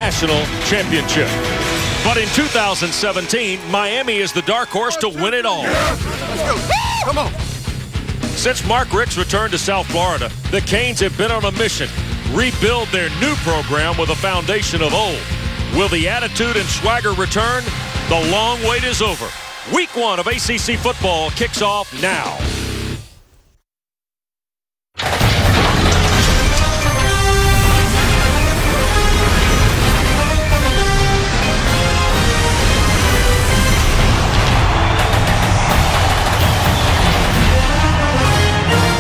national championship. But in 2017, Miami is the dark horse to win it all. Come on. Since Mark Richt's returned to South Florida, the Canes have been on a mission. Rebuild their new program with a foundation of old. Will the attitude and swagger return? The long wait is over. Week 1 of ACC football kicks off now.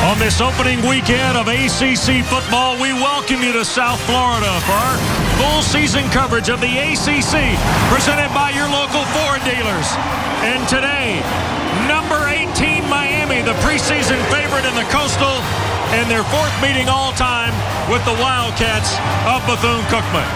On this opening weekend of ACC football, we welcome you to South Florida for our full season coverage of the ACC, presented by your local Ford dealers. And today, number 18 Miami, the preseason favorite in the Coastal, and their 4th meeting all time with the Wildcats of Bethune-Cookman.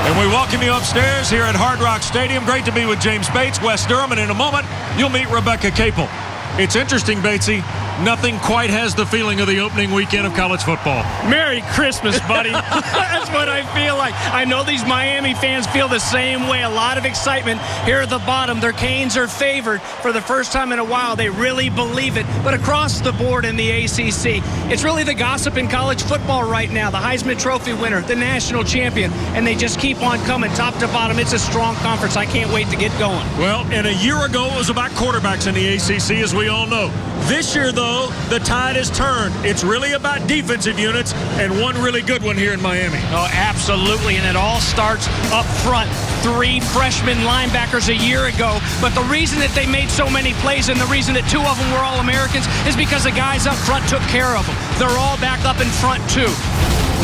And we welcome you upstairs here at Hard Rock Stadium. Great to be with James Bates, Wes Durham, and in a moment, you'll meet Rebecca Capel. It's interesting, Batesy. Nothing quite has the feeling of the opening weekend of college football. Merry Christmas, buddy. That's what I feel like. I know these Miami fans feel the same way. A lot of excitement here at the bottom. Their Canes are favored for the first time in a while. They really believe it. But across the board in the ACC, it's really the gossip in college football right now. The Heisman Trophy winner, the national champion, and they just keep on coming top to bottom. It's a strong conference. I can't wait to get going. Well, and a year ago, it was about quarterbacks in the ACC, as we all know. This year, though, the tide has turned. It's really about defensive units, and one really good one here in Miami. Oh, absolutely, and it all starts up front. 3 freshman linebackers a year ago, but the reason that they made so many plays and the reason that 2 of them were All-Americans is because the guys up front took care of them. They're all back up in front, too.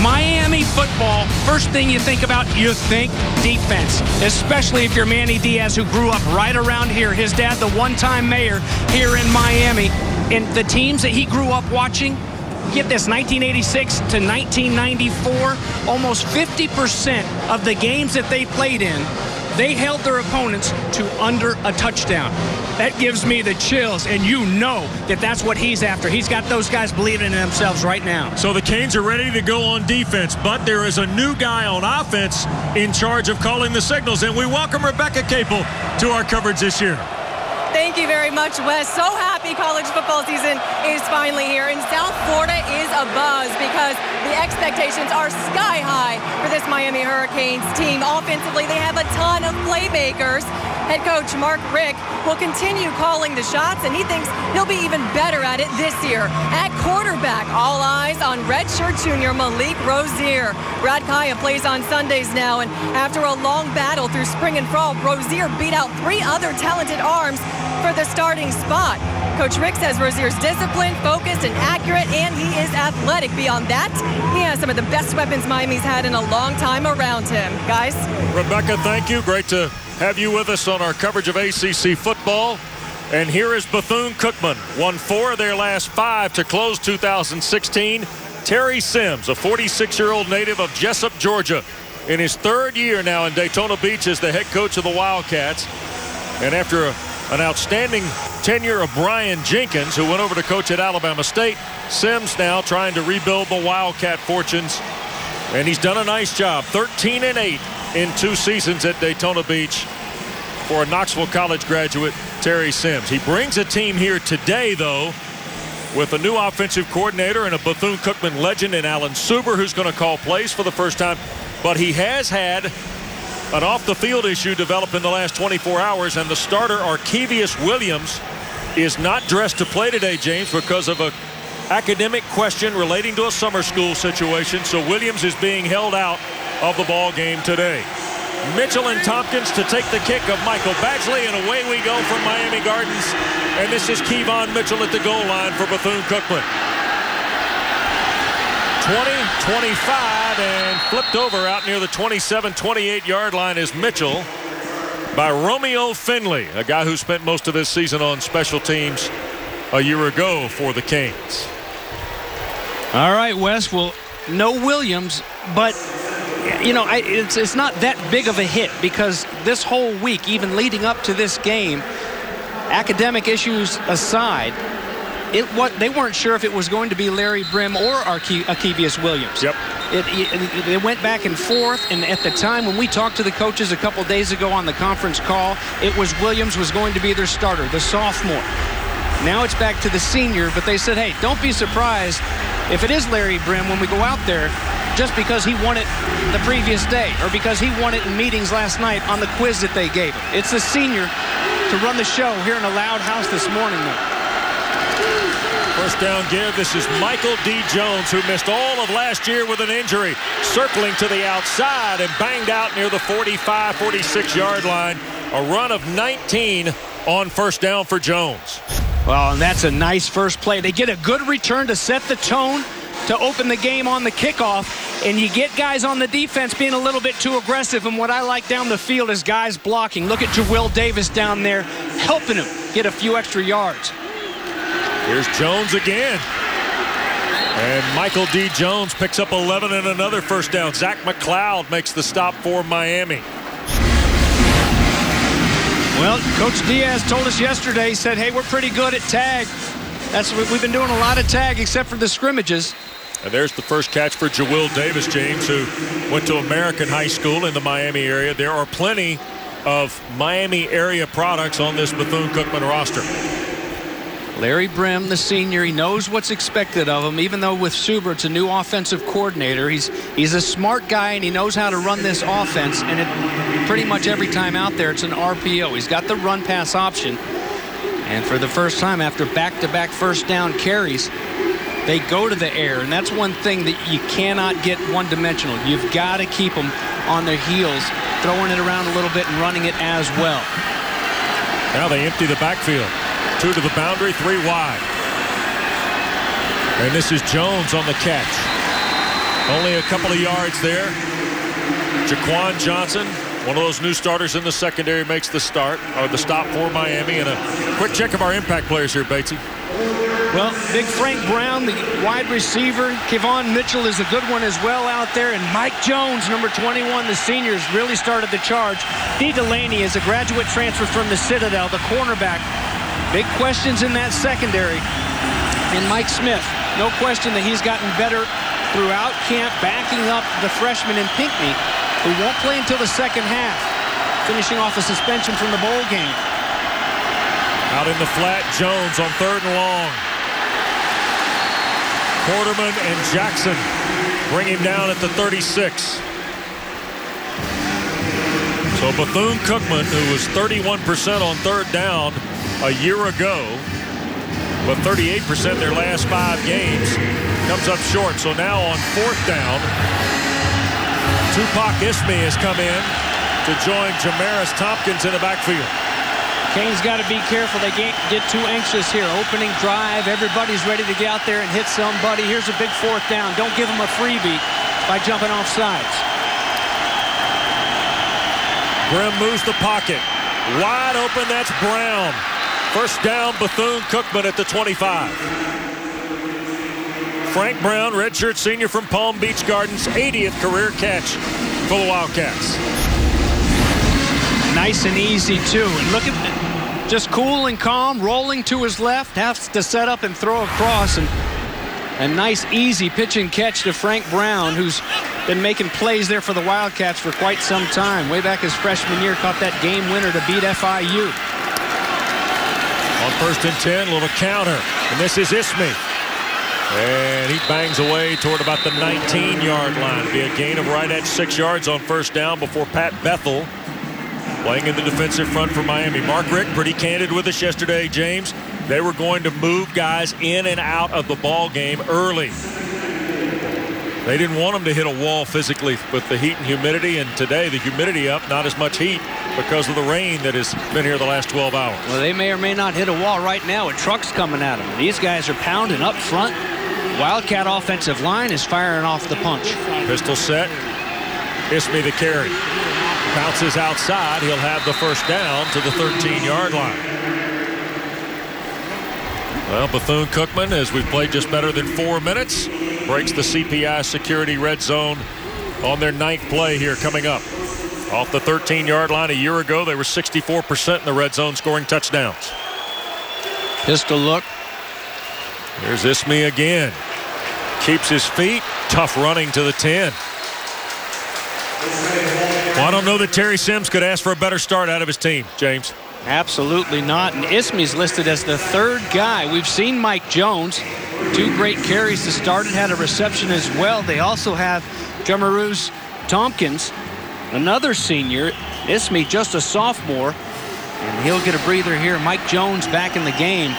Miami football, first thing you think about, you think defense, especially if you're Manny Diaz, who grew up right around here. His dad, the one-time mayor here in Miami. And the teams that he grew up watching, get this, 1986 to 1994, almost 50% of the games that they played in, they held their opponents to under a touchdown. That gives me the chills, and you know that that's what he's after. He's got those guys believing in themselves right now. So the Canes are ready to go on defense, but there is a new guy on offense in charge of calling the signals, and we welcome Rebecca Capel to our coverage this year. Thank you very much, Wes. So happy college football season is finally here. And South Florida is abuzz because the expectations are sky high for this Miami Hurricanes team. Offensively, they have a ton of playmakers. Head coach Mark Richt will continue calling the shots, and he thinks he'll be even better at it this year. At quarterback, all eyes on redshirt junior Malik Rozier. Brad Kaya plays on Sundays now, and after a long battle through spring and fall, Rozier beat out 3 other talented arms for the starting spot. Coach Richt says Rozier's disciplined, focused, and accurate, and he is athletic. Beyond that, he has some of the best weapons Miami's had in a long time around him. Guys? Rebecca, thank you. Great to have you with us on our coverage of ACC football. And here is Bethune-Cookman. Won 4 of their last 5 to close 2016. Terry Sims, a 46-year-old native of Jessup, Georgia, in his 3rd year now in Daytona Beach as the head coach of the Wildcats. And after an outstanding tenure of Brian Jenkins, who went over to coach at Alabama State, Sims now trying to rebuild the Wildcat fortunes. And he's done a nice job. 13-8 in 2 seasons at Daytona Beach for a Knoxville College graduate, Terry Sims. He brings a team here today, though, with a new offensive coordinator and a Bethune-Cookman legend in Alan Suber, who's going to call plays for the first time. But he has had an off-the-field issue develop in the last 24 hours, and the starter, Arkevius Williams, is not dressed to play today, James, because of an academic question relating to a summer school situation. So Williams is being held out of the ball game today. Mitchell and Tompkins to take the kick of Michael Badgley, and away we go from Miami Gardens. And this is Kevon Mitchell at the goal line for Bethune-Cookman. 20-25, and flipped over out near the 27-28-yard line is Mitchell by Romeo Finley, a guy who spent most of his season on special teams a year ago for the Canes. All right, Wes. Well, no Williams, but you know, it's not that big of a hit because this whole week, even leading up to this game, academic issues aside, they weren't sure if it was going to be Larry Brim or Arkevius Williams. Yep. It went back and forth, and at the time when we talked to the coaches a couple days ago on the conference call, it was Williams was going to be their starter, the sophomore. Now it's back to the senior, but they said, hey, don't be surprised if it is Larry Brim when we go out there just because he won it the previous day or because he won it in meetings last night on the quiz that they gave him. It's the senior to run the show here in a loud house this morning, though. First down give. This is Michael D. Jones, who missed all of last year with an injury, circling to the outside and banged out near the 45, 46-yard line. A run of 19 on first down for Jones. Well, and that's a nice first play. They get a good return to set the tone to open the game on the kickoff, and you get guys on the defense being a little bit too aggressive, and what I like down the field is guys blocking. Look at Jawill Davis down there helping him get a few extra yards. Here's Jones again. And Michael D. Jones picks up 11 and another first down. Zach McLeod makes the stop for Miami. Well, Coach Diaz told us yesterday, he said, hey, we're pretty good at tag. That's what we've been doing, a lot of tag except for the scrimmages. And there's the first catch for Jawill Davis, James, who went to American High School in the Miami area. There are plenty of Miami area products on this Bethune-Cookman roster. Larry Brim, the senior, he knows what's expected of him, even though with Suber, it's a new offensive coordinator. He's a smart guy, and he knows how to run this offense, and pretty much every time out there, it's an RPO. He's got the run-pass option, and for the first time after back-to-back first down carries, they go to the air, and that's one thing that you cannot get one-dimensional. You've got to keep them on their heels, throwing it around a little bit and running it as well. Now they empty the backfield. 2 to the boundary, 3 wide. And this is Jones on the catch. Only a couple of yards there. Jaquan Johnson, one of those new starters in the secondary, makes the stop for Miami. And a quick check of our impact players here, Batesy. Well, big Frank Brown, the wide receiver. Kevon Mitchell is a good one as well out there. And Mike Jones, number 21, the seniors, really started the charge. Dee Delaney is a graduate transfer from the Citadel, the cornerback. Big questions in that secondary. And Mike Smith, no question that he's gotten better throughout camp, backing up the freshman in Pinckney, who won't play until the second half, finishing off a suspension from the bowl game. Out in the flat, Jones on 3rd and long. Quarterman and Jackson bring him down at the 36. So Bethune-Cookman, who was 31% on 3rd down a year ago, but 38% their last 5 games, comes up short. So now on 4th down, Tupac Ismay has come in to join Jamaris Tompkins in the backfield. Kane's got to be careful. They can't get too anxious here. Opening drive, everybody's ready to get out there and hit somebody. Here's a big 4th down. Don't give them a freebie by jumping off sides. Brim moves the pocket. Wide open, that's Brown. First down, Bethune-Cookman at the 25. Frank Brown, redshirt senior from Palm Beach Gardens, 80th career catch for the Wildcats. Nice and easy, too. And look at just cool and calm, rolling to his left, has to set up and throw across. And a nice, easy pitch and catch to Frank Brown, who's been making plays there for the Wildcats for quite some time. Way back his freshman year, caught that game winner to beat FIU. On 1st and 10, little counter. And this is Ismay. And he bangs away toward about the 19-yard line. It'll be a gain of right at 6 yards on first down before Pat Bethel, playing in the defensive front for Miami. Mark Richt, pretty candid with us yesterday, James. They were going to move guys in and out of the ball game early. They didn't want them to hit a wall physically with the heat and humidity, and today the humidity up, not as much heat because of the rain that has been here the last 12 hours. Well, they may or may not hit a wall right now with trucks coming at them. These guys are pounding up front. Wildcat offensive line is firing off the punch. Pistol set. Ismay the carry. Bounces outside. He'll have the first down to the 13-yard line. Well, Bethune-Cookman, as we've played just better than 4 minutes, breaks the CPI security red zone on their 9th play here coming up. Off the 13-yard line a year ago, they were 64% in the red zone scoring touchdowns. Pistol look. Here's Ismie again. Keeps his feet. Tough running to the 10. Well, I don't know that Terry Sims could ask for a better start out of his team, James. Absolutely not. And Ismie's listed as the third guy. We've seen Mike Jones. 2 great carries to start it. Had a reception as well. They also have Jamaruz Tompkins, another senior. Ismie just a sophomore. And he'll get a breather here. Mike Jones back in the game.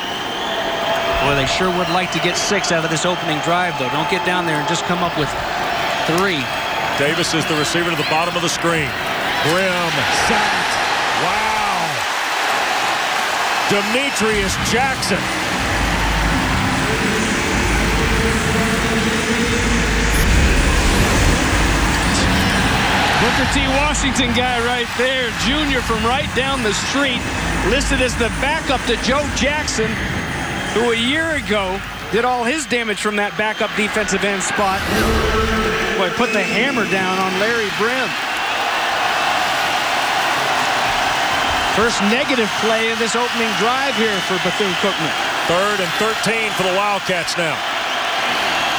Boy, they sure would like to get 6 out of this opening drive, though. Don't get down there and just come up with 3. Davis is the receiver to the bottom of the screen. Brim sacked. Wow. Demetrius Jackson. Booker T. Washington guy right there, junior from right down the street, listed as the backup to Joe Jackson, who a year ago did all his damage from that backup defensive end spot. Boy, put the hammer down on Larry Brim. First negative play of this opening drive here for Bethune-Cookman. 3rd and 13 for the Wildcats now.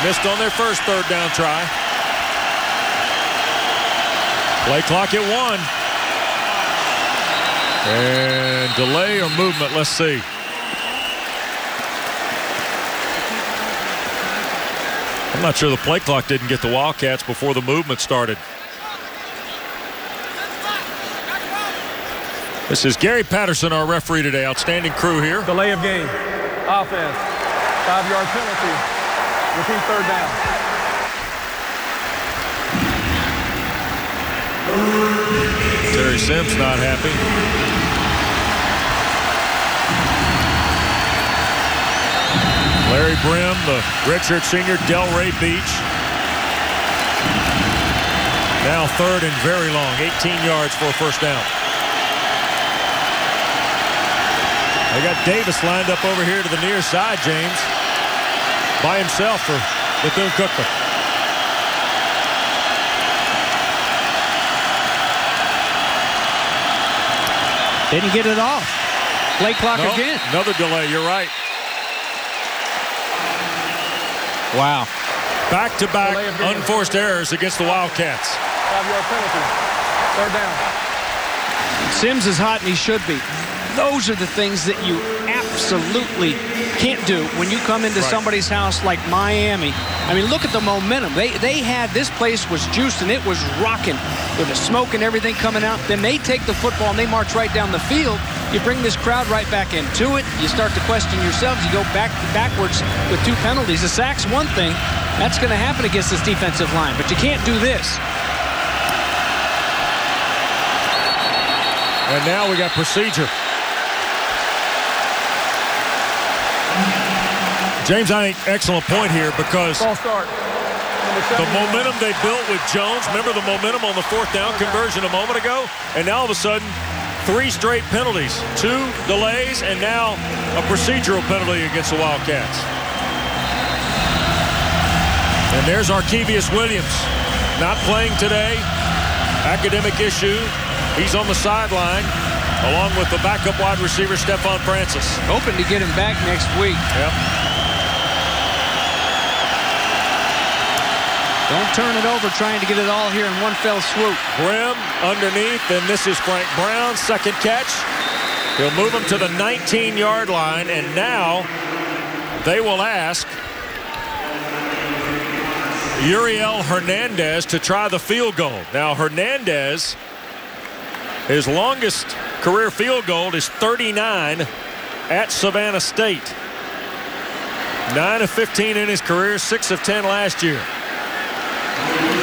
Missed on their first 3rd down try. Play clock at 1. And delay or movement, let's see. I'm not sure the play clock didn't get the Wildcats before the movement started. This is Gary Patterson, our referee today. Outstanding crew here. Delay of game. Offense. 5-yard penalty. Repeat 3rd down. Terry Sims not happy. Larry Brim, the redshirt senior, Delray Beach. Now 3rd and very long, 18 yards for a first down. They got Davis lined up over here to the near side, James, by himself for Bethune-Cookman. Didn't get it off. Play clock again. Another delay, you're right. Wow. Back-to-back unforced errors against the Wildcats. 5-yard penalty. 3rd down. Sims is hot, and he should be. Those are the things that you absolutely can't do when you come into somebody's house like Miami. I mean, look at the momentum. They had, this place was juiced, and it was rocking with the smoke and everything coming out. Then they take the football, and they march right down the field. You bring this crowd right back into it. You start to question yourselves. You go backwards with 2 penalties. The sack's one thing. That's going to happen against this defensive line, but you can't do this. And now we got procedure. James, I think excellent point here because the momentum they built with Jones, remember the momentum on the 4th down conversion a moment ago? And now all of a sudden, 3 straight penalties, 2 delays, and now a procedural penalty against the Wildcats. And there's Arkevius Williams, not playing today, academic issue. He's on the sideline, along with the backup wide receiver, Stephon Francis. Hoping to get him back next week. Yep. Don't turn it over trying to get it all here in one fell swoop. Brim underneath, and this is Frank Brown's 2nd catch. He'll move him to the 19-yard line, and now they will ask Uriel Hernandez to try the field goal. Now, Hernandez, his longest career field goal is 39 at Savannah State. 9 of 15 in his career, 6 of 10 last year.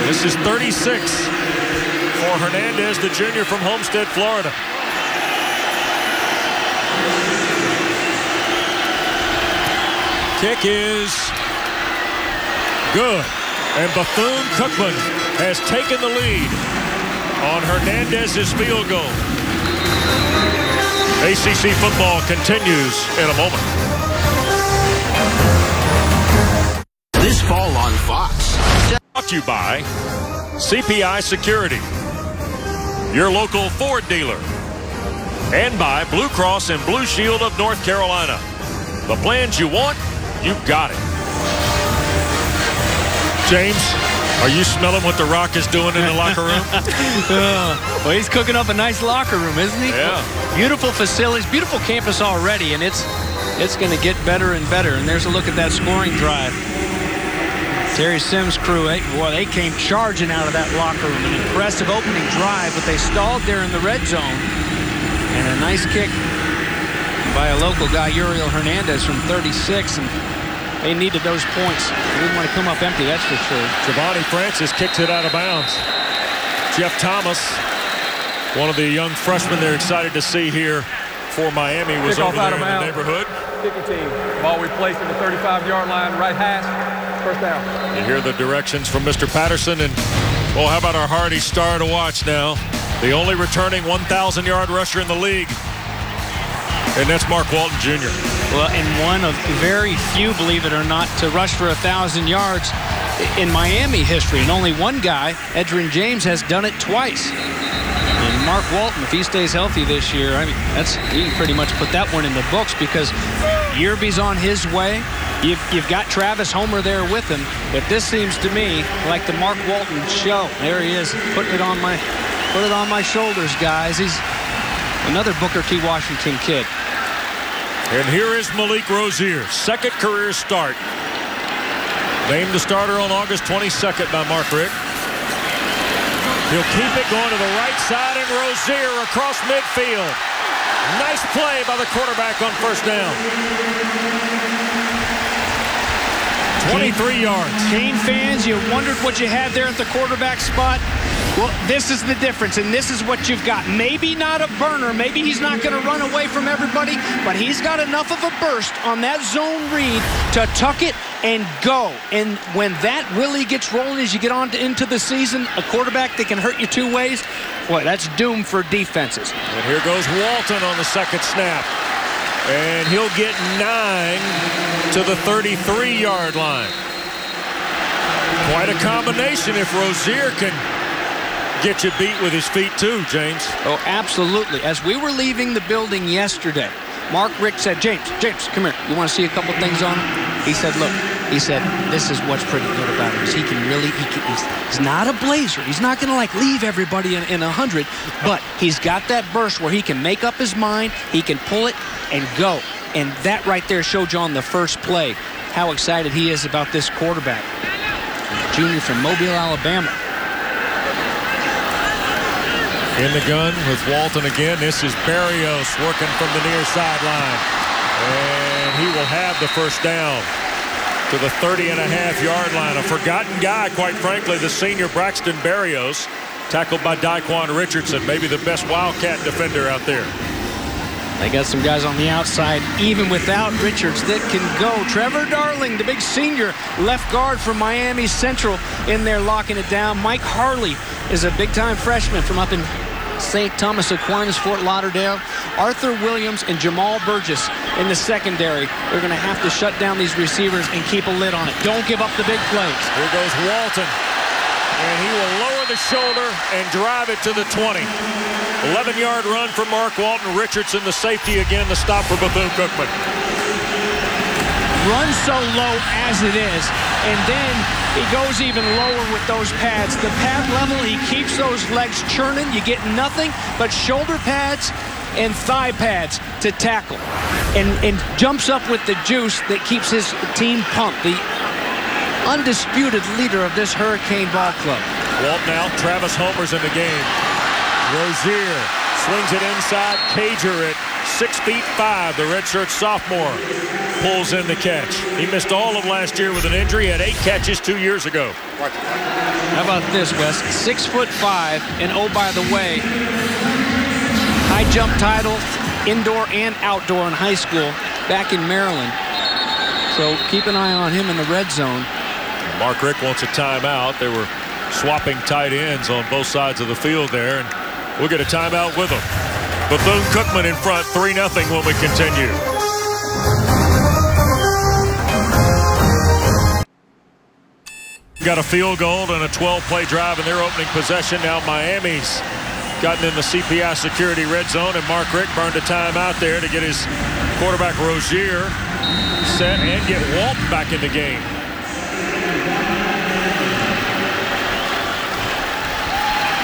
This is 36 for Hernandez, the junior from Homestead, Florida. Kick is good. And Bethune-Cookman has taken the lead on Hernandez's field goal. ACC football continues in a moment. This fall on Fox. Brought to you by CPI Security, your local Ford dealer, and by Blue Cross and Blue Shield of North Carolina. The plans you want, You got it. James, are you smelling what The Rock is doing in the locker room? Well, he's cooking up a nice locker room, isn't he? Yeah. Beautiful facilities, beautiful campus already, and it's going to get better and better. And there's a look at that scoring drive. Terry Sims' crew, boy, they came charging out of that locker room. An impressive opening drive, but they stalled there in the red zone. And a nice kick by a local guy, Uriel Hernandez, from 36. And they needed those points. They didn't want to come up empty, that's for sure. Giovanni Francis kicks it out of bounds. Jeff Thomas, one of the young freshmen they're excited to see here for Miami, was over there in the neighborhood. Kicking team. Ball we placed at the 35-yard line, right hash. First down. You hear the directions from Mr. Patterson, and well, how about our Hardy star to watch now? The only returning 1,000-yard rusher in the league, and that's Mark Walton Jr. Well, and one of very few, believe it or not, to rush for 1,000 yards in Miami history. And only one guy, Edgerrin James, has done it twice. And Mark Walton, if he stays healthy this year, I mean, you can pretty much put that one in the books, because Yearby's on his way. You've got Travis Homer there with him, but this seems to me like the Mark Walton show. There he is, putting it on my shoulders, guys. He's another Booker T. Washington kid. And here is Malik Rozier, second career start. Named the starter on August 22nd by Mark Richt. He'll keep it going to the right side, and Rozier across midfield. Nice play by the quarterback on first down. 23 yards. Cane fans, you wondered what you had there at the quarterback spot. Well, this is the difference, and this is what you've got. Maybe not a burner. Maybe he's not going to run away from everybody, but he's got enough of a burst on that zone read to tuck it and go. And when that really gets rolling as you get on into the season, a quarterback that can hurt you two ways, boy, that's doomed for defenses. And here goes Walton on the second snap. And he'll get 9 to the 33-yard line. Quite a combination if Rozier can get you beat with his feet too, James. Oh, absolutely. As we were leaving the building yesterday, Mark Richt said, James, come here. You want to see a couple things on him? He said, look, this is what's pretty good about him. Is he's not a blazer. He's not going to like leave everybody in 100, but he's got that burst where he can make up his mind, he can pull it and go. And that right there showed you on the first play how excited he is about this quarterback. Junior from Mobile, Alabama. In the gun with Walton again. This is Berrios working from the near sideline. And he will have the first down to the 30.5-yard line. A forgotten guy, quite frankly, the senior Braxton Berrios, tackled by Daquan Richardson, maybe the best Wildcat defender out there. They got some guys on the outside, even without Richards, that can go. Trevor Darling, the big senior left guard from Miami Central, in there locking it down. Mike Harley is a big-time freshman from up in St. Thomas Aquinas, Fort Lauderdale. Arthur Williams and Jamal Burgess in the secondary. They're going to have to shut down these receivers and keep a lid on it. Don't give up the big plays. Here goes Walton. And he will lower the shoulder and drive it to the 20. 11-yard run for Mark Walton. Richardson, the safety again, the stop for Bethune-Cookman. Runs so low as it is, and then he goes even lower with those pads. The pad level, he keeps those legs churning. You get nothing but shoulder pads and thigh pads to tackle, and jumps up with the juice that keeps his team pumped. The undisputed leader of this Hurricane ball club. Walton out. Travis Homer's in the game. Rozier swings it inside. Cager at 6'5", the redshirt sophomore, pulls in the catch. He missed all of last year with an injury. He had 8 catches 2 years ago. How about this, Wes? 6'5", and oh, by the way, high jump title, indoor and outdoor in high school, back in Maryland. So keep an eye on him in the red zone. Mark Richt wants a timeout. They were swapping tight ends on both sides of the field there, and we'll get a timeout with them. Bethune-Cookman in front, 3-0 when we continue. Got a field goal and a 12-play drive in their opening possession. Now Miami's gotten in the CPI security red zone, and Mark Richt burned a timeout there to get his quarterback Rozier set and get Walton back in the game.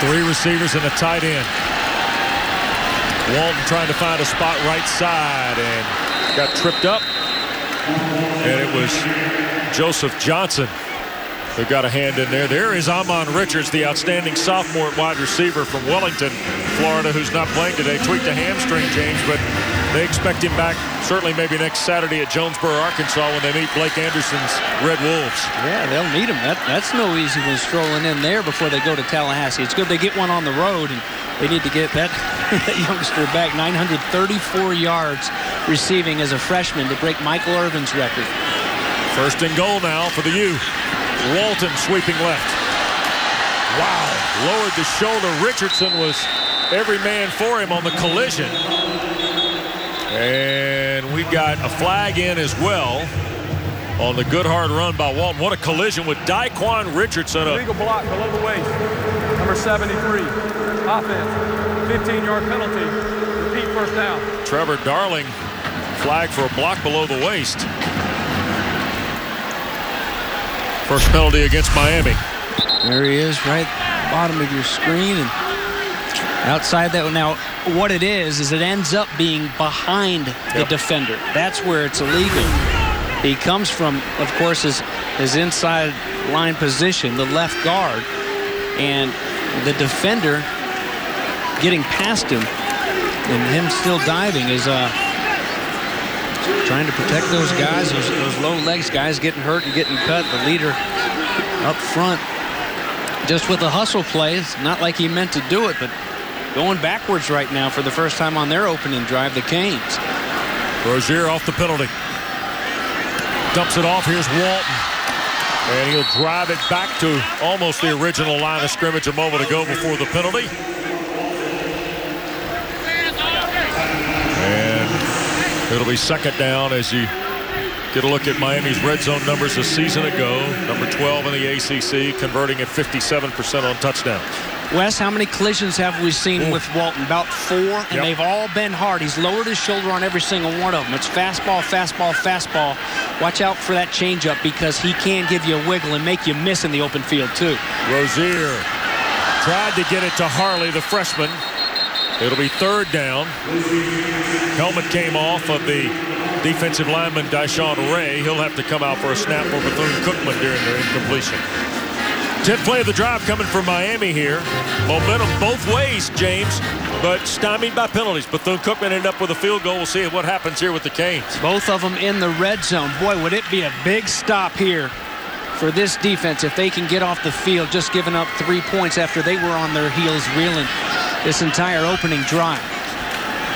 Three receivers and a tight end. Walton trying to find a spot right side and got tripped up. And it was Joseph Johnson who got a hand in there. There is Amon Richards, the outstanding sophomore wide receiver from Wellington, Florida, who's not playing today. Tweaked a hamstring, James, but they expect him back certainly maybe next Saturday at Jonesboro, Arkansas, when they meet Blake Anderson's Red Wolves. Yeah, they'll need him. That's no easy one strolling in there before they go to Tallahassee. It's good they get one on the road, and they need to get that youngster back. 934 yards receiving as a freshman to break Michael Irvin's record. First and goal now for the U. Walton sweeping left. Wow, lowered the shoulder. Richardson was every man for him on the collision. And we got a flag in as well on the good hard run by Walton. What a collision with Daquan Richardson. Legal block below the waist. Number 73. Offense. 15-yard penalty. Repeat first down. Trevor Darling flag for a block below the waist. First penalty against Miami. There he is, right at the bottom of your screen. And outside that one. Now, what it is it ends up being behind the defender. That's where it's illegal. He comes from, of course, his inside line position, the left guard. And the defender getting past him and him still diving is trying to protect those guys, those low legs guys getting hurt and getting cut. The leader up front just with a hustle play. It's not like he meant to do it, but going backwards right now for the first time on their opening drive, the Canes. Rozier off the penalty. Dumps it off. Here's Walton. And he'll drive it back to almost the original line of scrimmage a moment ago before the penalty. And it'll be second down as you get a look at Miami's red zone numbers a season ago. Number 12 in the ACC, converting at 57% on touchdowns. Wes, how many collisions have we seen with Walton? About 4, and they've all been hard. He's lowered his shoulder on every single one of them. It's fastball, fastball, fastball. Watch out for that changeup because he can give you a wiggle and make you miss in the open field, too. Rozier tried to get it to Harley, the freshman. It'll be third down. Helmet came off of the defensive lineman, Dyshawn Ray. He'll have to come out for a snap for Bethune-Cookman during their incompletion. 10th play of the drive coming from Miami here. Momentum both ways, James, but stymied by penalties. Bethune-Cookman ended up with a field goal. We'll see what happens here with the Canes. Both of them in the red zone. Boy, would it be a big stop here for this defense if they can get off the field, just giving up 3 points after they were on their heels reeling this entire opening drive.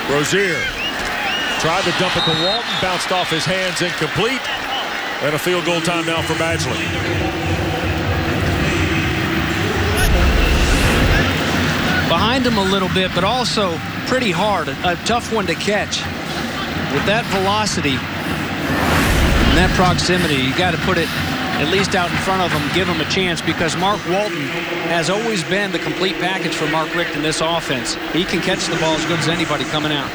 Rozier tried to dump it to Walton, bounced off his hands, incomplete, and a field goal time now for Badgley. Behind him a little bit, but also pretty hard, a tough one to catch. With that velocity and that proximity, you got to put it at least out in front of him, give him a chance, because Mark Walton has always been the complete package for Mark Richt in this offense. He can catch the ball as good as anybody coming out.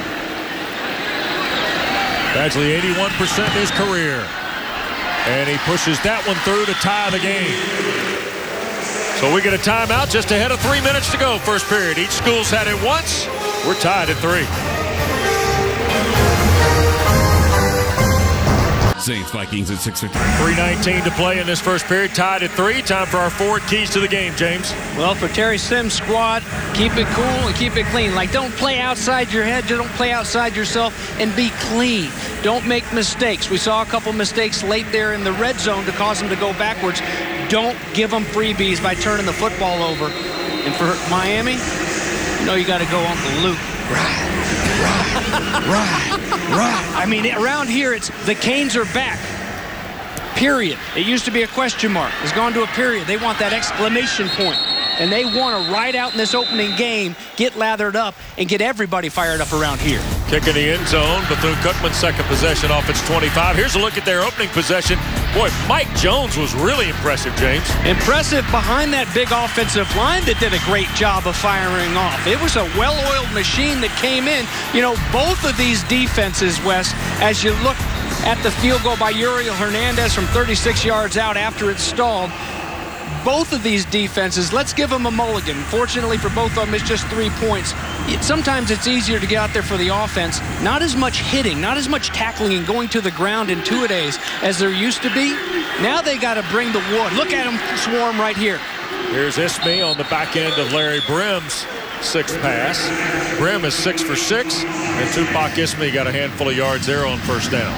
Badgley 81% in his career, and he pushes that one through to tie the game. So we get a timeout just ahead of 3 minutes to go, first period. Each school's had it once. We're tied at 3. Saints Vikings at 6:50. 3:19 to play in this first period. Tied at 3. Time for our forward keys to the game, James. Well, for Terry Sims' squad, keep it cool and keep it clean. Like, don't play outside your head. Don't play outside yourself, and be clean. Don't make mistakes. We saw a couple mistakes late there in the red zone to cause them to go backwards. Don't give them freebies by turning the football over. And for Miami, you know you got to go Uncle Luke. Right. I mean, around here, it's the Canes are back. Period. It used to be a question mark. It's gone to a period. They want that exclamation point. And they want to ride out in this opening game, get lathered up, and get everybody fired up around here. Kick in the end zone. Bethune-Cookman's second possession off its 25. Here's a look at their opening possession. Boy, Mike Jones was really impressive, James. Impressive behind that big offensive line that did a great job of firing off. It was a well-oiled machine that came in. You know, both of these defenses, Wes, as you look at the field goal by Uriel Hernandez from 36 yards out after it stalled. Both of these defenses, let's give them a mulligan. Fortunately for both of them, it's just 3 points. Sometimes it's easier to get out there for the offense. Not as much hitting, not as much tackling and going to the ground in two-a-days as there used to be. Now they got to bring the wood. Look at them swarm right here. Here's Ismay on the back end of Larry Brim's sixth pass. Brim is 6 for 6, and Tupac Ismay got a handful of yards there on first down.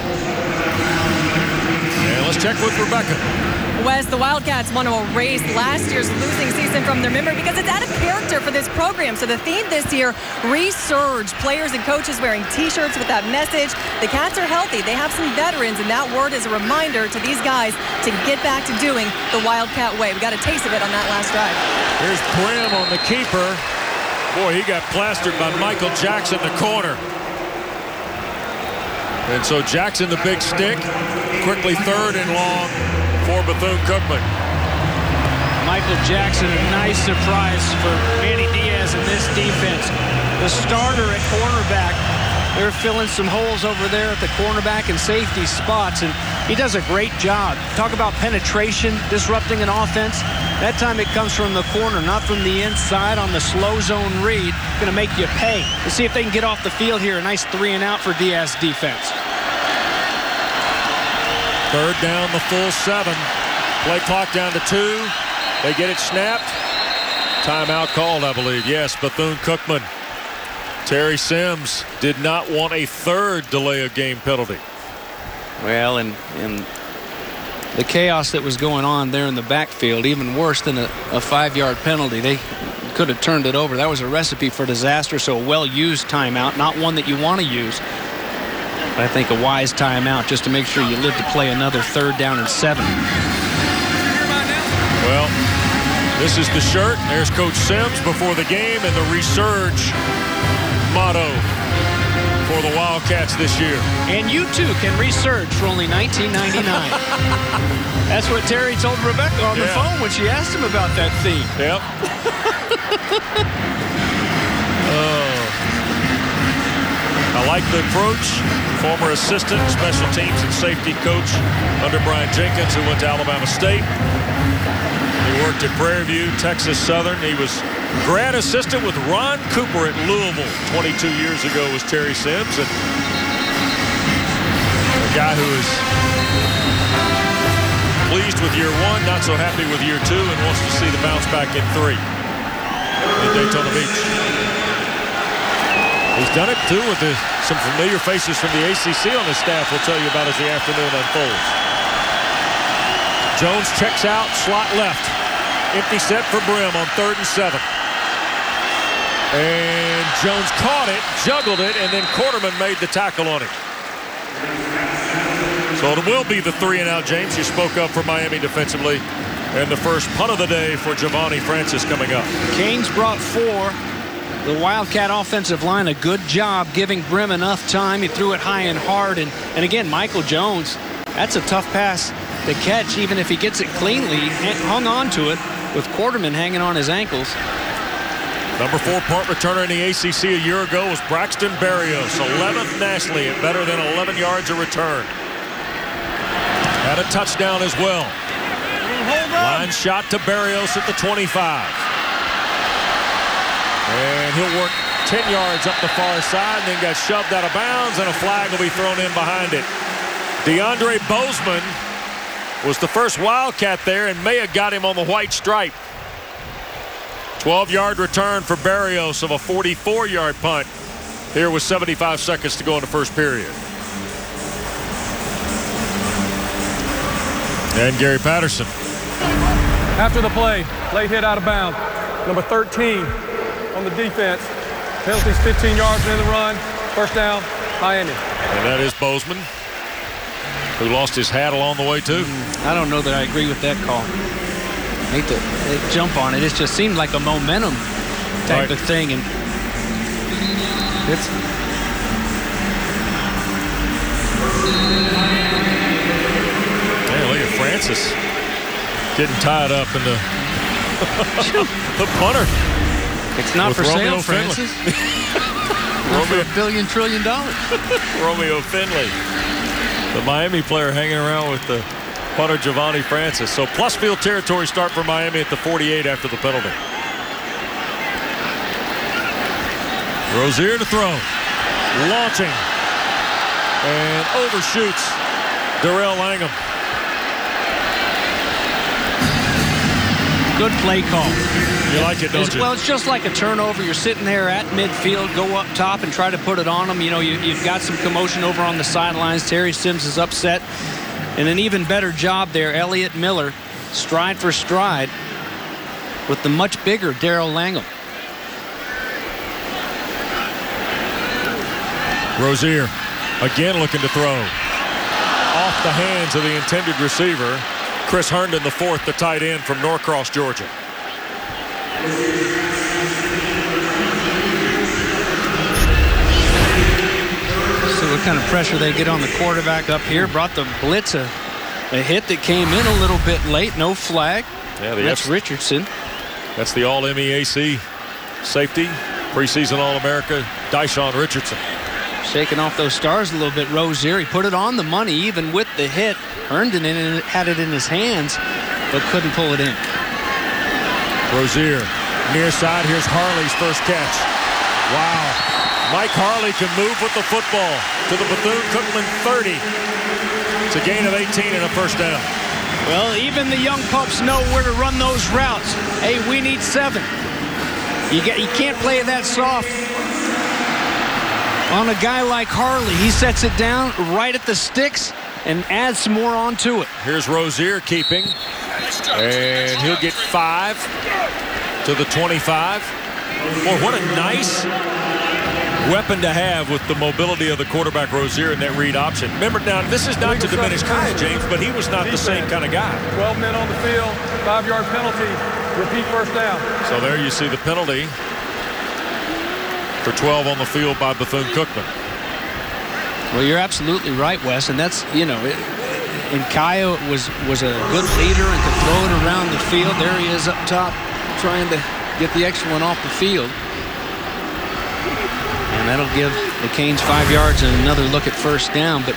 And let's check with Rebecca. Wes, the Wildcats want to erase last year's losing season from their memory because it's out of character for this program. So the theme this year, resurge. Players and coaches wearing T-shirts with that message. The Cats are healthy. They have some veterans, and that word is a reminder to these guys to get back to doing the Wildcat way. We got a taste of it on that last drive. Here's Brim on the keeper. Boy, he got plastered by Michael Jackson, the corner. And so Jackson, the big stick, quickly third and long for Bethune-Cookman. Michael Jackson, a nice surprise for Manny Diaz in this defense. The starter at cornerback, they're filling some holes over there at the cornerback and safety spots, and he does a great job. Talk about penetration, disrupting an offense. That time it comes from the corner, not from the inside on the slow zone read. Going to make you pay. Let's see if they can get off the field here. A nice 3-and-out for Diaz defense. Third down, the full 7. Play clock down to 2. They get it snapped. Timeout called, I believe. Yes, Bethune-Cookman. Terry Sims did not want a third delay of game penalty. Well, and the chaos that was going on there in the backfield, even worse than a 5-yard penalty. They could have turned it over. That was a recipe for disaster, so a well-used timeout, not one that you want to use. But I think a wise timeout just to make sure you live to play another 3rd down and 7. Well, this is the shirt. There's Coach Sims before the game and the resurge motto for the Wildcats this year. And you too can resurge for only $19.99. That's what Terry told Rebecca on the phone when she asked him about that theme. Yep. I like the approach. Former assistant, special teams and safety coach under Brian Jenkins, who went to Alabama State. He worked at Prairie View, Texas Southern. He was grad assistant with Ron Cooper at Louisville 22 years ago was Terry Sims. And a guy who is pleased with year 1, not so happy with year 2, and wants to see the bounce back in 3 in Daytona Beach. He's done it too with some familiar faces from the ACC on his staff. We'll tell you about as the afternoon unfolds. Jones checks out, slot left. Empty set for Brim on 3rd and 7. And Jones caught it, juggled it, and then Quarterman made the tackle on him. So it will be the 3-and-out, James. You spoke up for Miami defensively. And the first punt of the day for Giovanni Francis coming up. Canes brought 4. The Wildcat offensive line, a good job giving Brim enough time. He threw it high and hard. And again, Michael Jones, that's a tough pass to catch, even if he gets it cleanly. He hung on to it with Quarterman hanging on his ankles. Number 4 punt returner in the ACC a year ago was Braxton Berrios, 11th nationally at better than 11 yards a return. Had a touchdown as well. Line shot to Berrios at the 25. And he'll work 10 yards up the far side and then got shoved out of bounds, and a flag will be thrown in behind it. DeAndre Bozeman was the first Wildcat there, and may have got him on the white stripe. 12-yard return for Berrios of a 44-yard punt here with 75 seconds to go in the first period. And Gary Patterson. After the play, late hit out of bounds. Number 13 on the defense. Penalties 15 yards in the run. First down, Miami. And that is Bozeman, who lost his hat along the way too. I don't know that I agree with that call. I hate to jump on it. It just seemed like a momentum type of thing, and it's look at Francis getting tied up in the the punter. It's not for sale, Francis. Romeo $1 billion, $1 trillion. Romeo Finley. The Miami player hanging around with the punter Giovanni Francis. So plus field territory start for Miami at the 48 after the penalty. Rozier to throw. Launching. And overshoots Darrell Langham. Good play call. You like it, don't you? Well, it's just like a turnover. You're sitting there at midfield, go up top and try to put it on them. You know, you've got some commotion over on the sidelines. Terry Sims is upset. And an even better job there, Elliott Miller, stride for stride with the much bigger Darrell Langham. Rozier again looking to throw. Off the hands of the intended receiver. Chris Herndon, the fourth, the tight end from Norcross, Georgia. So what kind of pressure they get on the quarterback up here. Brought the blitz a hit that came in a little bit late. No flag. Yeah, that's Richardson. That's the All-MEAC safety, preseason All-America, Dyshawn Richardson. Shaking off those stars a little bit. Rozier, he put it on the money even with the hit. Herndon had it in his hands, but couldn't pull it in. Rozier, near side. Here's Harley's first catch. Wow. Mike Harley can move with the football to the Bethune-Cookman 30. It's a gain of 18 and a first down. Well, even the young pups know where to run those routes. Hey, we need 7. You can't play it that soft on a guy like Harley. He sets it down right at the sticks and adds some more onto it. Here's Rozier keeping, and he'll get 5 to the 25. Boy, what a nice weapon to have with the mobility of the quarterback Rozier in that read option. Remember, now this is not to diminish Chris, James, but he was not the same kind of guy. 12 men on the field, 5-yard penalty, repeat first down. So there you see the penalty for 12 on the field by Bethune-Cookman. Well, you're absolutely right, Wes, and that's, you know, and Kaya was a good leader and could throw it around the field. There he is up top trying to get the extra one off the field. And that'll give the Canes 5 yards and another look at first down. But,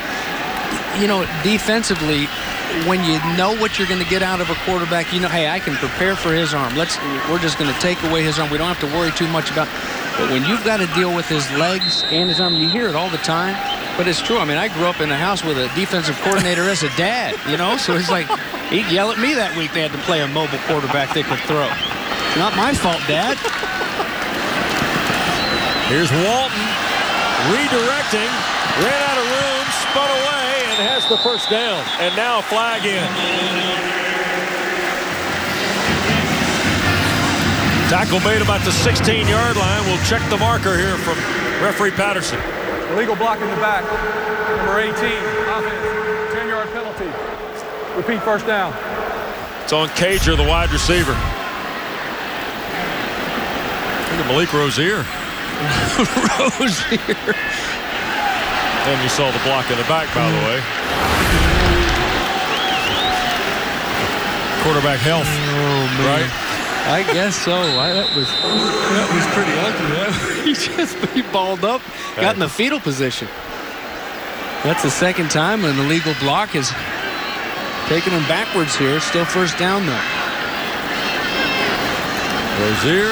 you know, defensively, when you know what you're going to get out of a quarterback, you know, hey, I can prepare for his arm. We're just going to take away his arm. We don't have to worry too much about. But when you've got to deal with his legs and his arm, you hear it all the time. But it's true. I mean, I grew up in a house with a defensive coordinator as a dad, you know, so it's like he'd yell at me that week they had to play a mobile quarterback that could throw. It's not my fault, Dad. Here's Walton redirecting, ran out of room, spun away, and has the first down. And now a flag in. Tackle made about the 16-yard line. We'll check the marker here from referee Patterson. Illegal block in the back. Number 18, offense, 10-yard penalty. Repeat first down. It's on Cager, the wide receiver. Look at Malik Rozier. Rozier. And you saw the block in the back, by the way. Quarterback health, right? I guess so. That was pretty ugly. He balled up, got in the fetal position. That's the second time an illegal block is taking him backwards here. Still first down though. Rozier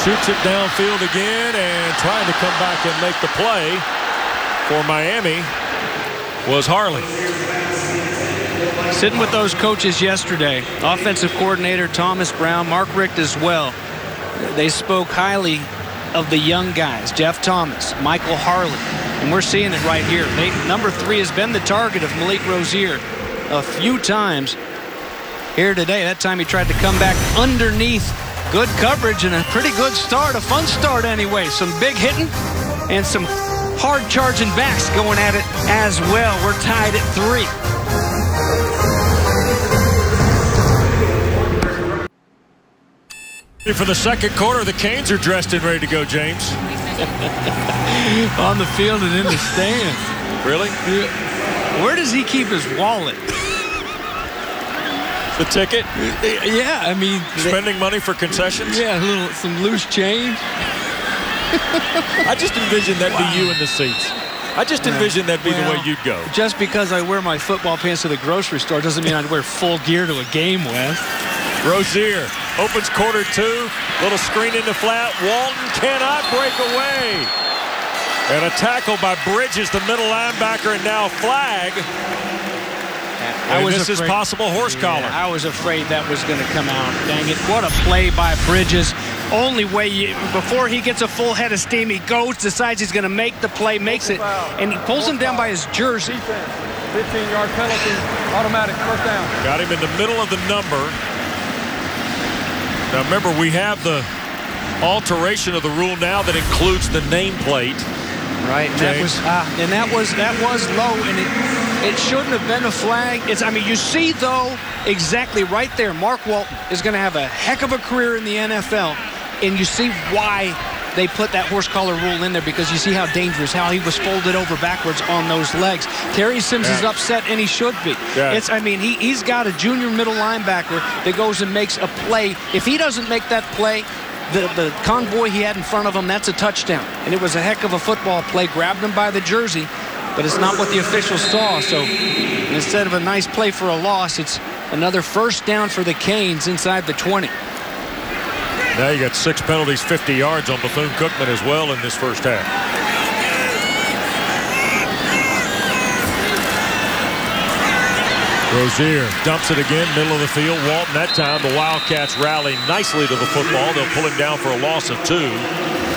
shoots it downfield again and trying to come back and make the play for Miami was Harley. Sitting with those coaches yesterday, offensive coordinator Thomas Brown, Mark Richt as well. They spoke highly of the young guys, Jeff Thomas, Michael Harley, and we're seeing it right here. Number 3 has been the target of Malik Rozier a few times here today. That time he tried to come back underneath. Good coverage and a pretty good start, a fun start anyway. Some big hitting and some hard charging backs going at it as well. We're tied at 3. For the second quarter, the Canes are dressed and ready to go, James. On the field and in the stands. Really? Where does he keep his wallet? The ticket? Yeah, I mean... Spending money for concessions? Yeah, some loose change. I just envisioned that be you in the seats. I just envisioned that'd be the way you'd go. Just because I wear my football pants to the grocery store doesn't mean I'd wear full gear to a game, Wes. Rozier opens quarter 2. Little screen in the flat. Walton cannot break away. And a tackle by Bridges, the middle linebacker, and now flag. This is possible horse collar. I was afraid that was going to come out. Dang it. What a play by Bridges. Only way before he gets a full head of steam, he goes, decides he's going to make the play, makes it, and he pulls him down by his jersey. 15-yard penalty, automatic, first down. Got him in the middle of the number. Now remember, we have the alteration of the rule now that includes the nameplate. Right, and that was low, and it shouldn't have been a flag. You see though exactly right there, Mark Walton is going to have a heck of a career in the NFL, and you see why they put that horse collar rule in there, because you see how dangerous, how he was folded over backwards on those legs. Terry Sims is upset, and he should be. He's got a junior middle linebacker that goes and makes a play. If he doesn't make that play, the convoy he had in front of him, that's a touchdown. And it was a heck of a football play. Grabbed him by the jersey, but it's not what the officials saw. So instead of a nice play for a loss, it's another first down for the Canes inside the 20. Now you got 6 penalties, 50 yards on Bethune-Cookman as well in this first half. Rozier dumps it again, middle of the field. Walton, that time the Wildcats rally nicely to the football. They'll pull him down for a loss of 2.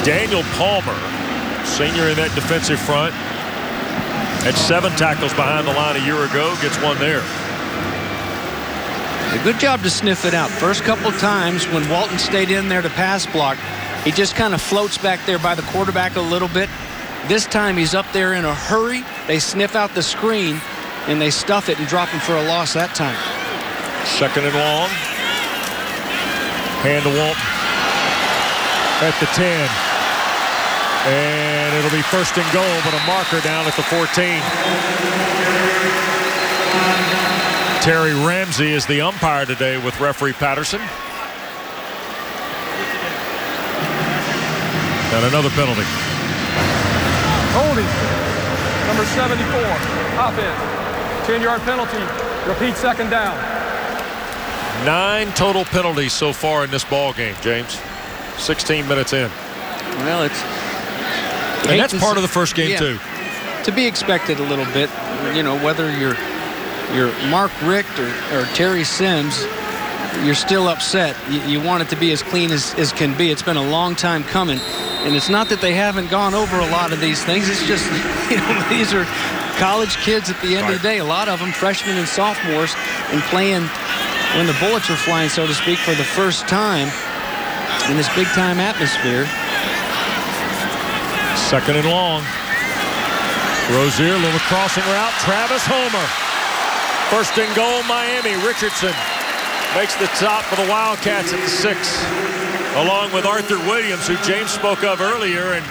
Daniel Palmer, senior in that defensive front, had 7 tackles behind the line a year ago, gets 1 there. A good job to sniff it out. First couple times when Walton stayed in there to pass block, he just kind of floats back there by the quarterback a little bit. This time he's up there in a hurry. They sniff out the screen, and they stuff it and drop him for a loss that time. 2nd and long. Hand to Walton at the 10. And it'll be 1st and goal, but a marker down at the 14. Terry Ramsey is the umpire today with referee Patterson. And another penalty. Holding. Number 74. Offense. 10-yard penalty. Repeat 2nd down. 9 total penalties so far in this ball game, James. 16 minutes in. Well, and that's part of the first game too. To be expected a little bit. Whether you're Mark Richt or Terry Sims, you're still upset. You want it to be as clean as can be. It's been a long time coming, and it's not that they haven't gone over a lot of these things. It's just these are college kids at the end of the day, a lot of them freshmen and sophomores, and playing when the bullets are flying, so to speak, for the first time in this big-time atmosphere. 2nd and long. Rozier, little crossing route. Travis Homer. 1st and goal, Miami. Richardson makes the top for the Wildcats at the 6, along with Arthur Williams, who James spoke of earlier, and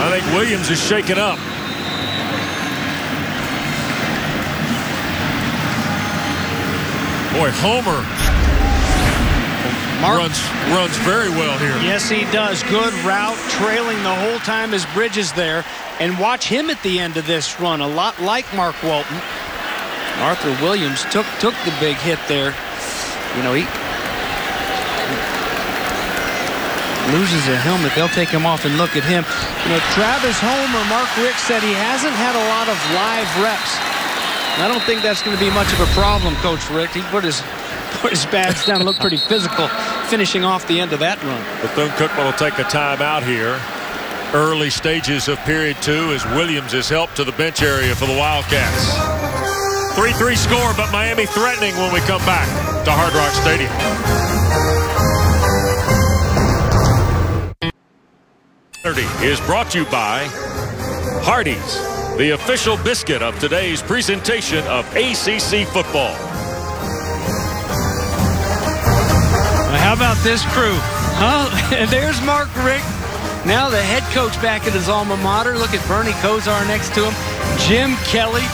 I think Williams is shaken up. Boy, Homer runs very well here. Yes, he does. Good route, trailing the whole time as Bridges there. And watch him at the end of this run, a lot like Mark Walton. Arthur Williams took the big hit there. He loses a helmet. They'll take him off and look at him. Travis Homer, Mark Richt said he hasn't had a lot of live reps. I don't think that's going to be much of a problem, Coach Richt. He put his pads down and looked pretty physical, finishing off the end of that run. Bethune-Cookman will take a timeout here. Early stages of period 2 as Williams is helped to the bench area for the Wildcats. 3-3 score, but Miami threatening when we come back to Hard Rock Stadium. Is brought to you by Hardee's, the official biscuit of today's presentation of ACC football. How about this crew? And there's Mark Richt. Now the head coach back at his alma mater. Look at Bernie Kosar next to him. Jim Kelly.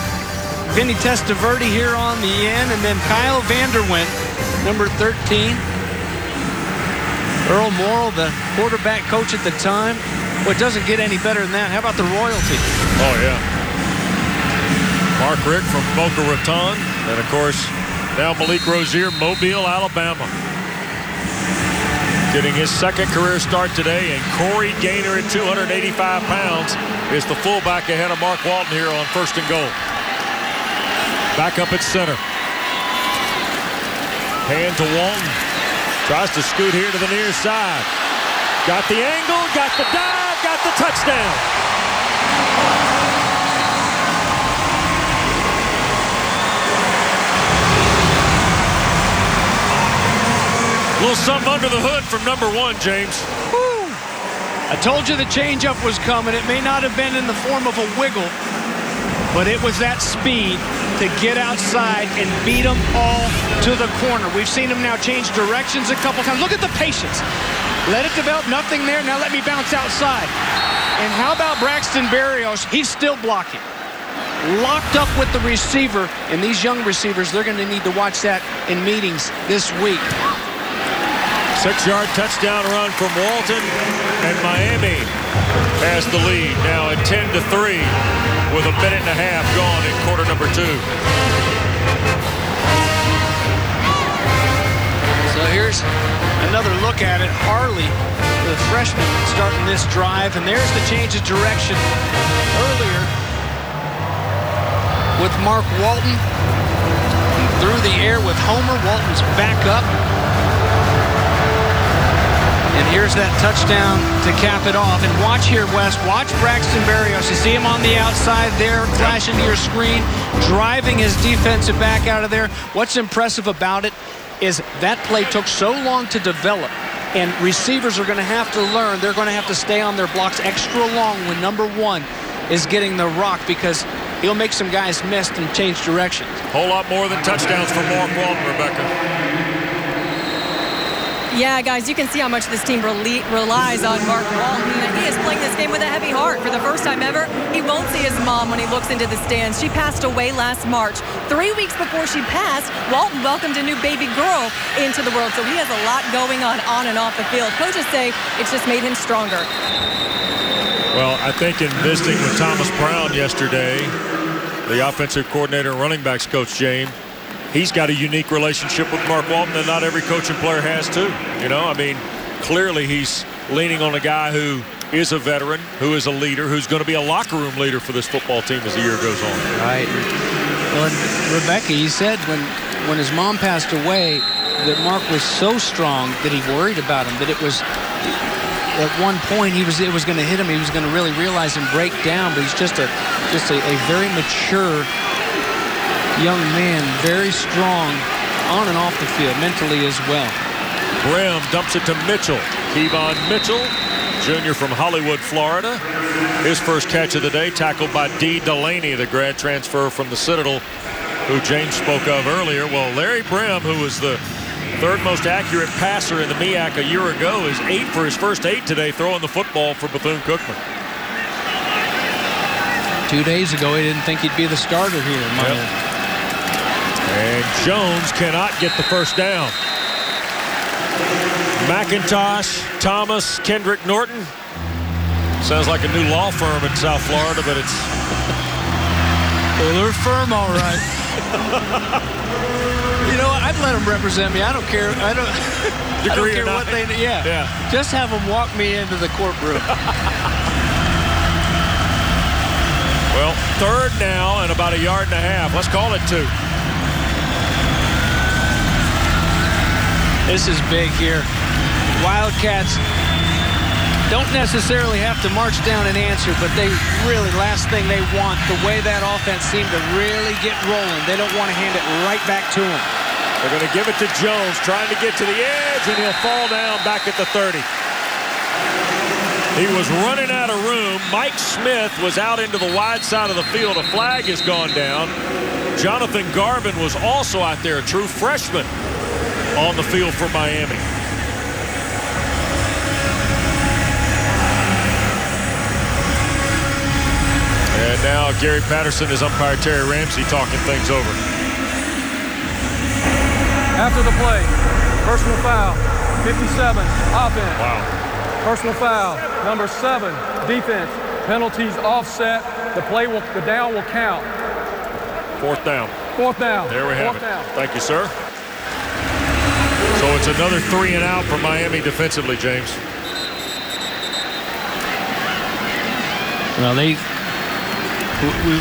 Vinny Testaverde here on the end. And then Kyle Vanderwent, number 13. Earl Morrill, the quarterback coach at the time. Well, it doesn't get any better than that. How about the royalty? Oh, yeah. Mark Richt from Boca Raton. And, of course, now Malik Rozier, Mobile, Alabama. Getting his second career start today. And Corey Gaynor at 285 pounds is the fullback ahead of Mark Walton here on 1st and goal. Back up at center. Hand to Walton. Tries to scoot here to the near side. Got the angle, got the dive, got the touchdown. A little something under the hood from number 1, James. Woo. I told you the changeup was coming. It may not have been in the form of a wiggle, but it was that speed to get outside and beat them all to the corner. We've seen him now change directions a couple times. Look at the patience. Let it develop, nothing there. Now let me bounce outside. And how about Braxton Berrios? He's still blocking. Locked up with the receiver. And these young receivers, they're going to need to watch that in meetings this week. 6-yard touchdown run from Walton, and Miami has the lead now at 10-3 with a minute and a half gone in quarter number 2. So here's another look at it. Harley, the freshman, starting this drive, and there's the change of direction earlier with Mark Walton. Through the air with Homer. Walton's back up. And here's that touchdown to cap it off. And watch here, Wes. Watch Braxton Berrios. You see him on the outside there, flashing to your screen, driving his defensive back out of there. What's impressive about it is that play took so long to develop. And receivers are going to have to learn. They're going to have to stay on their blocks extra long when number 1 is getting the rock, because he'll make some guys miss and change directions. Whole lot more than touchdowns for Mark Walton, Rebecca. Yeah, guys, you can see how much this team relies on Mark Walton. He is playing this game with a heavy heart. For the first time ever, he won't see his mom when he looks into the stands. She passed away last March. 3 weeks before she passed, Walton welcomed a new baby girl into the world. So he has a lot going on and off the field. Coaches say it's just made him stronger. Well, I think in visiting with Thomas Brown yesterday, the offensive coordinator and running backs coach, James, he's got a unique relationship with Mark Walton that not every coach and player has too. You know, I mean, clearly he's leaning on a guy who is a veteran, who is a leader, who's going to be a locker room leader for this football team as the year goes on. Right. Well, Rebecca, he said when his mom passed away that Mark was so strong that he worried about him, that it was at one point it was going to hit him. He was going to really realize and break down, but he's just a very mature young man, very strong on and off the field, mentally as well. Brim dumps it to Mitchell. Kevon Mitchell, junior from Hollywood, Florida. His first catch of the day, tackled by D. Delaney, the grad transfer from the Citadel, who James spoke of earlier. Well, Larry Brim, who was the third most accurate passer in the MEAC a year ago, is 8 for his first 8 today, throwing the football for Bethune-Cookman. 2 days ago, he didn't think he'd be the starter here in Miami. And Jones cannot get the first down. McIntosh, Thomas, Kendrick Norton. Sounds like a new law firm in South Florida, but it's... Well, they're firm, all right. You know what? I'd let them represent me. I don't care. I don't care what they... Yeah. Just have them walk me into the courtroom. Well, 3rd now and about 1.5 yards. Let's call it 2. This is big here. Wildcats don't necessarily have to march down and answer, but they really, last thing they want, the way that offense seemed to really get rolling, they don't want to hand it right back to him. They're going to give it to Jones, trying to get to the edge, and he'll fall down back at the 30. He was running out of room. Mike Smith was out into the wide side of the field. A flag has gone down. Jonathan Garvin was also out there, a true freshman, on the field for Miami. And now Gary Patterson is umpire Terry Ramsey talking things over. After the play, personal foul, 57, offense. Wow. Personal foul, number 7, defense. Penalties offset. The down will count. 4th down. 4th down. There we have Fourth it. Down. Thank you, sir. So it's another 3 and out for Miami defensively, James. Well,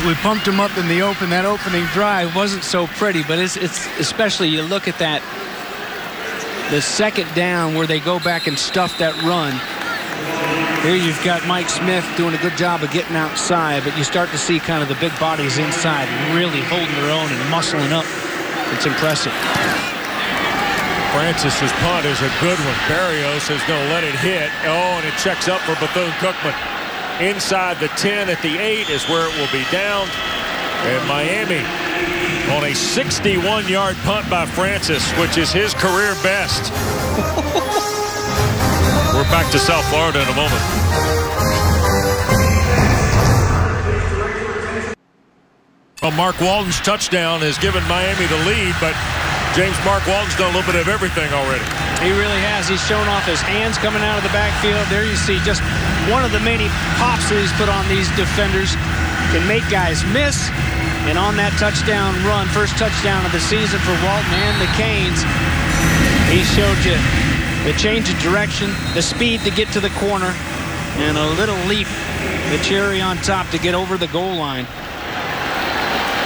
we pumped them up in the open. That opening drive wasn't so pretty, but it's especially you look at that, the 2nd down where they go back and stuff that run. Here you've got Mike Smith doing a good job of getting outside, but you start to see kind of the big bodies inside really holding their own and muscling up. It's impressive. Francis's punt is a good one. Barrios is going to let it hit. Oh, and it checks up for Bethune-Cookman. Inside the 10 at the 8 is where it will be down. And Miami on a 61-yard punt by Francis, which is his career best. We're back to South Florida in a moment. Well, Mark Walton's touchdown has given Miami the lead, but James, Mark Walton's done a little bit of everything already. He really has. He's shown off his hands coming out of the backfield. There you see just one of the many pops that he's put on these defenders. Can make guys miss. And on that touchdown run, first touchdown of the season for Walton and the Canes, he showed you the change of direction, the speed to get to the corner, and a little leap, the cherry on top to get over the goal line.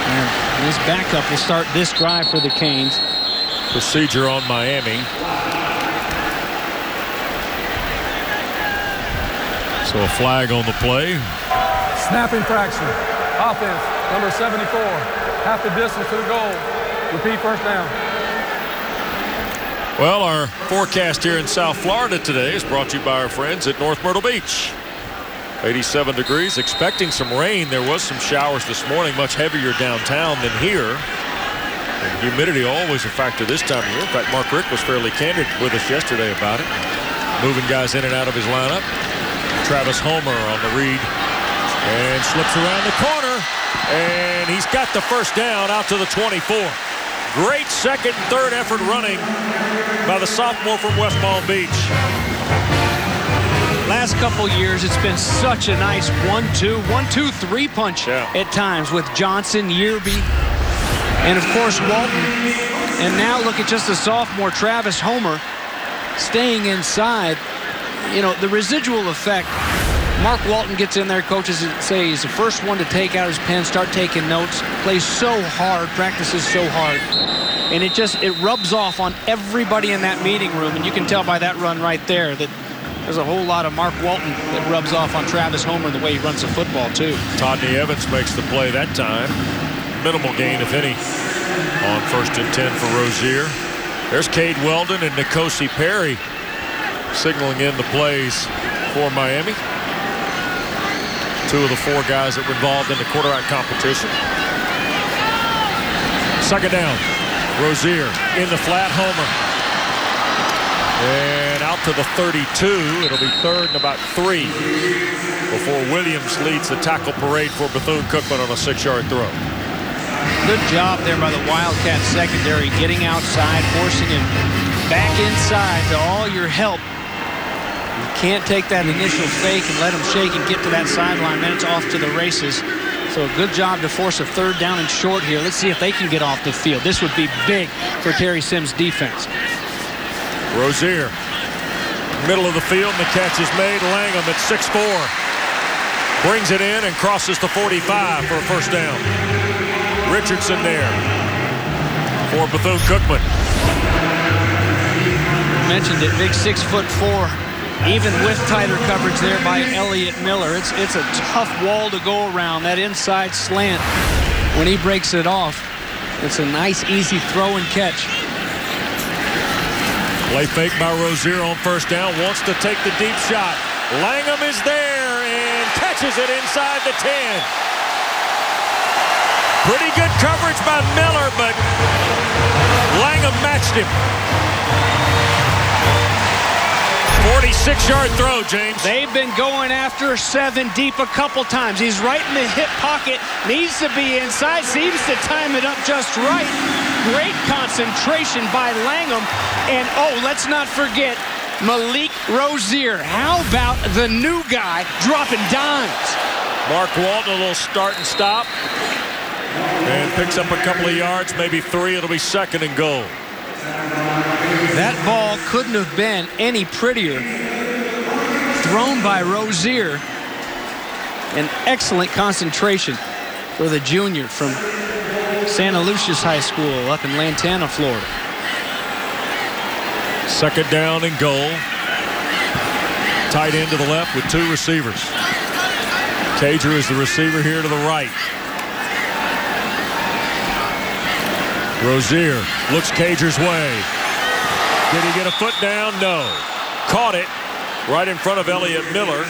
And his backup will start this drive for the Canes. Procedure on Miami. So a flag on the play. Snap infraction. Offense, number 74. Half the distance to the goal. Repeat, 1st down. Well, our forecast here in South Florida today is brought to you by our friends at North Myrtle Beach. 87 degrees, expecting some rain. There was some showers this morning, much heavier downtown than here. And humidity always a factor this time of year. In fact, Mark Richt was fairly candid with us yesterday about it. Moving guys in and out of his lineup. Travis Homer on the read and slips around the corner. And he's got the 1st down out to the 24. Great 2nd and 3rd effort running by the sophomore from West Palm Beach. Last couple years, it's been such a nice 1-2-3 punch at times with Johnson, Yearby, and of course Walton. And now look at just the sophomore Travis Homer staying inside. You know, the residual effect. Mark Walton gets in there, coaches say he's the first one to take out his pen, start taking notes, plays so hard, practices so hard. And it rubs off on everybody in that meeting room. And you can tell by that run right there that there's a whole lot of Mark Walton that rubs off on Travis Homer the way he runs the football, too. Todney Evans makes the play that time. Minimal gain, if any, on 1st and 10 for Rozier. There's Cade Weldon and Nkosi Perry signaling in the plays for Miami. 2 of the 4 guys that were involved in the quarterback competition. 2nd down. Rozier in the flat, Homer. And out to the 32. It'll be 3rd and about 3 before Williams leads the tackle parade for Bethune-Cookman on a 6-yard throw. Good job there by the Wildcat secondary, getting outside, forcing him back inside to all your help. You can't take that initial fake and let him shake and get to that sideline. Then it's off to the races. So a good job to force a 3rd down and short here. Let's see if they can get off the field. This would be big for Terry Sims' defense. Rozier, middle of the field, and the catch is made. Langham at 6'4". Brings it in and crosses the 45 for a 1st down. Richardson there for Bethune-Cookman. Mentioned it, big 6'4", even with tighter coverage there by Elliott Miller. It's a tough wall to go around, that inside slant. When he breaks it off, it's a nice, easy throw and catch. Play fake by Rozier on 1st down, wants to take the deep shot. Langham is there and catches it inside the 10. Pretty good coverage by Miller, but Langham matched him. 46-yard throw, James. They've been going after 7 deep a couple times. He's right in the hip pocket, needs to be inside, seems to time it up just right. Great concentration by Langham. And, oh, let's not forget, Malik Rozier. How about the new guy dropping dimes? Mark Walton, a little start and stop. And picks up a couple of yards, maybe 3. It'll be 2nd and goal. That ball couldn't have been any prettier. Thrown by Rozier. An excellent concentration for the junior from Santa Lucia's High School up in Lantana, Florida. 2nd down and goal. Tight end to the left with 2 receivers. Cager is the receiver here to the right. Rozier looks Cager's way. Did he get a foot down? No. Caught it right in front of Elliott Miller.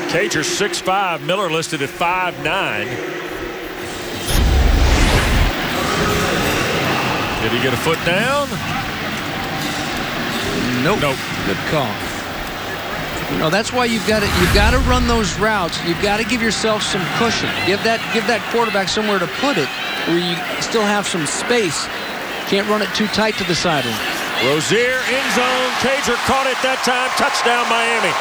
Cager 6'5", Miller listed at 5'9". Did he get a foot down? Nope. Good call. You know, that's why you've got to run those routes. You've got to give yourself some cushion. Give that quarterback somewhere to put it where you still have some space. Can't run it too tight to the sideline. Rozier, end zone. Cager caught it that time. Touchdown, Miami.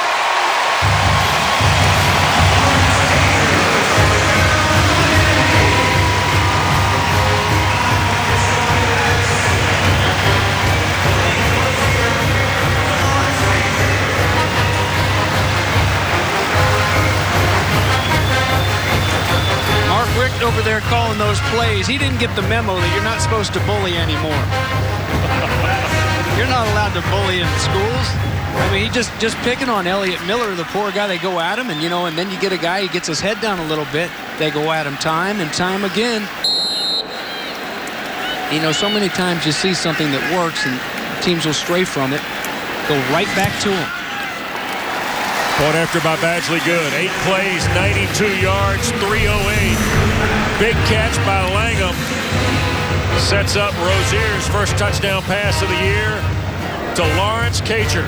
Over there calling those plays. He didn't get the memo that you're not supposed to bully anymore. You're not allowed to bully in schools. I mean, he just picking on Elliott Miller, the poor guy. They go at him, and and then you get a guy who gets his head down a little bit. They go at him time and time again. So many times you see something that works and teams will stray from it, go right back to him. Point after by Badgley, good. 8 plays, 92 yards, 308. Big catch by Langham. Sets up Rozier's first touchdown pass of the year to Lawrence Cager.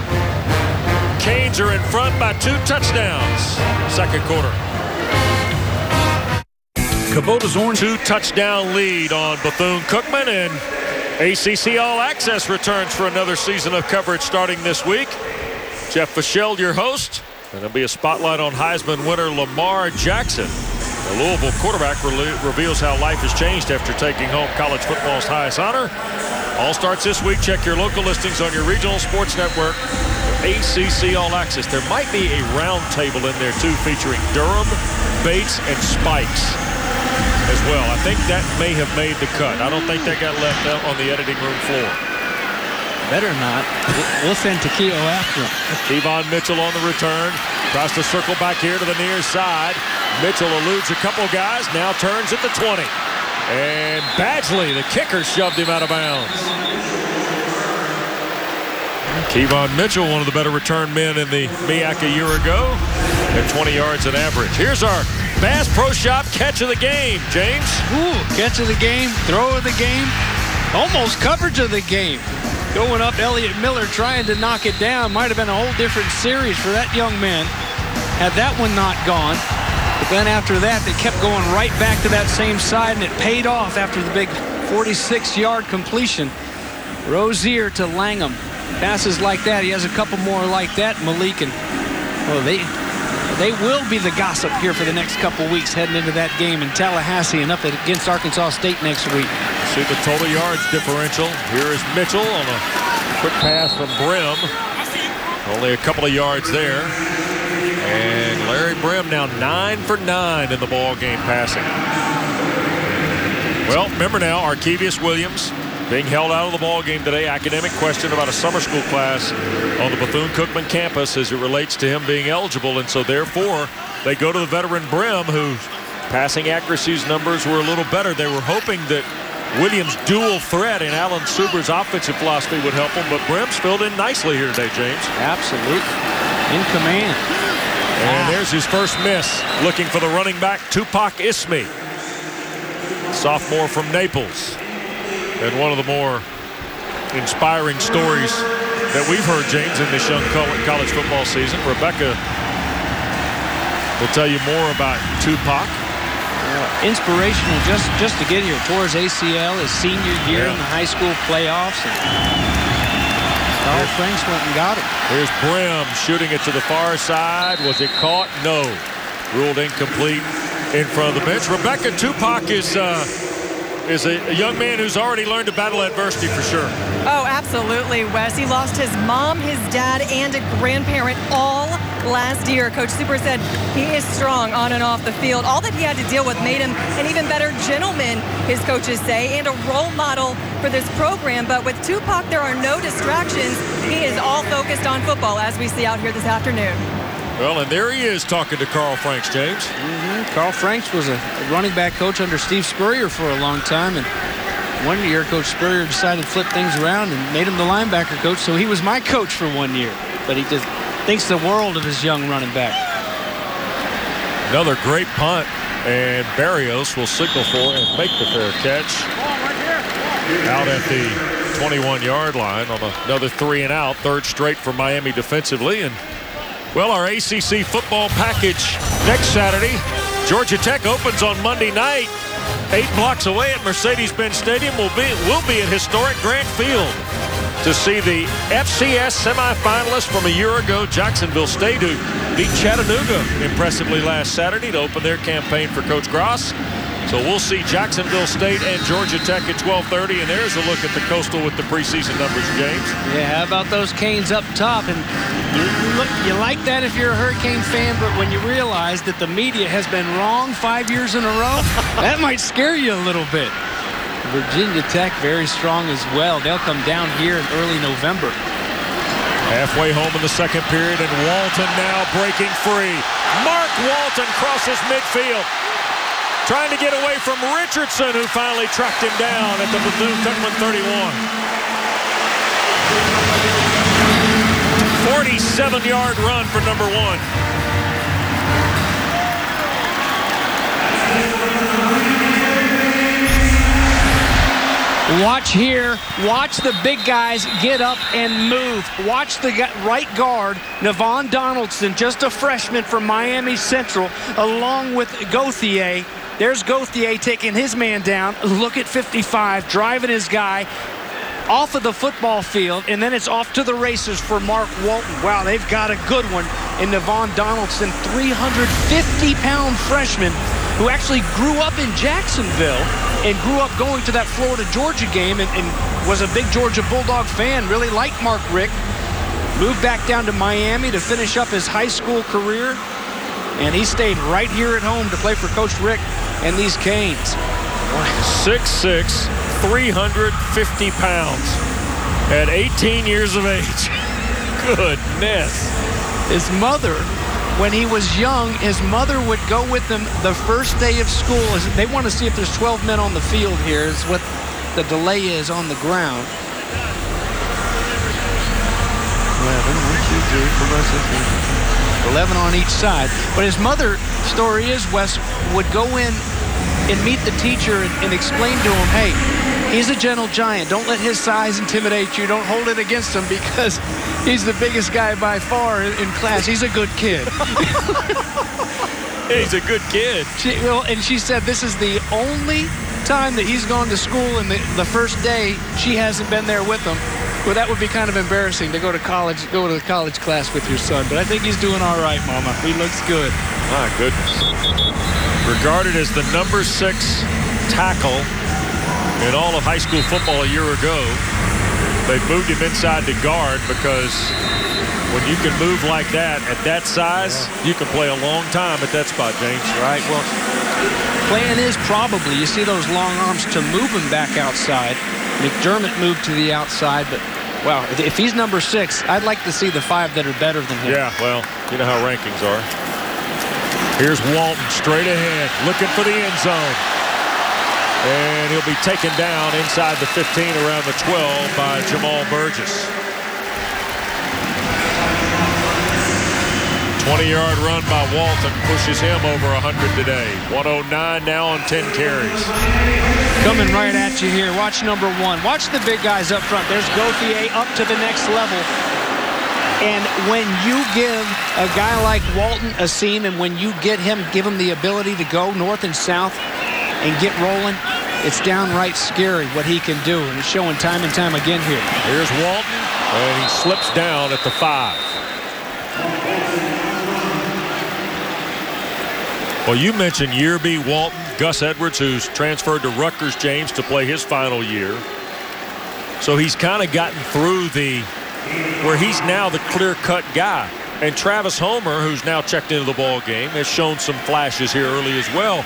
Canes are in front by 2 touchdowns. 2nd quarter. Kubota's orange. 2-touchdown lead on Bethune-Cookman, and ACC All Access returns for another season of coverage starting this week. Jeff Fischel, your host. And there'll be a spotlight on Heisman winner Lamar Jackson. The Louisville quarterback reveals how life has changed after taking home college football's highest honor. All starts this week. Check your local listings on your regional sports network. ACC All Access. There might be a round table in there, too, featuring Durham, Bates, and Spikes as well. I think that may have made the cut. I don't think that got left out on the editing room floor. Better not. We'll send Takeo after him. Kevon Mitchell on the return. Tries to circle back here to the near side. Mitchell eludes a couple guys. Now turns at the 20. And Badgley, the kicker, shoved him out of bounds. Kevon Mitchell, one of the better return men in the MEAC a year ago, at 20 yards an average. Here's our Bass Pro Shop catch of the game, James. Ooh, catch of the game, throw of the game, almost coverage of the game. Going up, Elliott Miller trying to knock it down. Might have been a whole different series for that young man had that one not gone. But then after that, they kept going right back to that same side, and it paid off after the big 46-yard completion. Rozier to Langham. Passes like that. He has a couple more like that, Malik. And well, they will be the gossip here for the next couple weeks heading into that game in Tallahassee and up against Arkansas State next week. See the total yards differential. Here is Mitchell on a quick pass from Brim. Only a couple of yards there. And Larry Brim now 9 for 9 in the ball game passing. Well, remember now, Arkevius Williams being held out of the ball game today. Academic question about a summer school class on the Bethune-Cookman campus as it relates to him being eligible. And so therefore, they go to the veteran Brim, whose passing accuracies numbers were a little better. They were hoping that Williams' dual threat in Alan Suber's offensive philosophy would help him, but Brim's filled in nicely here today, James. Absolutely. In command. And there's his first miss. Looking for the running back, Tupac Ismi. Sophomore from Naples. And one of the more inspiring stories that we've heard, James, in this young college football season. Rebecca will tell you more about Tupac. Inspirational just to get here. Tore his ACL his senior year in the high school playoffs. And Carl Franks went and got it. Here's Brim shooting it to the far side. Was it caught? No. Ruled incomplete in front of the bench. Rebecca Tupac is a young man who's already learned to battle adversity for sure. Oh, absolutely, Wes. He lost his mom, his dad, and a grandparent all last year. Coach Super said he is strong on and off the field. All that he had to deal with made him an even better gentleman, his coaches say, and a role model for this program. But with Tupac, there are no distractions. He is all focused on football, as we see out here this afternoon. Well, and there he is talking to Carl Franks, James. Carl Franks was a running back coach under Steve Spurrier for a long time, and one year Coach Spurrier decided to flip things around and made him the linebacker coach, so he was my coach for 1 year. But he just thinks the world of his young running back. Another great punt, and Barrios will signal for and make the fair catch. Out at the 21-yard line on another 3 and out, third straight for Miami defensively. And well, our ACC football package next Saturday. Georgia Tech opens on Monday night. 8 blocks away at Mercedes-Benz Stadium. Will be at historic Grant Field to see the FCS semifinalists from a year ago, Jacksonville State, who beat Chattanooga impressively last Saturday to open their campaign for Coach Gross. So we'll see Jacksonville State and Georgia Tech at 12:30, and there's a look at the Coastal with the preseason numbers, James. Yeah, how about those Canes up top? And you like that if you're a Hurricane fan, but when you realize that the media has been wrong 5 years in a row, that might scare you a little bit. Virginia Tech very strong as well. They'll come down here in early November. Halfway home in the second period, and Walton now breaking free. Mark Walton crosses midfield, trying to get away from Richardson, who finally tracked him down at the Bethune-Cookman 31. 47-yard run for number 1. Watch here. Watch the big guys get up and move. Watch the right guard, Navon Donaldson, just a freshman from Miami Central, along with Gauthier. There's Gauthier taking his man down. Look at 55, driving his guy off of the football field, and then it's off to the races for Mark Walton. Wow, they've got a good one in Navon Donaldson, 350-pound freshman who actually grew up in Jacksonville and grew up going to that Florida-Georgia game and was a big Georgia Bulldog fan, really liked Mark Richt. Moved back down to Miami to finish up his high school career, and he stayed right here at home to play for Coach Richt and these Canes. 6'6", 350 pounds at 18 years of age. Goodness. His mother, when he was young, his mother would go with him the first day of school. They want to see if there's 12 men on the field here, is what the delay is on the ground. 11 on each side. But his mother, story is, Wes would go in and meet the teacher and explain to him, hey, he's a gentle giant. Don't let his size intimidate you. Don't hold it against him because he's the biggest guy by far in class. He's a good kid. He's a good kid. And she said this is the only time that he's gone to school, and the first day she hasn't been there with him. Well, that would be kind of embarrassing to go to the college class with your son. But I think he's doing all right, Mama. He looks good. My goodness. Regarded as the number 6 tackle in all of high school football a year ago. They moved him inside to guard because when you can move like that at that size, you can play a long time at that spot, James. Right. Well, plan is probably, you see those long arms, to move him back outside. McDermott moved to the outside, but wow, if he's number 6, I'd like to see the 5 that are better than him. Yeah, well, you know how rankings are. Here's Walton straight ahead, looking for the end zone. And he'll be taken down inside the 15, around the 12 by Jamal Burgess. 20-yard run by Walton pushes him over 100 today. 109 now on 10 carries. Coming right at you here. Watch number 1. Watch the big guys up front. There's Gauthier up to the next level. And when you give a guy like Walton a seam, and when you give him the ability to go north and south and get rolling, it's downright scary what he can do. And it's showing time and time again here. Here's Walton. And he slips down at the 5. Well, you mentioned Yearby, Walton, Gus Edwards, who's transferred to Rutgers, James, to play his final year. So he's kind of gotten through where he's now the clear-cut guy. And Travis Homer, who's now checked into the ball game, has shown some flashes here early as well.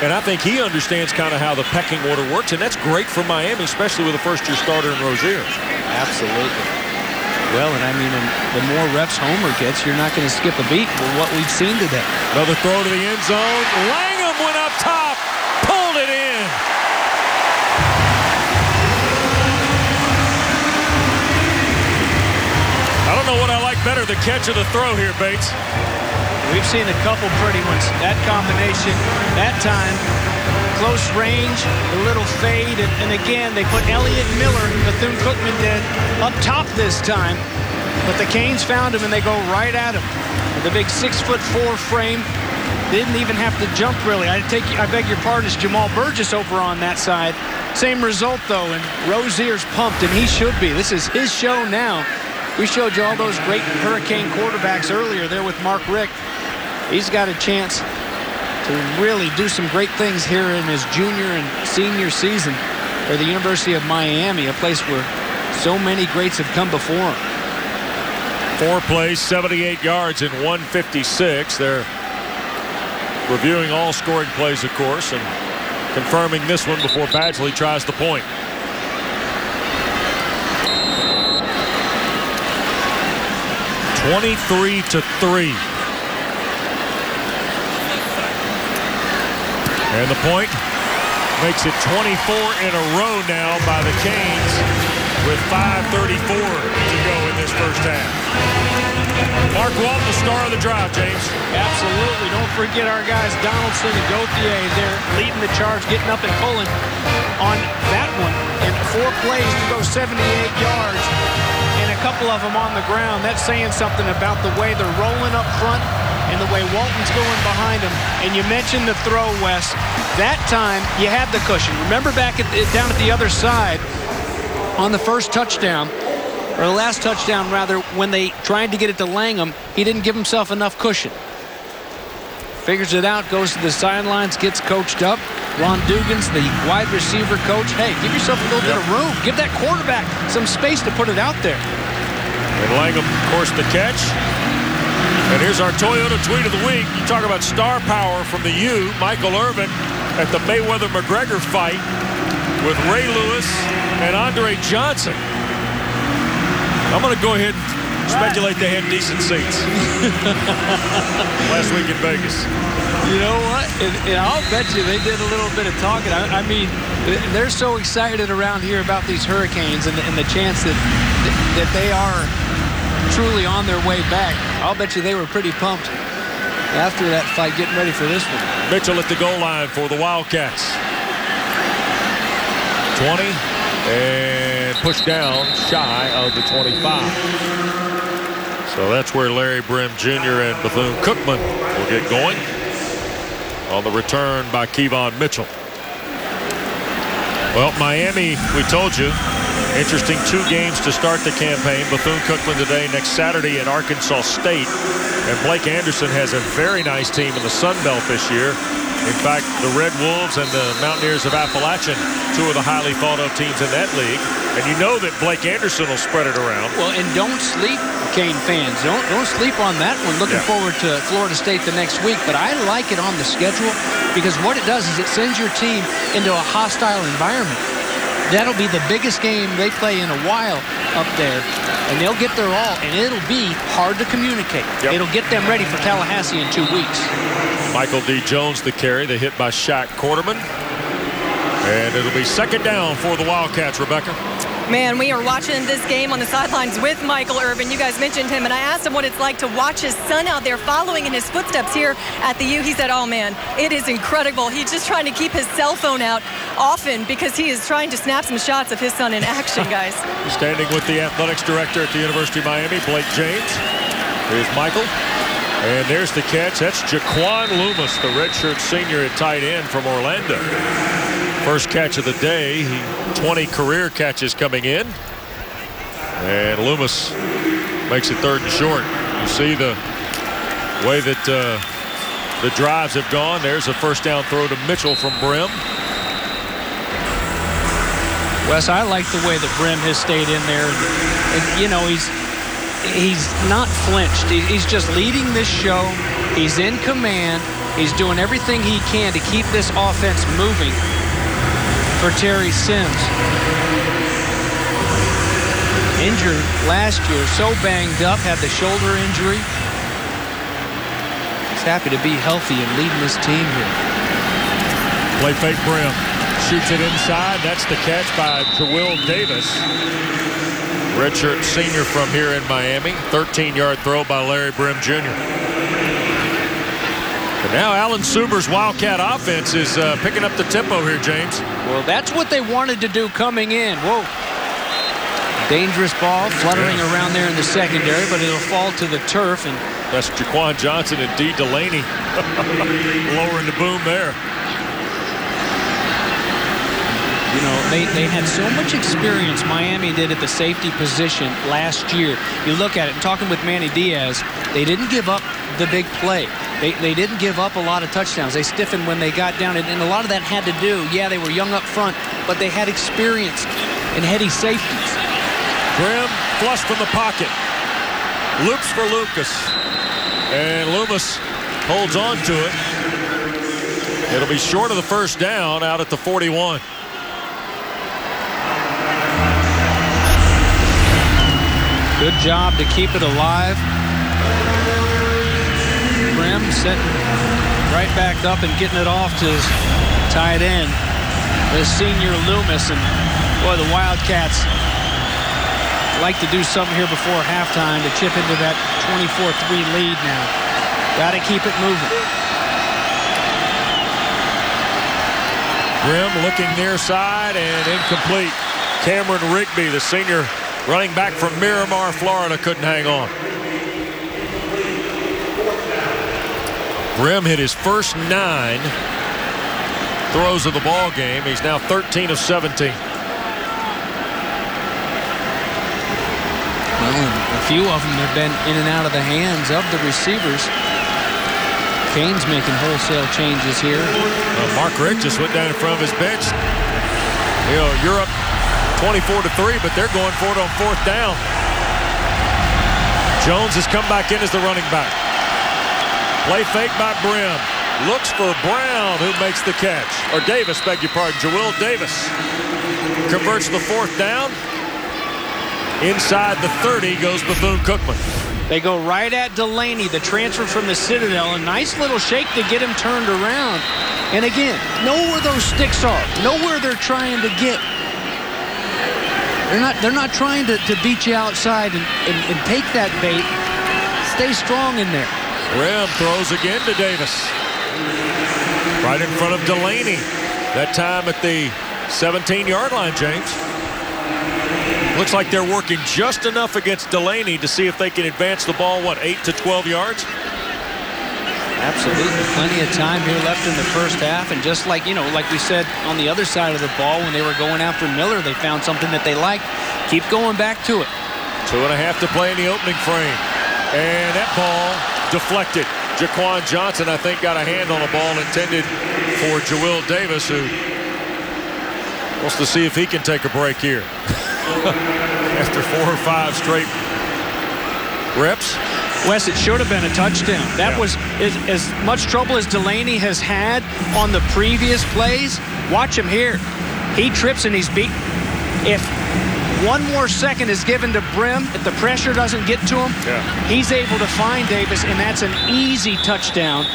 And I think he understands kind of how the pecking order works, and that's great for Miami, especially with a first-year starter in Rozier. Absolutely. Well, and I mean, the more reps Homer gets, you're not going to skip a beat with what we've seen today. Another throw to the end zone. Langham went up top, pulled it in. I don't know what I like better, the catch or the throw here, Bates. We've seen a couple pretty ones. That combination, that time, close range, a little fade, and again, they put Elliott Miller, Bethune-Cookman did, up top this time. But the Canes found him, and they go right at him. With the big 6'4" frame, didn't even have to jump, really. I beg your pardon, it's Jamal Burgess over on that side. Same result, though, and Rozier's pumped, and he should be. This is his show now. We showed you all those great Hurricane quarterbacks earlier there with Mark Richt. He's got a chance to really do some great things here in his junior and senior season for the University of Miami, a place where so many greats have come before him. 4 plays, 78 yards in 156. They're reviewing all scoring plays, of course, and confirming this one before Badgley tries the point. (23-3). And the point makes it 24 in a row now by the Canes with 5:34 to go in this first half. Mark Walton, the star of the drive, James. Absolutely. Don't forget our guys, Donaldson and Gauthier. They're leading the charge, getting up and pulling on that one. And 4 plays to go 78 yards. And a couple of them on the ground. That's saying something about the way they're rolling up front and the way Walton's going behind him. And you mentioned the throw, Wes. That time, you had the cushion. Remember back down at the other side on the first touchdown, or the last touchdown, rather, when they tried to get it to Langham, he didn't give himself enough cushion. Figures it out, goes to the sidelines, gets coached up. Ron Dugan's the wide receiver coach. Hey, give yourself a little bit of room. Give that quarterback some space to put it out there. And Langham, of course, the catch. And here's our Toyota Tweet of the Week. You talk about star power from the U. Michael Irvin at the Mayweather-McGregor fight with Ray Lewis and Andre Johnson. I'm going to go ahead and speculate they had decent seats last week in Vegas. You know what? And I'll bet you they did a little bit of talking. I mean, they're so excited around here about these Hurricanes and the chance that they are truly on their way back. I'll bet you they were pretty pumped after that fight, getting ready for this one. Mitchell at the goal line for the Wildcats. 20 and pushed down shy of the 25. So that's where Larry Brim Jr. and Bethune-Cookman will get going on the return by Kevon Mitchell. Well, Miami, we told you, interesting 2 games to start the campaign. Bethune-Cookman today, next Saturday at Arkansas State. And Blake Anderson has a very nice team in the Sun Belt this year. In fact, the Red Wolves and the Mountaineers of Appalachian, 2 of the highly thought of teams in that league. And you know that Blake Anderson will spread it around. Well, and don't sleep, Cane fans. Don't sleep on that one. Looking forward to Florida State the next week. But I like it on the schedule because what it does is it sends your team into a hostile environment. That'll be the biggest game they play in a while up there. And they'll get their all, and it'll be hard to communicate. It'll get them ready for Tallahassee in 2 weeks. Michael D. Jones the carry, the hit by Shaq Quarterman. And it'll be second down for the Wildcats, Rebecca. Man, we are watching this game on the sidelines with Michael Irvin. You guys mentioned him, and I asked him what it's like to watch his son out there following in his footsteps here at the U. He said, oh, man, it is incredible. He's just trying to keep his cell phone out often because he is trying to snap some shots of his son in action, guys. Standing with the athletics director at the University of Miami, Blake James. Here's Michael. And there's the catch. That's Jaquan Loomis, the redshirt senior at tight end from Orlando. First catch of the day. 20 career catches coming in. And Loomis makes it 3rd and short. You see the way that the drives have gone. There's a first down throw to Mitchell from Brim. Wes, I like the way that Brim has stayed in there. And you know, he's not flinched. He's just leading this show. He's in command. He's doing everything he can to keep this offense moving for Terry Sims. Injured last year, so banged up, had the shoulder injury. He's happy to be healthy and leading this team here. Play fake Brim. Shoots it inside. That's the catch by Jawill Davis. Redshirt senior from here in Miami. 13-yard throw by Larry Brim Jr. But now Alan Suber's Wildcat offense is picking up the tempo here, James. Well, that's what they wanted to do coming in. Whoa. Dangerous ball fluttering around there in the secondary, but it'll fall to the turf. And that's Jaquan Johnson and D. Delaney lowering the boom there. You know, they had so much experience, Miami did, at the safety position last year. You look at it, and talking with Manny Diaz, they didn't give up the big play. They didn't give up a lot of touchdowns. They stiffened when they got down, and a lot of that had to do, yeah, they were young up front, but they had experience in heady safeties. Brim flush from the pocket. Loops for Lucas. And Loomis holds on to it. It'll be short of the first down out at the 41. Good job to keep it alive. Brim setting right back up and getting it off to his tight end, the senior Loomis. And boy, the Wildcats like to do something here before halftime to chip into that 24-3 lead now. Got to keep it moving. Brim looking near side and incomplete. Cameron Rigby, the senior running back from Miramar, Florida, couldn't hang on. Brim hit his first 9 throws of the ball game. He's now 13 of 17. Well, a few of them have been in and out of the hands of the receivers. Kane's making wholesale changes here. Mark Richt just went down in front of his bench. You know, you're up 24-3, but they're going for it on 4th down. Jones has come back in as the running back. Play fake by Brim. Looks for Brown, who makes the catch. Or Davis, beg your pardon. Jawill Davis converts the 4th down. Inside the 30 goes Bethune-Cookman. They go right at Delaney, the transfer from the Citadel. A nice little shake to get him turned around. And again, know where those sticks are. Know where they're trying to get. They're not trying to beat you outside and take that bait. Stay strong in there. Brim throws again to Davis. Right in front of Delaney. That time at the 17-yard line, James. Looks like they're working just enough against Delaney to see if they can advance the ball, what, 8 to 12 yards? Absolutely. Plenty of time here left in the first half. And just like, you know, like we said on the other side of the ball, when they were going after Miller, they found something that they liked. Keep going back to it. 2.5 to play in the opening frame. And that ball deflected. Jaquan Johnson, I think, got a hand on a ball intended for Jawill Davis, who wants to see if he can take a break here. After 4 or 5 straight reps. Wes, it should have been a touchdown. That was as much trouble as Delaney has had on the previous plays. Watch him here. He trips and he's beat. If one more second is given to Brim, if the pressure doesn't get to him, he's able to find Davis, and that's an easy touchdown.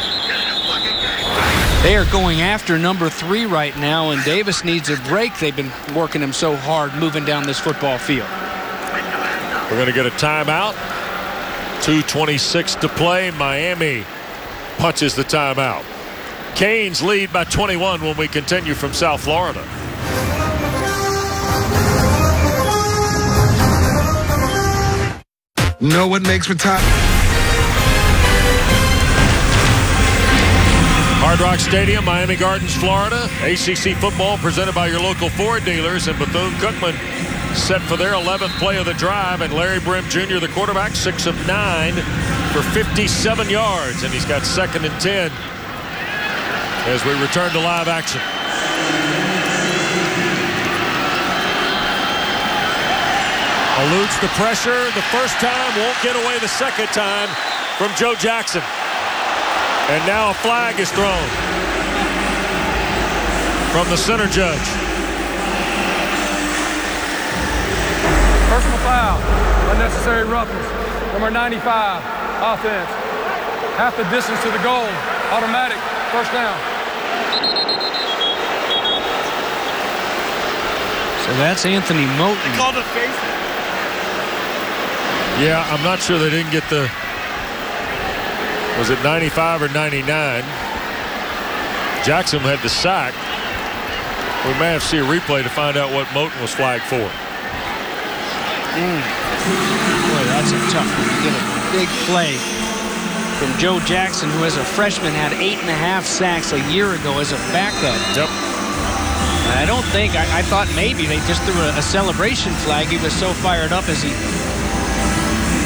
They are going after number 3 right now, and Davis needs a break. They've been working him so hard moving down this football field. We're going to get a timeout. 2:26 to play. Miami punches the timeout. Canes lead by 21 when we continue from South Florida. Know what makes for time? Hard Rock Stadium, Miami Gardens, Florida. ACC football presented by your local Ford dealers, and Bethune-Cookman set for their 11th play of the drive, and Larry Brim Jr., the quarterback, 6 of 9 for 57 yards, and he's got 2nd and 10 as we return to live action. Eludes the pressure the first time, won't get away the second time from Joe Jackson. And now a flag is thrown from the center judge. Personal foul, unnecessary roughness. Number 95, offense. Half the distance to the goal, automatic, first down. So that's Anthony Moten. Called a face. Yeah, I'm not sure they didn't get the, was it 95 or 99? Jackson had the sack. We may have to see a replay to find out what Moten was flagged for. Boy, that's a tough one. You get a big play from Joe Jackson, who as a freshman had 8.5 sacks a year ago as a backup. Yep. And I don't think, I thought maybe they just threw a celebration flag. He was so fired up as he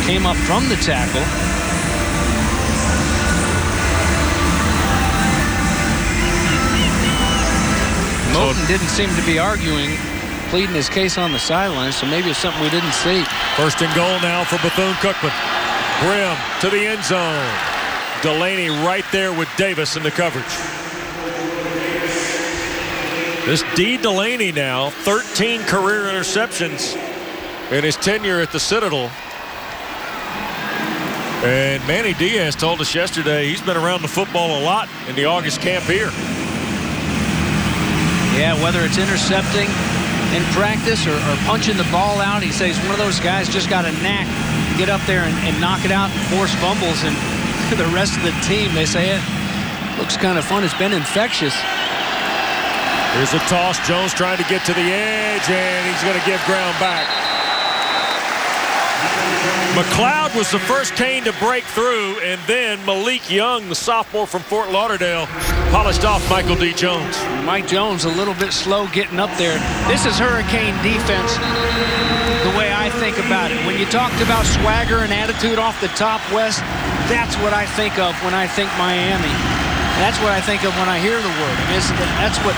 came up from the tackle. Moten didn't seem to be arguing, pleading his case on the sideline, so maybe it's something we didn't see. 1st and goal now for Bethune-Cookman. Brim to the end zone. Delaney right there with Davis in the coverage. This D. Delaney now, 13 career interceptions in his tenure at the Citadel. And Manny Diaz told us yesterday he's been around the football a lot in the August camp here. Yeah, whether it's intercepting in practice or punching the ball out, he says one of those guys just got a knack to get up there and knock it out and force fumbles. And the rest of the team, they say it looks kind of fun. It's been infectious. Here's a toss. Jones trying to get to the edge, and he's going to give ground back. McLeod was the first Cane to break through, and then Malik Young, the sophomore from Fort Lauderdale, polished off Michael D. Jones. Mike Jones a little bit slow getting up there. This is Hurricane defense the way I think about it. When you talked about swagger and attitude off the top, Wes, that's what I think of when I think Miami. That's what I think of when I hear the word. I mean, that's what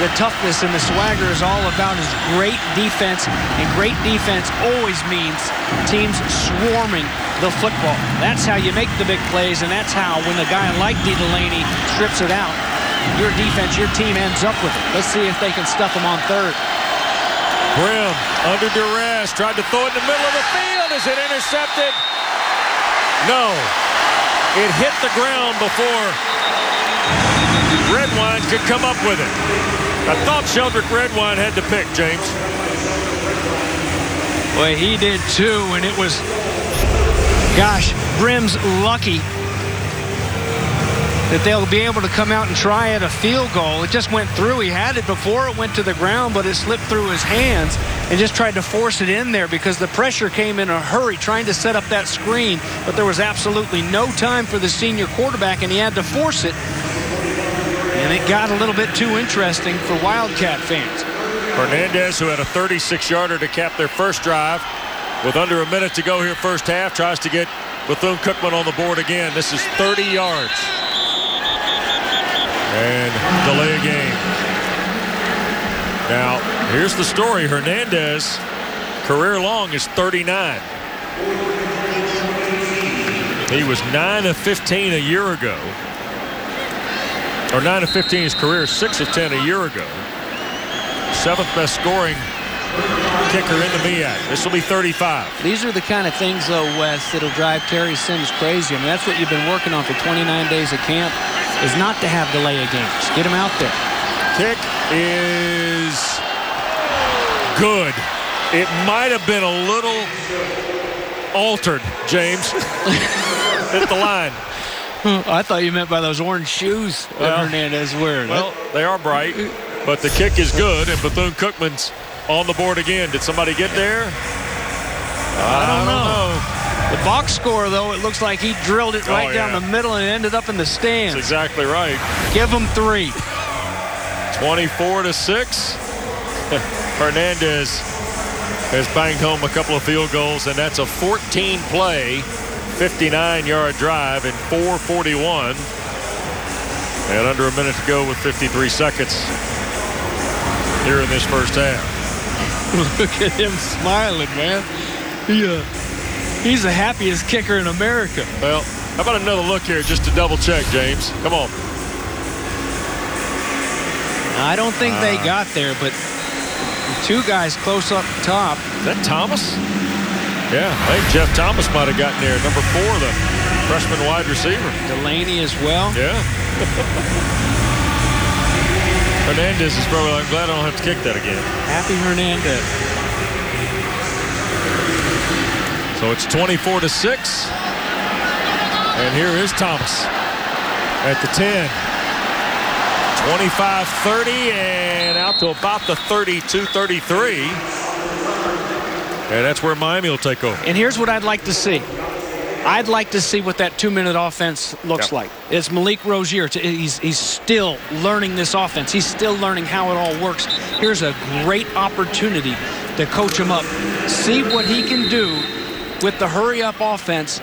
the toughness and the swagger is all about, is great defense, and great defense always means teams swarming the football. That's how you make the big plays, and that's how, when a guy like D. Delaney strips it out, your defense, your team ends up with it. Let's see if they can stuff him on 3rd. Brim under duress, tried to throw it in the middle of the field. Is it intercepted? No. It hit the ground before Redwine could come up with it. I thought Sheldrick Redwine had the pick, James. Well, he did too, and it was, gosh, Brim's lucky that they'll be able to come out and try at a field goal. It just went through. He had it before it went to the ground, but it slipped through his hands and just tried to force it in there because the pressure came in a hurry trying to set up that screen, but there was absolutely no time for the senior quarterback, and he had to force it. And it got a little bit too interesting for Wildcat fans. Hernandez, who had a 36-yarder to cap their first drive, with under a minute to go here first half, tries to get Bethune-Cookman on the board again. This is 30 yards. And delay a game. Now, here's the story. Hernandez, career long, is 39. He was 9 of 15 a year ago. Or 9 of 15 his career, 6 of 10 a year ago. 7th best scoring kicker in the MEAC. This will be 35. These are the kind of things, though, Wes, that'll drive Terry Sims crazy. I mean, that's what you've been working on for 29 days of camp, is not to have delay of games. Get him out there. Kick is good. It might have been a little altered, James. Hit the line. I thought you meant by those orange shoes that Hernandez wearing. Well, they are bright, but the kick is good, and Bethune-Cookman's on the board again. Did somebody get there? I don't know. The box score, though, it looks like he drilled it right down the middle and ended up in the stands. That's exactly right. Give him 3. 24-6. Hernandez has banged home a couple of field goals, and that's a 14-play, 59-yard drive in 4:41. And under a minute to go with 53 seconds here in this first half. Look at him smiling, man. He's the happiest kicker in America. Well, how about another look here just to double check, James? Come on. I don't think they got there, but two guys close up top. Is that Thomas? Yeah, I think Jeff Thomas might have gotten there. Number 4, the freshman wide receiver. Delaney as well. Yeah. Hernandez is probably, I'm glad I don't have to kick that again. Happy Hernandez. So it's 24-6. And here is Thomas at the 10. 25-30 and out to about the 32-33. And that's where Miami will take over. And here's what I'd like to see. I'd like to see what that 2-minute offense looks like. It's Malik Rozier. He's still learning this offense. He's still learning how it all works. Here's a great opportunity to coach him up. See what he can do with the hurry-up offense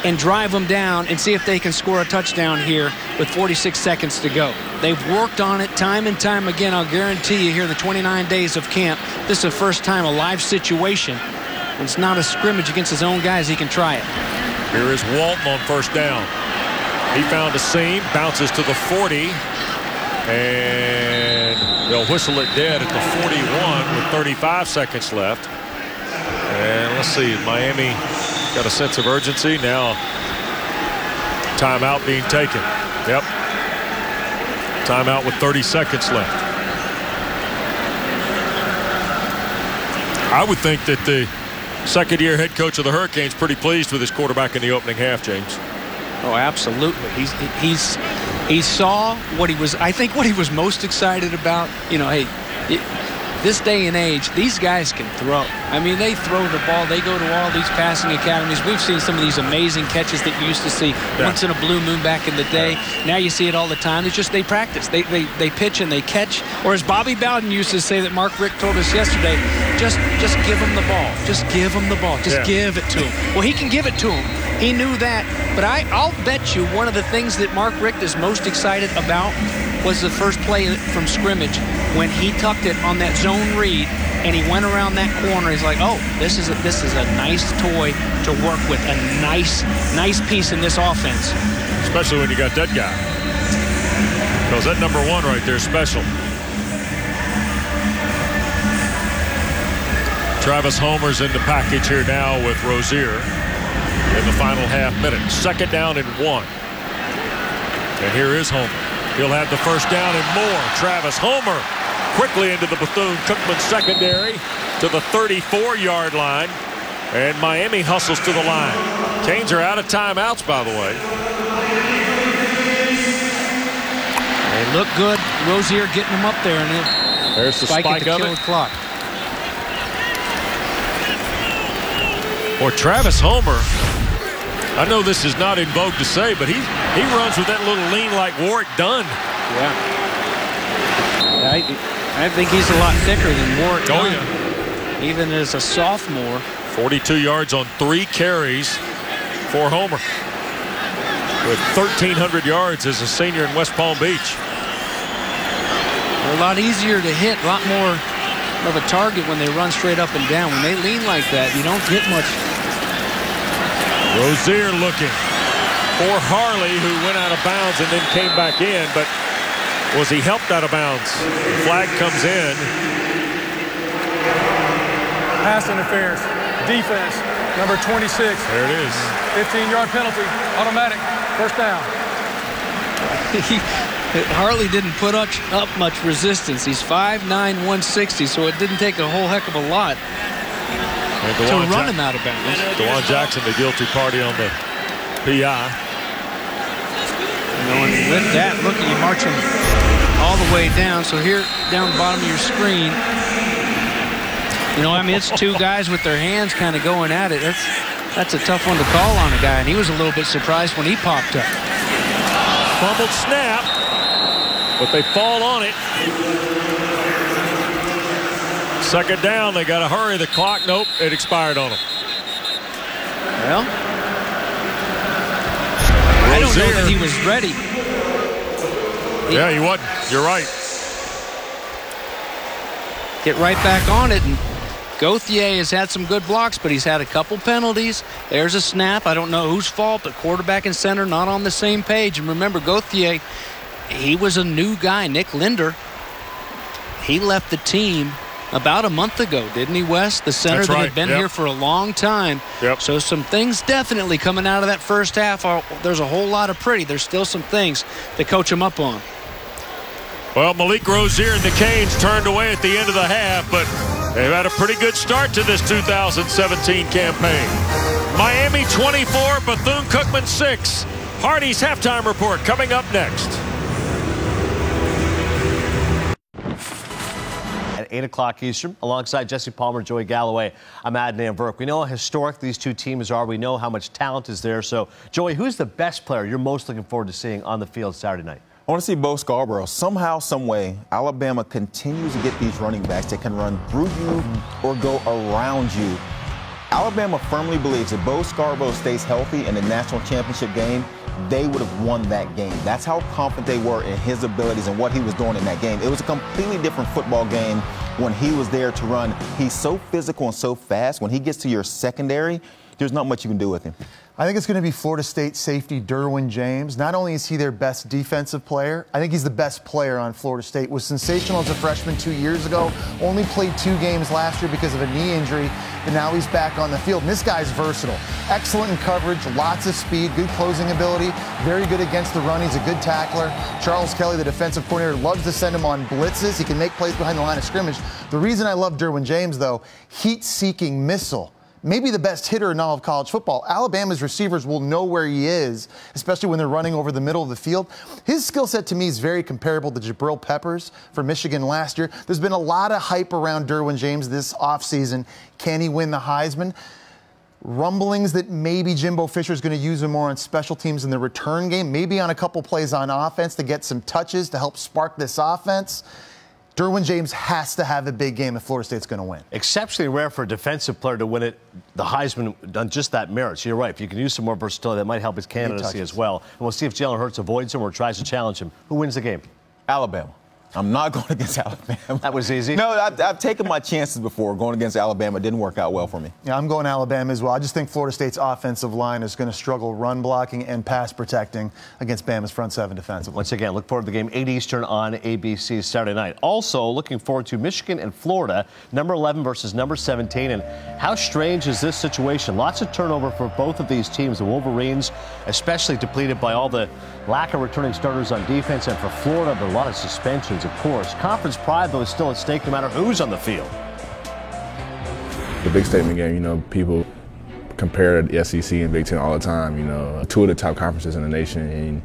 and drive them down and see if they can score a touchdown here with 46 seconds to go. They've worked on it time and time again. I'll guarantee you here the 29 days of camp, this is the first time a live situation. It's not a scrimmage against his own guys. He can try it. Here is Walton on first down. He found a seam, bounces to the 40, and they'll whistle it dead at the 41 with 35 seconds left. And let's see, Miami got a sense of urgency. Now timeout being taken. Yep. Timeout with 30 seconds left. I would think that the second-year head coach of the Hurricanes pretty pleased with his quarterback in the opening half, James. Oh, absolutely. He saw what he was, I think what he was most excited about, you know, hey, this day and age, these guys can throw. I mean, they throw the ball. They go to all these passing academies. We've seen some of these amazing catches that you used to see once in a blue moon back in the day. Now you see it all the time. It's just they practice. They pitch and they catch. Or as Bobby Bowden used to say that Mark Richt told us yesterday, just give him the ball. Just give him the ball. Just give it to him. Well, he can give it to him. He knew that. But I'll bet you one of the things that Mark Richt is most excited about was the first play from scrimmage when he tucked it on that zone read and he went around that corner. He's like, oh, this is a nice toy to work with, a nice piece in this offense. Especially when you got that guy. Because that number 1 right there is special. Travis Homer's in the package here now with Rozier in the final half minute. Second down and 1. And here is Homer. He'll have the first down and more. Travis Homer quickly into the Bethune-Cookman secondary to the 34-yard line. And Miami hustles to the line. Canes are out of timeouts, by the way. They look good. Rozier getting them up there. And there's the spike at the of kill it. Clock. Or Travis Homer. I know this is not in vogue to say, but he runs with that little lean like Warwick Dunn. Yeah. I think he's a lot thicker than Warwick Dunn. Yeah. Even as a sophomore. 42 yards on 3 carries for Homer. With 1,300 yards as a senior in West Palm Beach. They're a lot easier to hit, a lot more of a target when they run straight up and down. When they lean like that, you don't get much. Rozier looking for Harley, who went out of bounds and then came back in, but was he helped out of bounds? The flag comes in. Pass interference. Defense, number 26. There it is. 15-yard penalty, automatic, first down. Harley didn't put up much resistance. He's 5'9", 160, so it didn't take a whole heck of a lot to run him out of bounds. DeJuan Jackson, the guilty party on the PI. And with that, look at you march him all the way down. So here, down the bottom of your screen, you know, I mean, it's two guys with their hands kind of going at it. That's a tough one to call on a guy, and he was a little bit surprised when he popped up. Fumbled snap, but they fall on it. Second down, they got to hurry the clock. Nope, it expired on them. Well, I don't know that he was ready. Yeah, he wasn't. You're right. Get right back on it. And Gauthier has had some good blocks, but he's had a couple penalties. There's a snap. I don't know whose fault, but quarterback and center not on the same page. And remember, Gauthier, he was a new guy. Nick Linder, he left the team about a month ago, didn't he, Wes? The center That's that right. had been here for a long time. Yep. So some things definitely coming out of that first half. There's a whole lot of pretty. There's still some things to coach him up on. Well, Malik Rozier and the Canes turned away at the end of the half, but they've had a pretty good start to this 2017 campaign. Miami 24, Bethune-Cookman 6. Hardy's halftime report coming up next. At 8 o'clock Eastern, alongside Jesse Palmer, Joey Galloway, I'm Adnan Burke. We know how historic these two teams are. We know how much talent is there. So, Joey, who's the best player you're most looking forward to seeing on the field Saturday night? I want to see Bo Scarborough. Somehow, some way, Alabama continues to get these running backs that can run through you or go around you. Alabama firmly believes if Bo Scarborough stays healthy in the national championship game, they would have won that game. That's how confident they were in his abilities and what he was doing in that game. It was a completely different football game when he was there to run. He's so physical and so fast. When he gets to your secondary, there's not much you can do with him. I think it's going to be Florida State safety Derwin James. Not only is he their best defensive player, I think he's the best player on Florida State. Was sensational as a freshman 2 years ago. Only played 2 games last year because of a knee injury, but now he's back on the field. And this guy's versatile. Excellent in coverage, lots of speed, good closing ability, very good against the run. He's a good tackler. Charles Kelly, the defensive coordinator, loves to send him on blitzes. He can make plays behind the line of scrimmage. The reason I love Derwin James, though, heat-seeking missile. Maybe the best hitter in all of college football. Alabama's receivers will know where he is, especially when they're running over the middle of the field. His skill set to me is very comparable to Jabril Peppers for Michigan last year. There's been a lot of hype around Derwin James this offseason. Can he win the Heisman? Rumblings that maybe Jimbo Fisher is going to use him more on special teams in the return game, maybe on a couple plays on offense to get some touches to help spark this offense. Derwin James has to have a big game if Florida State's going to win. Exceptionally rare for a defensive player to win it, the Heisman, on just that merit. So you're right. If you can use some more versatility, that might help his candidacy as well. And we'll see if Jalen Hurts avoids him or tries to challenge him. Who wins the game? Alabama. I'm not going against Alabama. That was easy. No, I've taken my chances before going against Alabama. It didn't work out well for me. Yeah, I'm going Alabama as well. I just think Florida State's offensive line is going to struggle run blocking and pass protecting against Bama's front seven defensively. Once again, look forward to the game 8 Eastern on ABC Saturday night. Also, looking forward to Michigan and Florida, number 11 versus number 17. And how strange is this situation? Lots of turnover for both of these teams. The Wolverines, especially depleted by all the lack of returning starters on defense, and for Florida, but a lot of suspensions, of course. Conference pride, though, is still at stake no matter who's on the field. The big statement game, you know, people compare the SEC and Big Ten all the time, you know, 2 of the top conferences in the nation. And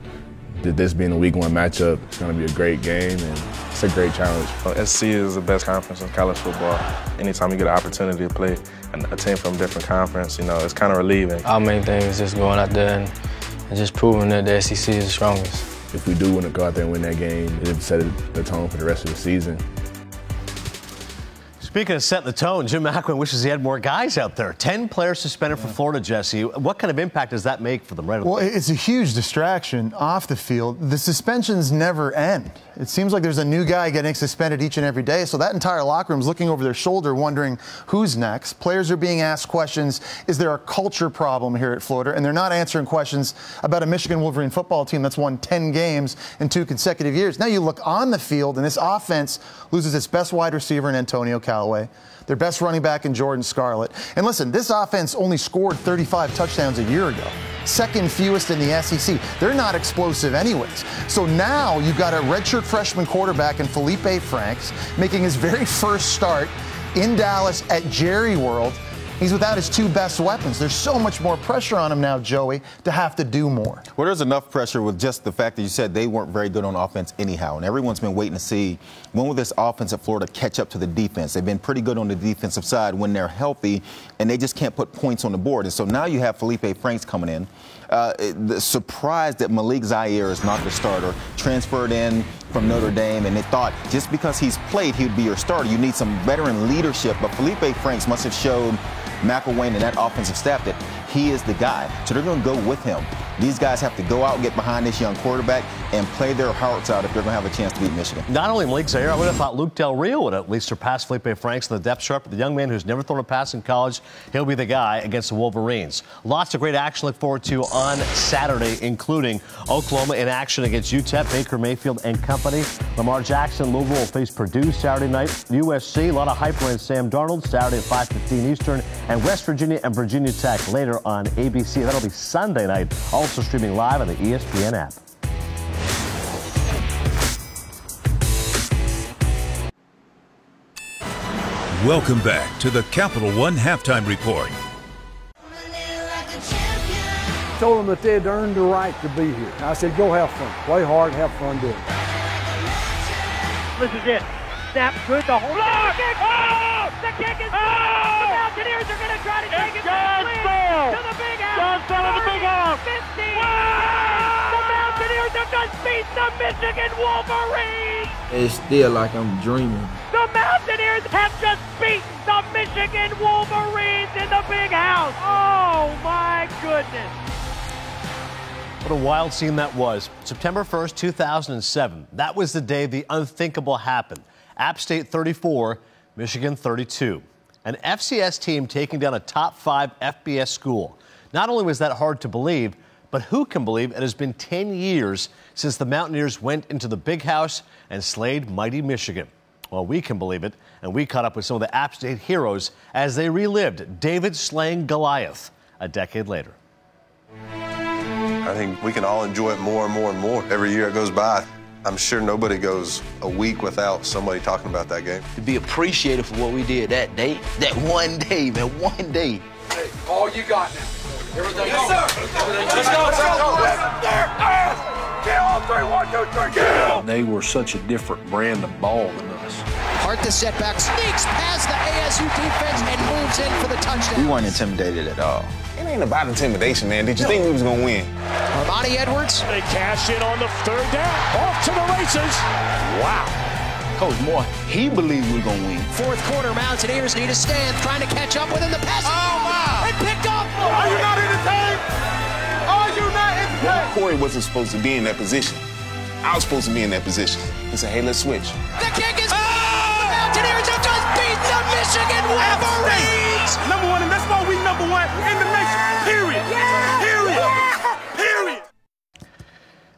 this being a week 1 matchup, it's going to be a great game, and it's a great challenge. SEC is the best conference in college football. Anytime you get an opportunity to play a team from a different conference, you know, it's kind of relieving. Our main thing is just going out there and just proving that the SEC is the strongest. If we do want to go out there and win that game, it'll set the tone for the rest of the season. Speaking of setting the tone, Jim Macklin wishes he had more guys out there. 10 players suspended for Florida, Jesse. What kind of impact does that make for them? Well, it's a huge distraction off the field. The suspensions never end. It seems like there's a new guy getting suspended each and every day, so that entire locker room is looking over their shoulder wondering who's next. Players are being asked questions, is there a culture problem here at Florida? And they're not answering questions about a Michigan Wolverine football team that's won 10 games in 2 consecutive years. Now you look on the field, and this offense loses its best wide receiver in Antonio Callaway, their best running back in Jordan Scarlett. And listen, this offense only scored 35 touchdowns a year ago. Second fewest in the SEC. They're not explosive anyways. So now you've got a redshirt freshman quarterback in Felipe Franks making his very first start in Dallas at Jerry World. He's without his 2 best weapons. There's so much more pressure on him now, Joey, to have to do more. Well, there's enough pressure with just the fact that you said they weren't very good on offense anyhow. And everyone's been waiting to see when will this offense at Florida catch up to the defense. They've been pretty good on the defensive side when they're healthy, and they just can't put points on the board. And so now you have Felipe Franks coming in, surprised that Malik Zaire is not the starter. Transferred in from Notre Dame, and they thought just because he's played, he would be your starter. You need some veteran leadership. But Felipe Franks must have showed McElwain and that offensive staff that he is the guy. So they're going to go with him. These guys have to go out and get behind this young quarterback and play their hearts out if they're going to have a chance to beat Michigan. Not only Malik Zaire, I would have thought Luke Del Rio would at least surpass Felipe Franks in the depth chart. But the young man who's never thrown a pass in college, he'll be the guy against the Wolverines. Lots of great action to look forward to on Saturday, including Oklahoma in action against UTEP, Baker Mayfield and company. Lamar Jackson, Louisville will face Purdue Saturday night. USC, a lot of hype around Sam Darnold, Saturday at 5:15 Eastern. And West Virginia and Virginia Tech later on ABC. That'll be Sunday night, also streaming live on the ESPN app. Welcome back to the Capital One Halftime Report. Told them that they had earned the right to be here. I said, go have fun. Play hard, have fun doing it. This is it. Snap good, the whole kick. Oh! The kick is good. The Mountaineers are going to try to take it back to the big house. John Bell to the big house. 50. Wow! The Mountaineers have just beat the Michigan Wolverines. It's still like I'm dreaming. The Mountaineers have just beat the Michigan Wolverines in the big house. Oh, my goodness. What a wild scene that was. September 1st, 2007. That was the day the unthinkable happened. App State 34, Michigan 32. An FCS team taking down a top 5 FBS school. Not only was that hard to believe, but who can believe it has been 10 years since the Mountaineers went into the big house and slayed mighty Michigan? Well, we can believe it, and we caught up with some of the App State heroes as they relived David slaying Goliath a decade later. I think we can all enjoy it more and more and more. Every year it goes by, I'm sure nobody goes a week without somebody talking about that game. To be appreciated for what we did that day, that one day, man, one day. Hey, all you got now. Everything. Yes, sir. Let's go. Kill all three. 1, 2, 3, kill. They were such a different brand of ball than us. Hart the setback, sneaks past the ASU defense and moves in for the touchdown. We weren't intimidated at all. It ain't about intimidation, man. Did you think we was going to win? Armani Edwards. They cash in on the third down. Off to the races. Wow. Coach Moore, he believed we were going to win. Fourth quarter, Mountaineers need a stand, trying to catch up with him. The pass. Oh, wow. And picked off. Are you not entertained? Are you not entertained? Corey wasn't supposed to be in that position. I was supposed to be in that position. He said, hey, let's switch. The kick is... The Mountaineers have just beat the Michigan Wolverines. Number one, and that's why we number one in the nation. Period. Yeah. Period. Yeah. Period.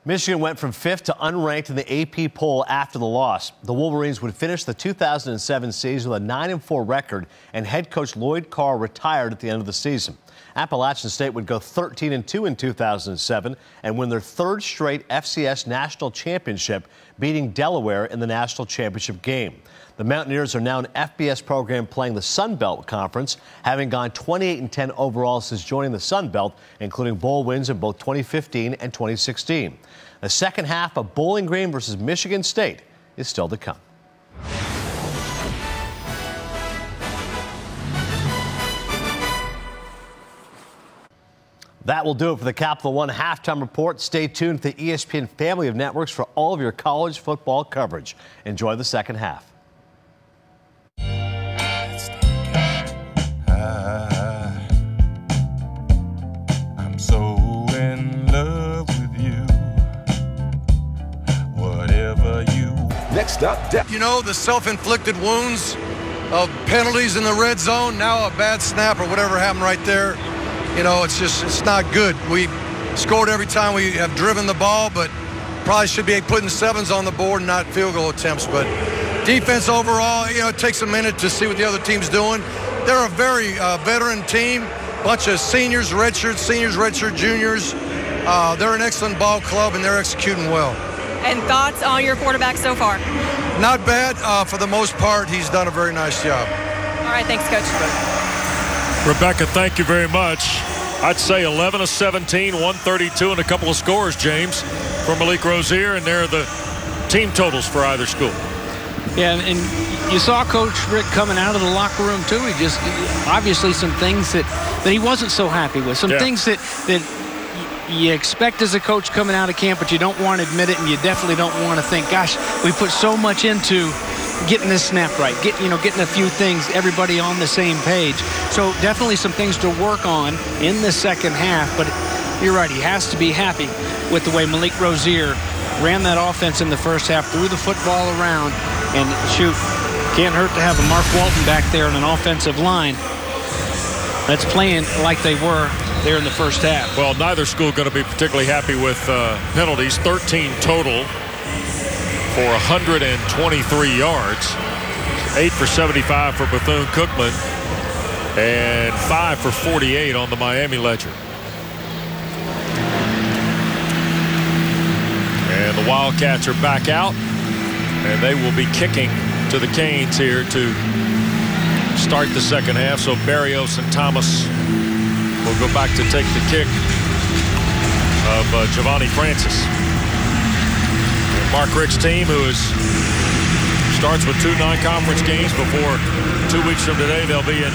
Michigan went from 5th to unranked in the AP poll after the loss. The Wolverines would finish the 2007 season with a 9-4 record, and head coach Lloyd Carr retired at the end of the season. Appalachian State would go 13-2 in 2007 and win their 3rd straight FCS national championship, beating Delaware in the national championship game. The Mountaineers are now an FBS program playing the Sun Belt Conference, having gone 28-10 overall since joining the Sun Belt, including bowl wins in both 2015 and 2016. The second half of Bowling Green versus Michigan State is still to come. That will do it for the Capital One Halftime Report. Stay tuned to the ESPN family of networks for all of your college football coverage. Enjoy the second half. I'm so in love with you. Whatever you. Next up, you know, the self-inflicted wounds of penalties in the red zone, now a bad snap or whatever happened right there. You know, it's not good. We scored every time we have driven the ball, but probably should be putting 7s on the board and not field goal attempts. But defense overall, you know, it takes a minute to see what the other team's doing. They're a very veteran team, bunch of seniors, redshirt juniors. They're an excellent ball club, and they're executing well. And thoughts on your quarterback so far? Not bad. For the most part, he's done a very nice job. All right, thanks, Coach. Rebecca, thank you very much. I'd say 11 of 17, 132, and a couple of scores, James, for Malik Rozier, and there are the team totals for either school. Yeah, and you saw Coach Rick coming out of the locker room, too. He just, obviously some things that he wasn't so happy with, some things that you expect as a coach coming out of camp, but you don't want to admit it, and you definitely don't want to think, gosh, we put so much into getting this snap right, getting a few things, everybody on the same page. So definitely some things to work on in the second half, but you're right, he has to be happy with the way Malik Rozier ran that offense in the first half, threw the football around, and shoot, can't hurt to have a Mark Walton back there on an offensive line that's playing like they were there in the first half. Well, neither school going to be particularly happy with penalties. 13 total for 123 yards. 8 for 75 for Bethune-Cookman, and 5 for 48 on the Miami ledger. And the Wildcats are back out, and they will be kicking to the Canes here to start the second half. So Berrios and Thomas will go back to take the kick of Giovanni Francis. And Mark Richt's team, who starts with 2 non-conference games before 2 weeks from today, they'll be in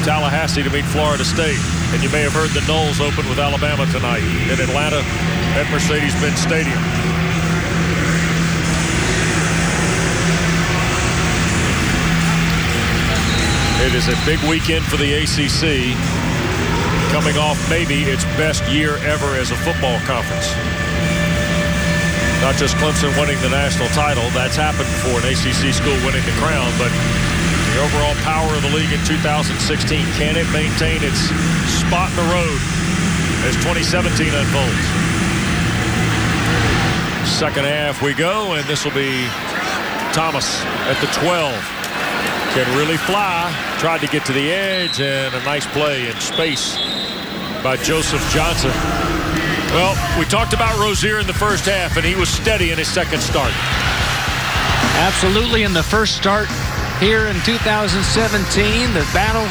Tallahassee to meet Florida State. And you may have heard the Knowles open with Alabama tonight in Atlanta at Mercedes-Benz Stadium. It is a big weekend for the ACC, coming off maybe its best year ever as a football conference. Not just Clemson winning the national title, that's happened before, an ACC school winning the crown, but the overall power of the league in 2016, can it maintain its spot in the road as 2017 unfolds? Second half we go, and this will be Thomas at the 12. Can really fly. Tried to get to the edge, and a nice play in space by Joseph Johnson. Well, we talked about Rozier in the first half, and he was steady in his second start. Absolutely, in the first start here in 2017, the battle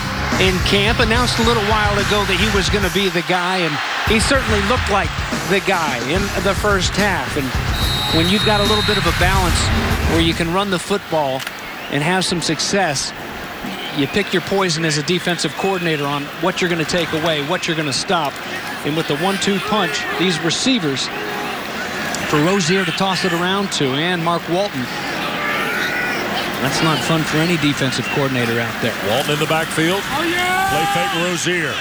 in camp announced a little while ago that he was going to be the guy, and he certainly looked like the guy in the first half. And when you've got a little bit of a balance where you can run the football and have some success, you pick your poison as a defensive coordinator on what you're going to take away, what you're going to stop. And with the 1-2 punch, these receivers, for Rozier to toss it around to, and Mark Walton, that's not fun for any defensive coordinator out there. Walton in the backfield. Oh, yeah! Play fake Rozier.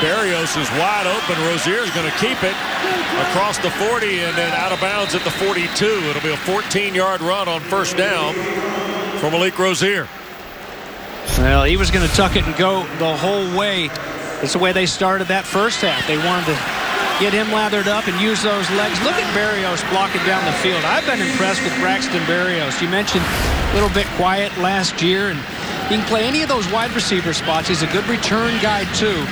Berrios is wide open. Rozier is going to keep it across the 40 and then out of bounds at the 42. It'll be a 14-yard run on first down for Malik Rozier. Well, he was going to tuck it and go the whole way. That's the way they started that first half. They wanted to get him lathered up and use those legs. Look at Berrios blocking down the field. I've been impressed with Braxton Berrios. You mentioned a little bit quiet last year, and he can play any of those wide receiver spots. He's a good return guy, too.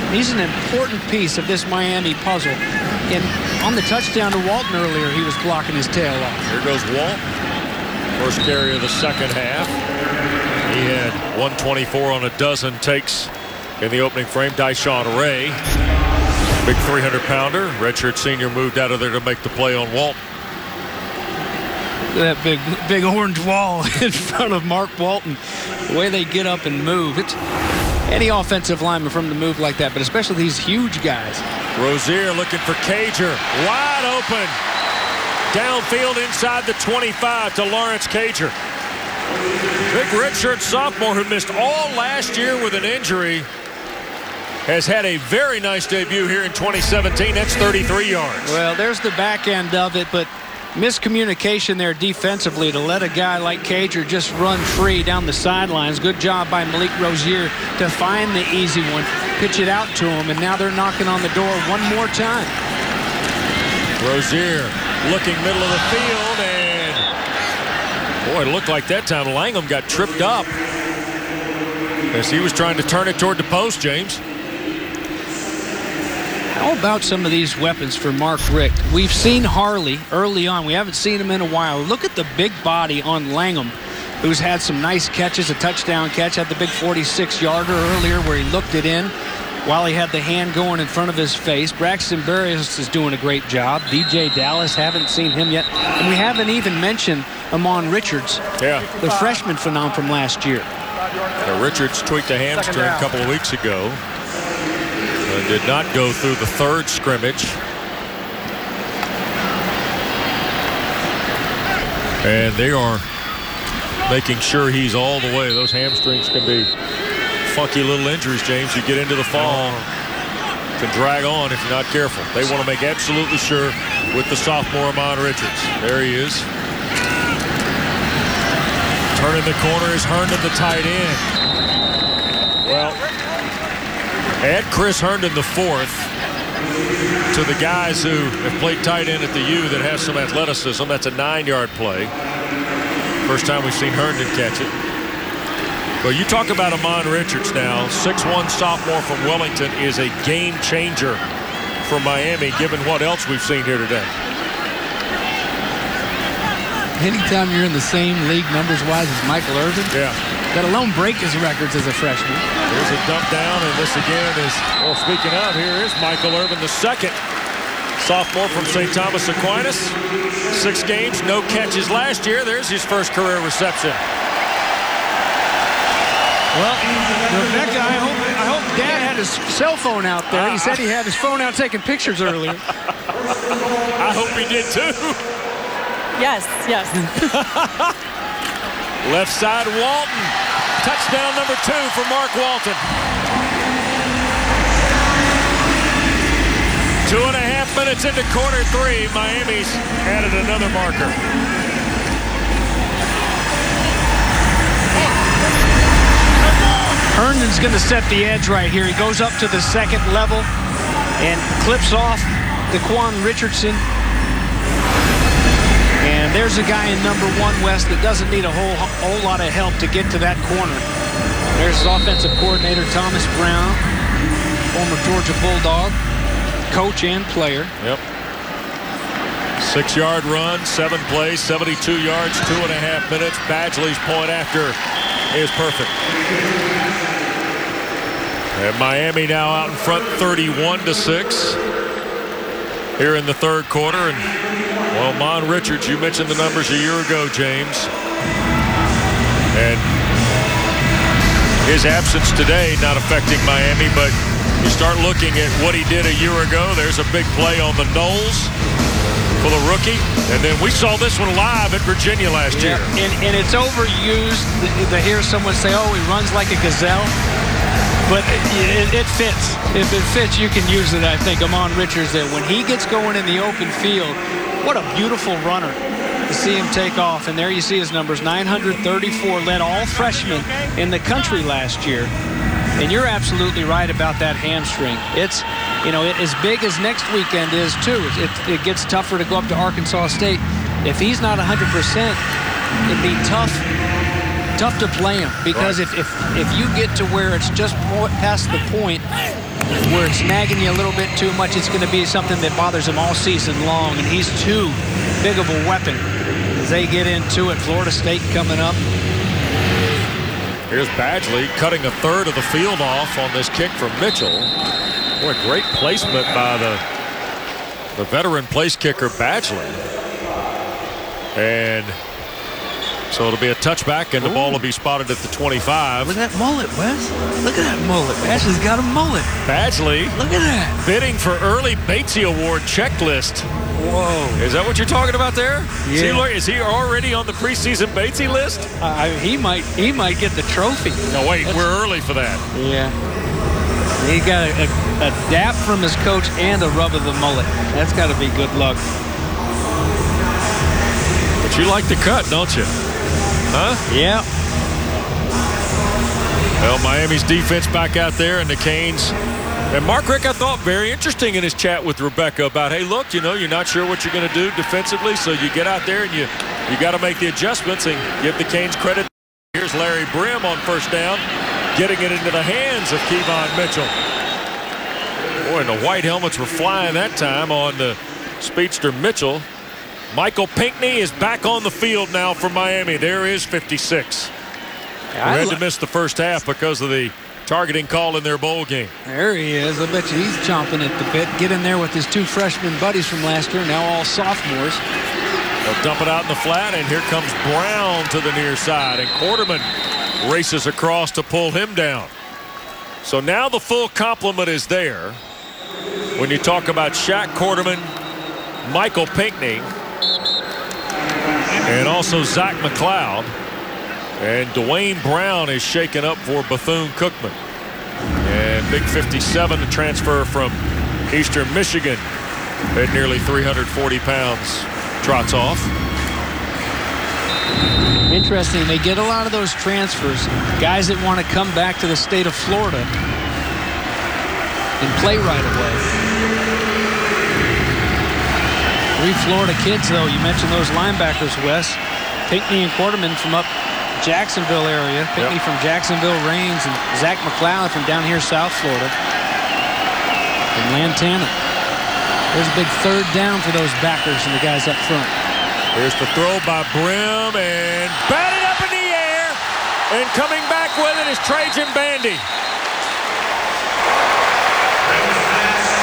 He's an important piece of this Miami puzzle. And on the touchdown to Walton earlier, he was blocking his tail off. Here goes Walton. First carry of the second half. He had 124 on a dozen takes in the opening frame. Dyshawn Ray, big 300-pounder. Redshirt senior moved out of there to make the play on Walton. That big orange wall in front of Mark Walton. The way they get up and move. It's any offensive lineman from the move like that, but especially these huge guys. Rozier looking for Cager. Wide open. Downfield inside the 25 to Lawrence Cager. Big redshirt sophomore who missed all last year with an injury has had a very nice debut here in 2017. That's 33 yards. Well, there's the back end of it, but miscommunication there defensively to let a guy like Cager just run free down the sidelines. Good job by Malik Rozier to find the easy one, pitch it out to him, and now they're knocking on the door one more time. Rozier looking middle of the field, and boy, it looked like that time Langham got tripped up as he was trying to turn it toward the post, James. How about some of these weapons for Mark Richt? We've seen Harley early on. We haven't seen him in a while. Look at the big body on Langham, who's had some nice catches, a touchdown catch, had the big 46-yarder earlier where he looked it in while he had the hand going in front of his face. Braxton Berrios is doing a great job. DJ Dallas, haven't seen him yet. And we haven't even mentioned Amon Richards, the freshman phenom from last year. Richards tweaked a hamstring a couple of weeks ago. Did not go through the third scrimmage. And they are making sure he's all the way. Those hamstrings can be funky little injuries, James. You get into the fall, can drag on if you're not careful. They want to make absolutely sure with the sophomore Amon Richards. There he is. Turning the corner is Herndon, the tight end. Well, add Chris Herndon, the fourth, to the guys who have played tight end at the U that have some athleticism. That's a 9-yard play. First time we've seen Herndon catch it. Well, you talk about Amon Richards now, 6'1" sophomore from Wellington, is a game changer for Miami, given what else we've seen here today. Anytime you're in the same league numbers-wise as Michael Irvin, let alone break his records as a freshman. Here's a dump down, and this again is, well, speaking of, here is Michael Irvin, the second sophomore from St. Thomas Aquinas. 6 games, no catches last year. There's his first career reception. Well, Rebecca, I hope Dad had his cell phone out there. He said he had his phone out taking pictures earlier. I hope he did too. Yes, yes. Left side, Walton. Touchdown number 2 for Mark Walton. 2.5 minutes into quarter 3. Miami's added another marker. Herndon's going to set the edge right here. He goes up to the second level and clips off Daquan Richardson. And there's a guy in number 1, West, that doesn't need a whole lot of help to get to that corner. There's his offensive coordinator, Thomas Brown, former Georgia Bulldog, coach and player. Yep. 6-yard run, 7 plays, 72 yards, 2.5 minutes. Badgley's point after is perfect. And Miami now out in front 31-6 here in the third quarter. And well, Amon Richards, you mentioned the numbers a year ago, James. And his absence today not affecting Miami, but you start looking at what he did a year ago. There's a big play on the Knolls for the rookie. And then we saw this one live at Virginia last year. And it's overused to hear someone say, oh, he runs like a gazelle. But it fits. If it fits, you can use it, I think. Amon Richards there. When he gets going in the open field, what a beautiful runner to see him take off. And there you see his numbers, 934, led all freshmen in the country last year. And you're absolutely right about that hamstring. It's, as big as next weekend is, too. It gets tougher to go up to Arkansas State. If he's not 100%, it'd be tough to play him, because if you get to where it's just past the point where it's nagging you a little bit too much, it's going to be something that bothers him all season long, and he's too big of a weapon as they get into it. Florida State coming up. Here's Badgley cutting a third of the field off on this kick from Mitchell. Boy, great placement by the veteran place kicker Badgley. And so it'll be a touchback, and the ball will be spotted at the 25. Look at that mullet, Wes. Look at that mullet. Badgley's got a mullet. Badgley. Look at that. Bidding for early Batesy Award checklist. Whoa. Is that what you're talking about there? Yeah. Is he already on the preseason Batesy list? He might get the trophy. No, wait, we're early for that. Yeah. He got a dap from his coach and a rub of the mullet. That's got to be good luck. But you like the cut, don't you? Huh? Yeah. Well, Miami's defense back out there, and the Canes. And Mark Richt, I thought, very interesting in his chat with Rebecca about, hey, look, you're not sure what you're going to do defensively, so you get out there and you got to make the adjustments and give the Canes credit. Here's Larry Brim on first down, getting it into the hands of Kevon Mitchell. Boy, and the white helmets were flying that time on the speedster Mitchell. Michael Pinckney is back on the field now for Miami. There is 56. We had to miss the first half because of the targeting call in their bowl game. There he is. I bet you he's chomping at the bit. Get in there with his 2 freshman buddies from last year, now all sophomores. They'll dump it out in the flat, and here comes Brown to the near side, and Quarterman races across to pull him down. So now the full complement is there. When you talk about Shaq Quarterman, Michael Pinckney, and also Also Zach McLeod. And Dwayne Brown is shaken up for Bethune-Cookman. And Big 57, the transfer from Eastern Michigan at nearly 340 pounds, trots off. Interesting. They get a lot of those transfers, guys that want to come back to the state of Florida and play right away. 3 Florida kids, though. You mentioned those linebackers, Wes. Pinckney and Quarterman from up Jacksonville area. Pinckney from Jacksonville Reigns, and Zach McLeod from down here, South Florida. From Lantana. There's a big third down for those backers and the guys up front. Here's the throw by Brim, and batted up in the air, and coming back with it is Trajan Bandy.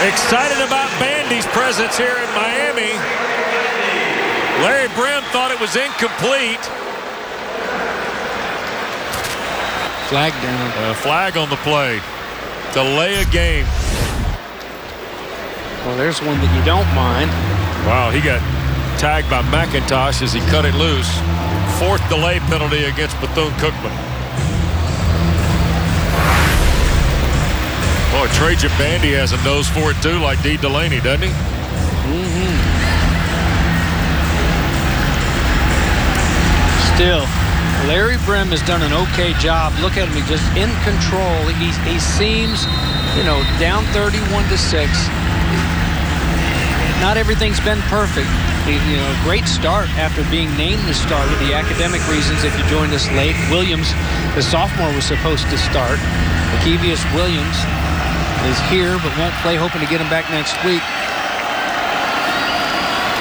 Excited about Bandy's presence here in Miami. Larry Brim thought it was incomplete. Flag down. Flag on the play. Delay a game. Well, there's one that you don't mind. Wow, he got tagged by McIntosh as he cut it loose. 4th delay penalty against Bethune-Cookman. Boy, Trajan Bandy has a nose for it too, like D. Delaney, doesn't he? Still, Larry Brim has done an okay job. Look at him, he's just in control. He seems, you know, down 31-6. Not everything's been perfect. You know, great start after being named the starter. The academic reasons, if you joined us late, Williams, the sophomore, was supposed to start. Lakevius Williams is here but won't play, hoping to get him back next week.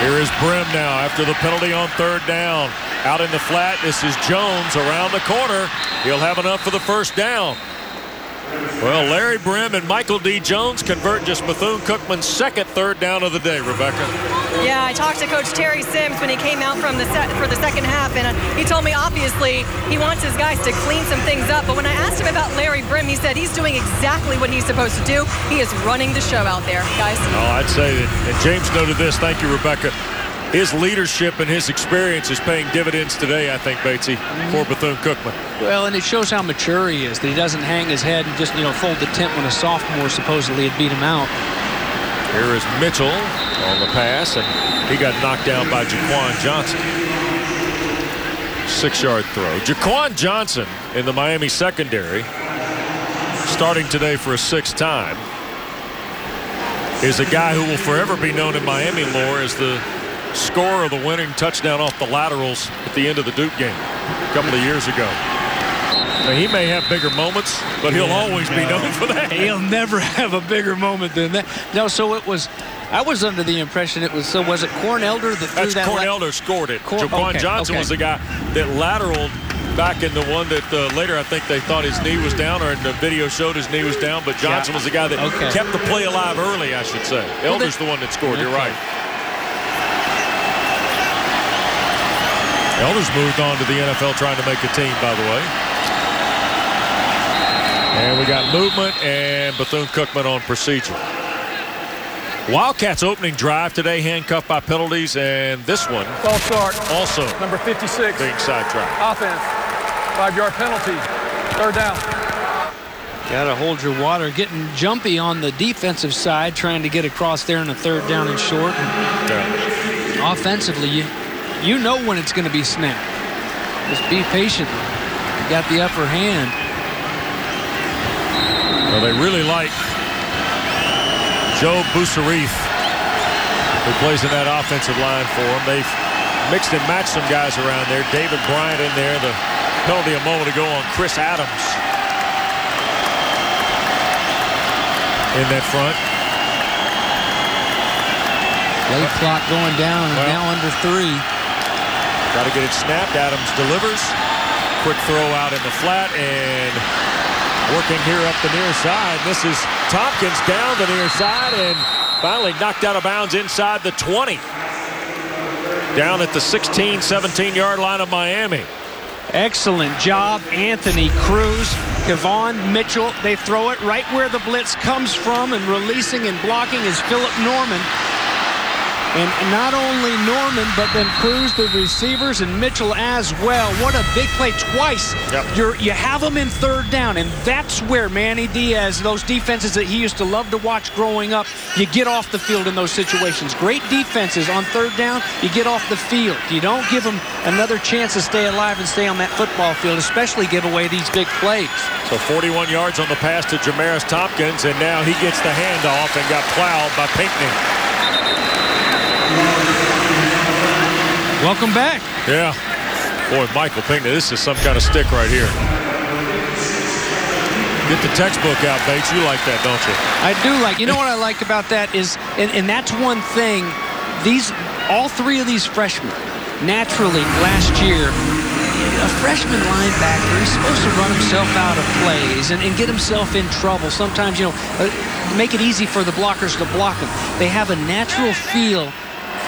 Here is Brim now after the penalty on 3rd down. Out in the flat, this is Jones around the corner. He'll have enough for the 1st down. Well, Larry Brim and Michael D. Jones convert just Bethune-Cookman's 2nd 3rd down of the day, Rebecca. Yeah, I talked to Coach Terry Sims when he came out from for the second half, and he told me, obviously, he wants his guys to clean some things up. But when I asked him about Larry Brim, he said he's doing exactly what he's supposed to do. He is running the show out there, guys. Oh, I'd say that, and James noted this. Thank you, Rebecca. His leadership and his experience is paying dividends today, I think, Batesy, for Bethune-Cookman. Well, and it shows how mature he is, that he doesn't hang his head and just, you know, fold the tent when a sophomore supposedly had beat him out. Here is Mitchell on the pass, and he got knocked down by Jaquan Johnson. 6-yard throw. Jaquan Johnson in the Miami secondary, starting today for a 6th time, is a guy who will forever be known in Miami lore as the scorer of the winning touchdown off the laterals at the end of the Duke game a couple of years ago. Now, he may have bigger moments, but he'll always be known for that. He'll never have a bigger moment than that. No, so it was, I was under the impression it was, so was it Corn Elder that threw that? That's Corn Elder scored it. Jaquan Johnson was the guy that lateraled back in the one that later I think they thought his knee was down, or in the video showed his knee was down, but Johnson was the guy that kept the play alive early, I should say. Elder's the one that scored, you're right. Elder's moved on to the NFL trying to make a team, by the way. And we got movement and Bethune-Cookman on procedure. Wildcats opening drive today, handcuffed by penalties, and this one false start. Also number 56 being sidetracked. Offense, 5-yard penalty, 3rd down. Got to hold your water. Getting jumpy on the defensive side, trying to get across there in a 3rd down and short. Offensively, you know when it's going to be snapped. Just be patient. You got the upper hand. Well, they really like Joe Busarif, who plays in that offensive line for them. They've mixed and matched some guys around there. David Bryant in there. The penalty a moment ago on Chris Adams in that front. Play clock going down, and now under 3. Got to get it snapped. Adams delivers. Quick throw out in the flat, and working here up the near side. This is Tompkins down the near side and finally knocked out of bounds inside the 20. Down at the 16, 17-yard line of Miami. Excellent job, Anthony Cruz. Kevon Mitchell, they throw it right where the blitz comes from, and releasing and blocking is Philip Norman. And not only Norman, but then Cruz, the receivers, and Mitchell as well. What a big play twice. Yep. You have them in third down, and that's where Manny Diaz, those defenses that he used to love to watch growing up, you get off the field in those situations. Great defenses on third down, you get off the field. You don't give them another chance to stay alive and stay on that football field, especially give away these big plays. So 41 yards on the pass to Jamaris Tompkins, and now he gets the handoff and got plowed by Pinckney. Welcome back. Yeah. Boy, Michael Pinckney, this is some kind of stick right here. Get the textbook out, Bates. You like that, don't you? I do like. You know what I like about that is, and that's one thing, all three of these freshmen, naturally last year, a freshman linebacker is supposed to run himself out of plays and get himself in trouble. Sometimes, make it easy for the blockers to block him. They have a natural feel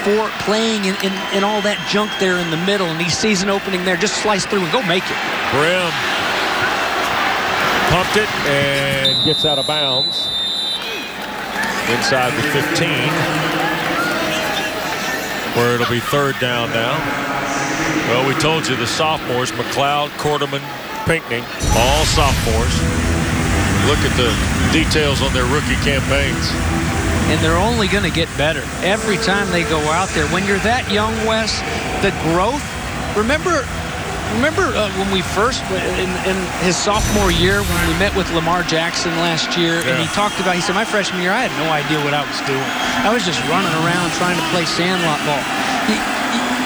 for playing in all that junk there in the middle, and he sees an opening there, just slice through and go make it. Brim pumped it and gets out of bounds inside the 15, where it'll be third down now. Well, we told you the sophomores, McLeod, Quarterman, Pinckney, all sophomores. Look at the details on their rookie campaigns. And they're only going to get better every time they go out there. When you're that young, Wes, the growth. Remember when we first, in his sophomore year, when we met with Lamar Jackson last year, and he said, my freshman year, I had no idea what I was doing. I was just running around trying to play sandlot ball.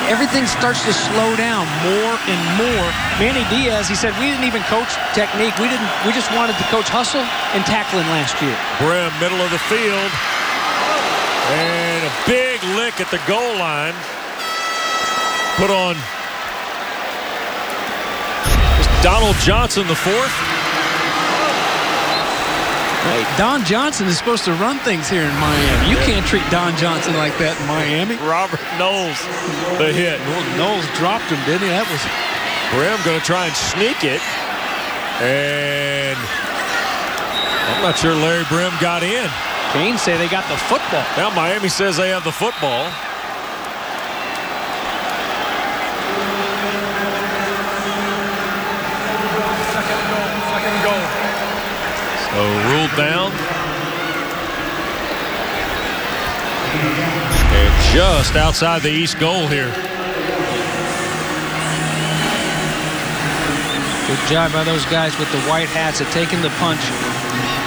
Everything starts to slow down more and more. Manny Diaz, he said, we didn't even coach technique. We just wanted to coach hustle and tackling last year. Brim, middle of the field. And a big lick at the goal line. Put on Donald Johnson, the fourth. Hey, Don Johnson is supposed to run things here in Miami. You can't treat Don Johnson like that in Miami. Robert Knowles, the hit. Knowles dropped him, didn't he? That was Brim going to try and sneak it. And I'm not sure Larry Brim got in. Canes say they got the football. Now Miami says they have the football. Second goal. So ruled down. And just outside the east goal here. Good job by those guys with the white hats at taking the punch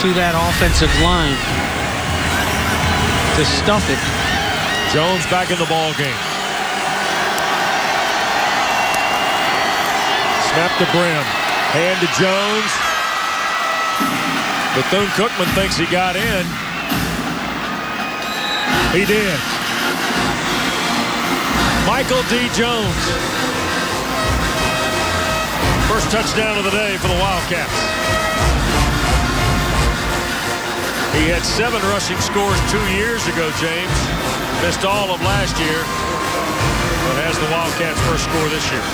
to that offensive line to stuff it. Jones back in the ball game. Snap to Brim. Hand to Jones. Bethune-Cookman thinks he got in. He did. Michael D. Jones. First touchdown of the day for the Wildcats. He had 7 rushing scores 2 years ago, James. Missed all of last year, but has the Wildcats' first score this year.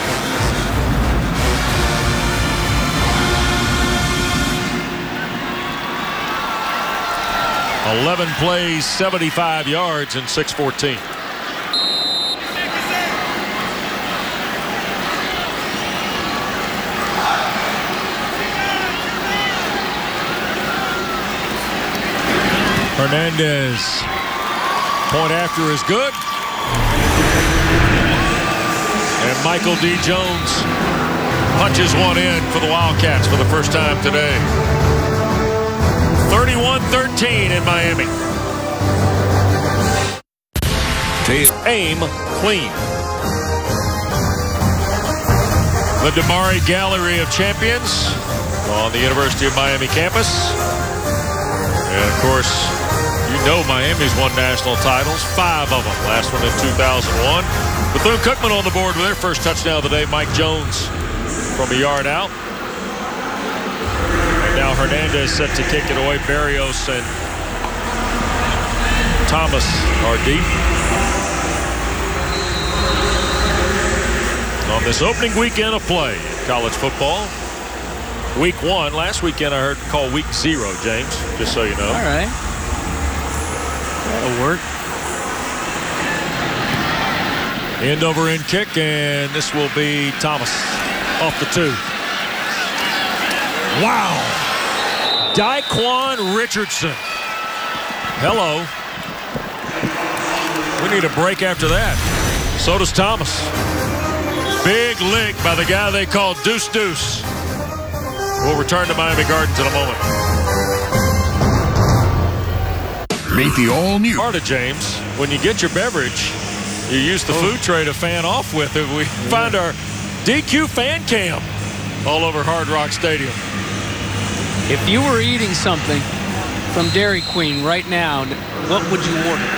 "11 plays, 75 yards, and 6:14. Hernandez. Point after is good. And Michael D. Jones punches one in for the Wildcats for the first time today. 31-13 in Miami. Aim clean. The Damari Gallery of Champions on the University of Miami campus. And of course, you know Miami's won national titles, 5 of them. Last one in 2001. Bethune-Cookman on the board with their first touchdown of the day. Mike Jones from a yard out. And now Hernandez set to kick it away. Barrios and Thomas are deep. On this opening weekend of play in college football. Week 1. Last weekend I heard called week 0, James, just so you know. All right. That'll work. End over end kick, and this will be Thomas off the 2. Wow. Daquan Richardson. Hello. We need a break after that. So does Thomas. Big lick by the guy they call Deuce Deuce. We'll return to Miami Gardens in a moment. Meet the all-new. Part of James, when you get your beverage, you use the food tray to fan off with it. We find our DQ fan cam all over Hard Rock Stadium. If you were eating something from Dairy Queen right now, what would you order?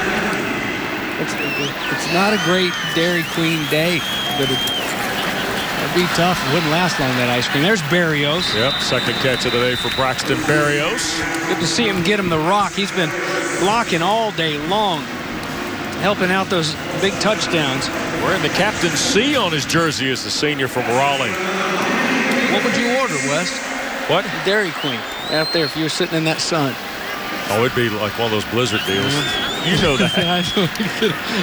It's not a great Dairy Queen day, but it'd be tough. It wouldn't last long, that ice cream. There's Berrios. Yep, second catch of the day for Braxton Berrios. Good to see him get him the rock. He's been blocking all day long, helping out those big touchdowns. Wearing the Captain C on his jersey as the senior from Raleigh. What would you order, Wes? What? Dairy Queen out there if you were sitting in that sun. Oh, it'd be like one of those blizzard deals. You know that.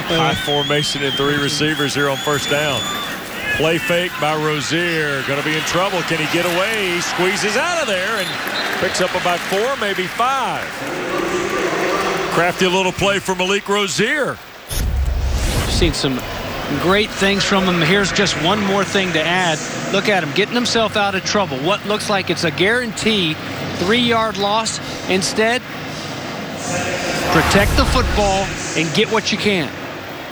High formation and 3 receivers here on first down. Play fake by Rozier. Going to be in trouble. Can he get away? He squeezes out of there and picks up about 4, maybe 5. Crafty little play for Malik Rozier. Seen some great things from him. Here's just one more thing to add. Look at him getting himself out of trouble. What looks like it's a guarantee 3-yard loss. Instead, protect the football and get what you can.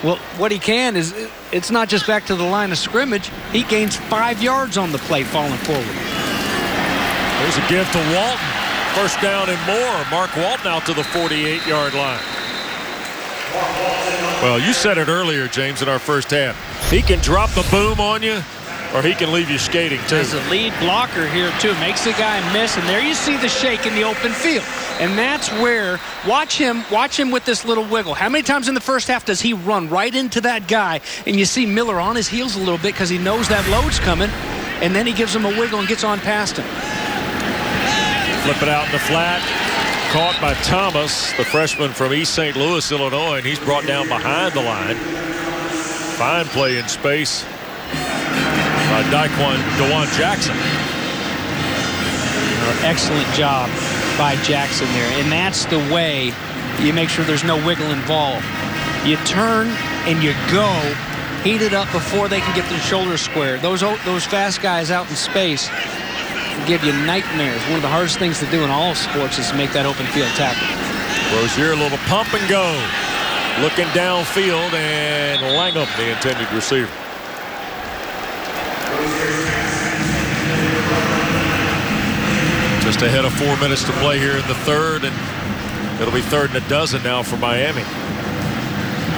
Well, what he can is, it's not just back to the line of scrimmage. He gains 5 yards on the play falling forward. There's a give to Walton. First down and more. Mark Walton out to the 48-yard line. Well, you said it earlier, James, in our first half. He can drop the boom on you, or he can leave you skating, too. As a lead blocker here, too. Makes the guy miss, and there you see the shake in the open field. And that's where, watch him with this little wiggle. How many times in the first half does he run right into that guy? And you see Miller on his heels a little bit because he knows that load's coming. And then he gives him a wiggle and gets on past him. Flip it out in the flat. Caught by Thomas, the freshman from East St. Louis, Illinois, and he's brought down behind the line. Fine play in space by DeJuan Jackson. Excellent job by Jackson there, and that's the way you make sure there's no wiggle involved. You turn and you go, heat it up before they can get their shoulders square. Those fast guys out in space give you nightmares. One of the hardest things to do in all sports is to make that open field tackle. Rozier, a little pump and go. Looking downfield, and Langham, the intended receiver. Just ahead of 4 minutes to play here in the third, and it'll be 3rd and a dozen now for Miami.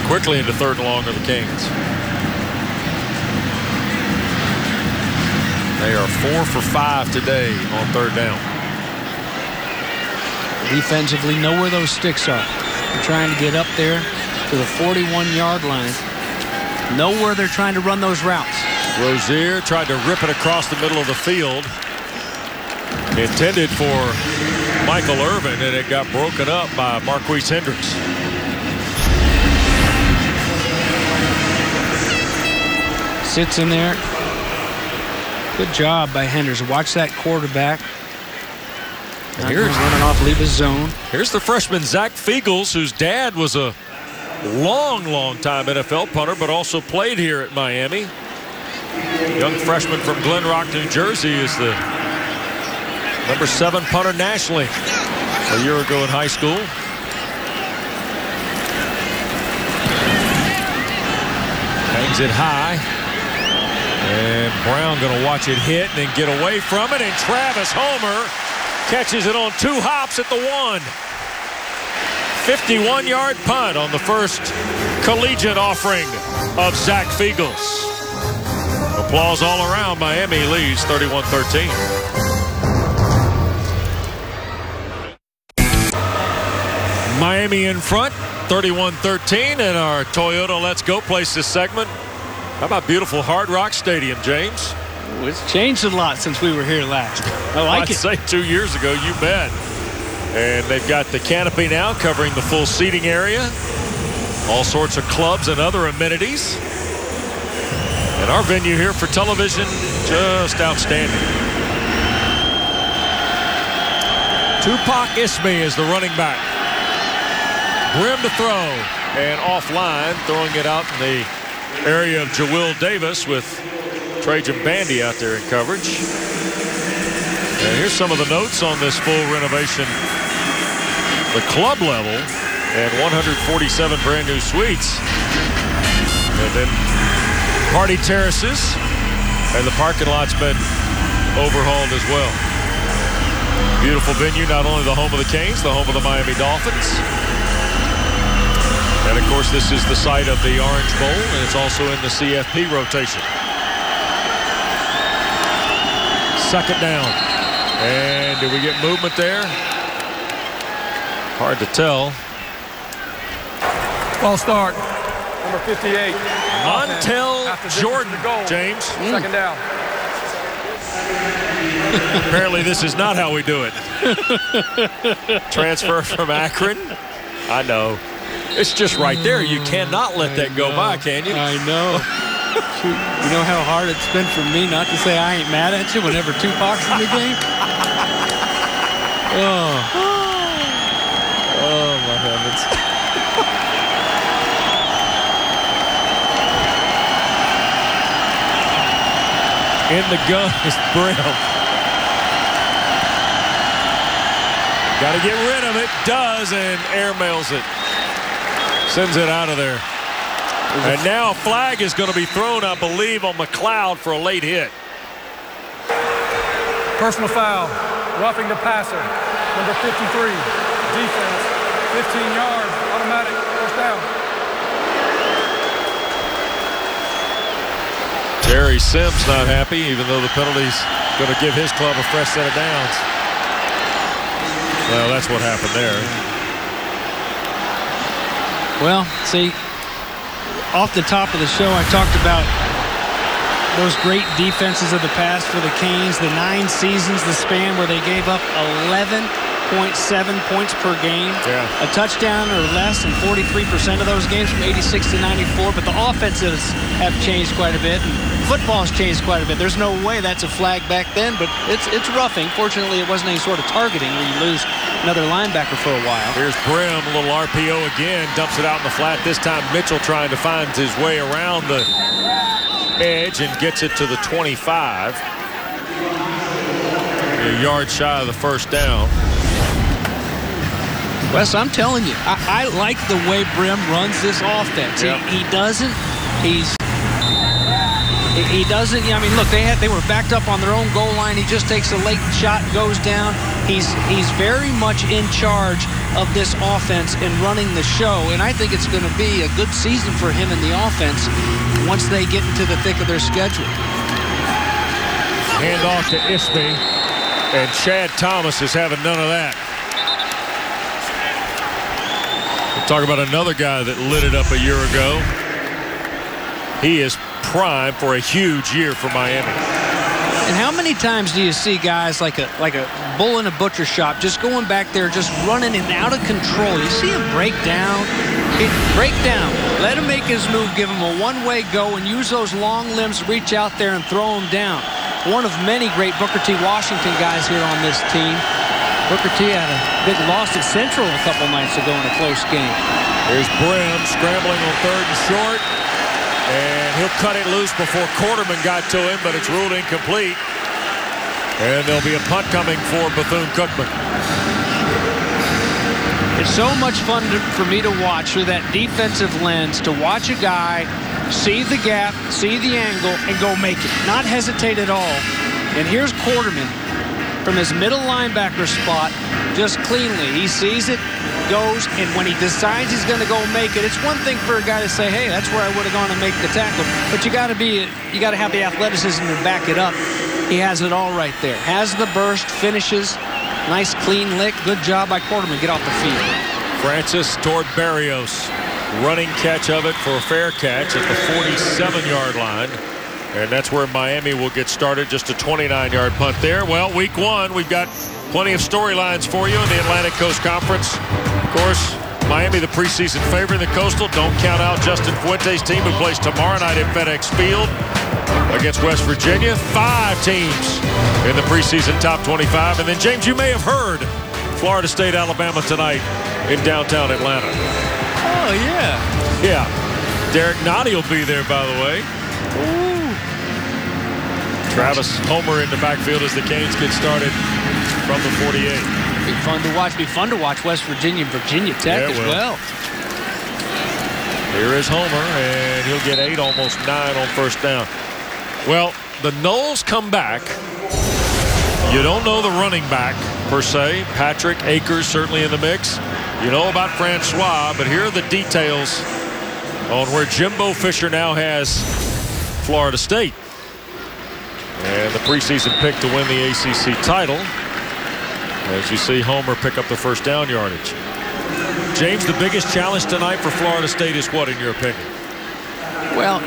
Quickly into 3rd and long of the Canes. They are 4 for 5 today on 3rd down. Defensively, know where those sticks are. They're trying to get up there to the 41-yard line. Know where they're trying to run those routes. Rozier tried to rip it across the middle of the field. Intended for Michael Irvin, and it got broken up by Marquise Hendricks. Sits in there. Good job by Hendricks. Watch that quarterback. Here's running off, leave his zone. Here's the freshman Zach Fiegels, whose dad was a long time NFL punter, but also played here at Miami. Young freshman from Glen Rock, New Jersey, is the number 7 punter nationally a year ago in high school. Hangs it high. And Brown going to watch it hit and then get away from it. And Travis Homer catches it on 2 hops at the 1. 51-yard punt on the first collegiate offering of Zach Fiegels. Applause all around. Miami leads 31-13. Miami in front, 31-13, and our Toyota Let's Go plays this segment. How about beautiful Hard Rock Stadium, James? It's changed a lot since we were here last. I like it. I'd say 2 years ago, you bet. And they've got the canopy now covering the full seating area. All sorts of clubs and other amenities. And our venue here for television, just outstanding. Tupac Ismie is the running back. Brim to throw and offline, throwing it out in the area of Jawill Davis with Trajan Bandy out there in coverage. And here's some of the notes on this full renovation. The club level and 147 brand new suites. And then party terraces, and the parking lot's been overhauled as well. Beautiful venue, not only the home of the Canes, the home of the Miami Dolphins. And of course, this is the site of the Orange Bowl, and it's also in the CFP rotation. Second down. And did we get movement there? Hard to tell. Ball start. Number 58. Montel Jordan, James. Second down. Apparently this is not how we do it. Transfer from Akron. I know. It's just right there. You cannot let that go by, can you? I know. You know how hard it's been for me not to say I ain't mad at you whenever Tupac's in the game? Oh my heavens. In the gun is Brim. Got to get rid of it. Does, and airmails it. Sends it out of there. And now a flag is going to be thrown, I believe, on McLeod for a late hit. Personal foul. Roughing the passer. Number 53. Defense. 15 yards. Automatic. First down. Terry Sims not happy, even though the penalty's going to give his club a fresh set of downs. Well, that's what happened there. Well, see, off the top of the show, I talked about those great defenses of the past for the Canes, the 9 seasons, the span where they gave up 11.7 points per game, a touchdown or less in 43% of those games from 86 to 94. But the offenses have changed quite a bit, and football's changed quite a bit. There's no way that's a flag back then, but it's roughing. Fortunately, it wasn't any sort of targeting where you lose another linebacker for a while. Here's Brim, a little RPO again, dumps it out in the flat. This time Mitchell trying to find his way around the edge and gets it to the 25. A yard shy of the first down. Wes, I'm telling you, I like the way Brim runs this offense. Yep. He doesn't. He doesn't. I mean, look, they were backed up on their own goal line. He just takes a late shot, goes down. He's very much in charge of this offense and running the show. And I think it's going to be a good season for him in the offense once they get into the thick of their schedule. Hand off to Ismie, and Chad Thomas is having none of that. We'll talk about another guy that lit it up a year ago. He is primed for a huge year for Miami. And how many times do you see guys like a bull in a butcher shop just going back there, just running and out of control? You see him break down. Let him make his move, give him a one-way go, and use those long limbs to reach out there and throw him down. One of many great Booker T. Washington guys here on this team. Booker T. had a big loss at Central a couple nights ago in a close game. Here's Brim scrambling on 3rd and short. And he'll cut it loose before Quarterman got to him, but it's ruled incomplete. And there'll be a punt coming for Bethune-Cookman. It's so much fun for me to watch through that defensive lens, to watch a guy see the gap, see the angle, and go make it. Not hesitate at all. And here's Quarterman from his middle linebacker spot, just cleanly. He sees it, goes, and when he decides he's going to go make it, it's one thing for a guy to say, hey, that's where I would have gone to make the tackle. But you got to have the athleticism to back it up. He has it all right there. Has the burst, finishes, nice clean lick. Good job by Quarterman. Get off the field. Francis toward Barrios. Running catch of it for a fair catch at the 47-yard line. And that's where Miami will get started. Just a 29-yard punt there. Well, week 1, we've got plenty of storylines for you in the Atlantic Coast Conference. Of course, Miami, the preseason favorite in the Coastal. Don't count out Justin Fuente's team, who plays tomorrow night at FedEx Field. against West Virginia. 5 teams in the preseason top 25. And then, James, you may have heard Florida State, Alabama tonight in downtown Atlanta. Oh, yeah. Yeah. Derek Nottie will be there, by the way. Ooh. Travis Homer in the backfield as the Canes get started from the 48. Be fun to watch. Be fun to watch West Virginia and Virginia Tech as well. Here is Homer, and he'll get 8, almost 9 on first down. Well, the Noles come back. You don't know the running back, per se. Patrick Akers certainly in the mix. You know about Francois, but here are the details on where Jimbo Fisher now has Florida State. And the preseason pick to win the ACC title. As you see Homer pick up the first down yardage. James, the biggest challenge tonight for Florida State is what, in your opinion? Well,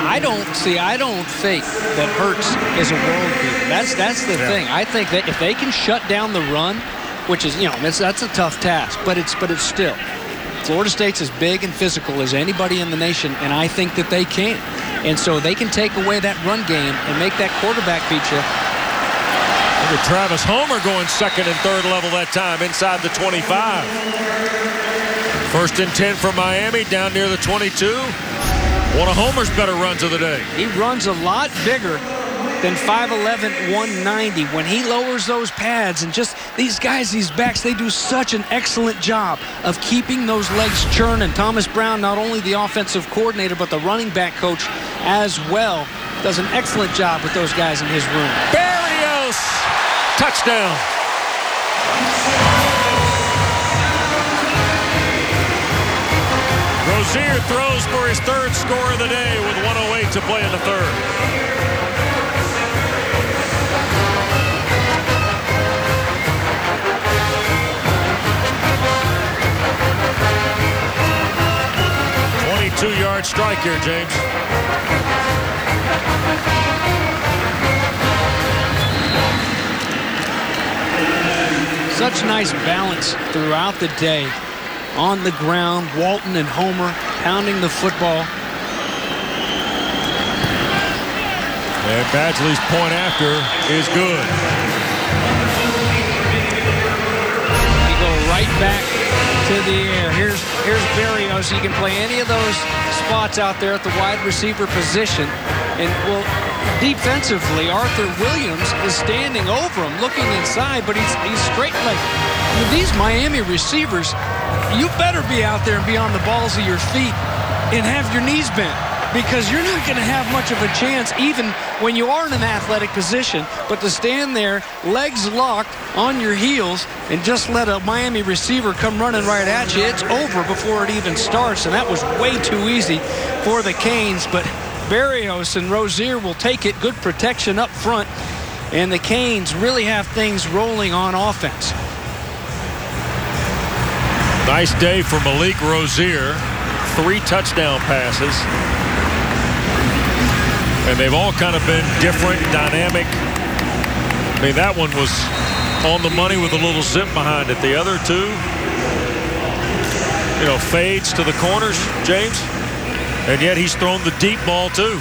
I don't think that Hurts is a world beater. That's the thing. I think that if they can shut down the run, which is, that's a tough task, but it's still. Florida State's as big and physical as anybody in the nation, and I think that they can. And so they can take away that run game and make that quarterback beat you. Look at Travis Homer going second and third level that time inside the 25. First and 10 for Miami down near the 22. One of Homer's better runs of the day. He runs a lot bigger than 5'11", 190. When he lowers those pads, and just these guys, these backs, they do such an excellent job of keeping those legs churning. Thomas Brown, not only the offensive coordinator, but the running back coach as well, does an excellent job with those guys in his room. Berrios, touchdown. Rozier throws for his 3rd score of the day with 1:08 to play in the 3rd. Two-yard strike here, James. Such nice balance throughout the day. On the ground, Walton and Homer pounding the football. And Badgley's point after is good. We go right back to the air. Here's Berrios. He can play any of those spots out there at the wide receiver position. And, well, defensively, Arthur Williams is standing over him, looking inside, but he's straight. Like, with these Miami receivers, you better be out there and be on the balls of your feet and have your knees bent, because you're not going to have much of a chance even when you are in an athletic position. But to stand there, legs locked on your heels, and just let a Miami receiver come running right at you, it's over before it even starts. And that was way too easy for the Canes. But Berrios and Rozier will take it. Good protection up front. And the Canes really have things rolling on offense. Nice day for Malik Rozier. 3 touchdown passes. And they've all kind of been different, dynamic. I mean, that one was on the money with a little zip behind it. The other two, fades to the corners, James. And yet he's thrown the deep ball, too.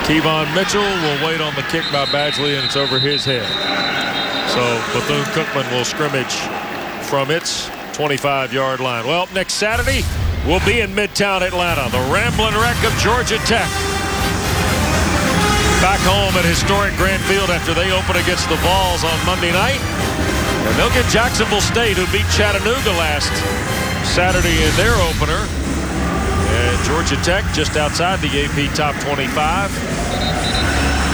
Kevon Mitchell will wait on the kick by Badgley, and it's over his head. So Bethune-Cookman will scrimmage from its 25-yard line. Well, next Saturday, we'll be in Midtown Atlanta. The Ramblin' Wreck of Georgia Tech back home at historic Grant Field after they open against the Vols on Monday night. And they'll get Jacksonville State, who beat Chattanooga last Saturday in their opener. And Georgia Tech just outside the AP top 25.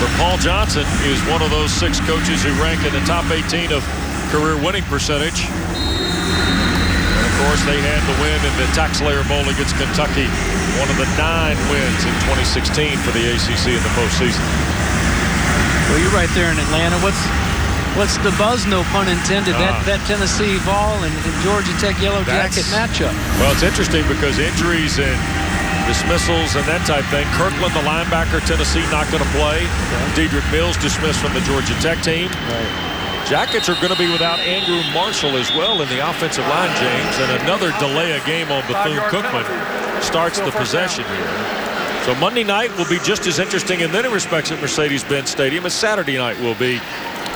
But Paul Johnson is one of those 6 coaches who rank in the top 18 of career winning percentage. And of course, they had the win in the Taxslayer Bowl against Kentucky, one of the 9 wins in 2016 for the ACC in the postseason. Well, you're right there in Atlanta. What's the buzz, no pun intended, that Tennessee Vol and Georgia Tech Yellow Jacket matchup? Well, it's interesting because injuries and dismissals and that type thing. Kirkland, the linebacker, Tennessee, not going to play. Okay. Dedrick Mills dismissed from the Georgia Tech team. Right. Jackets are going to be without Andrew Marshall as well in the offensive line, James, and another delay of game on Bethune-Cookman. starts the possession here. So Monday night will be just as interesting in many respects at Mercedes-Benz Stadium as Saturday night will be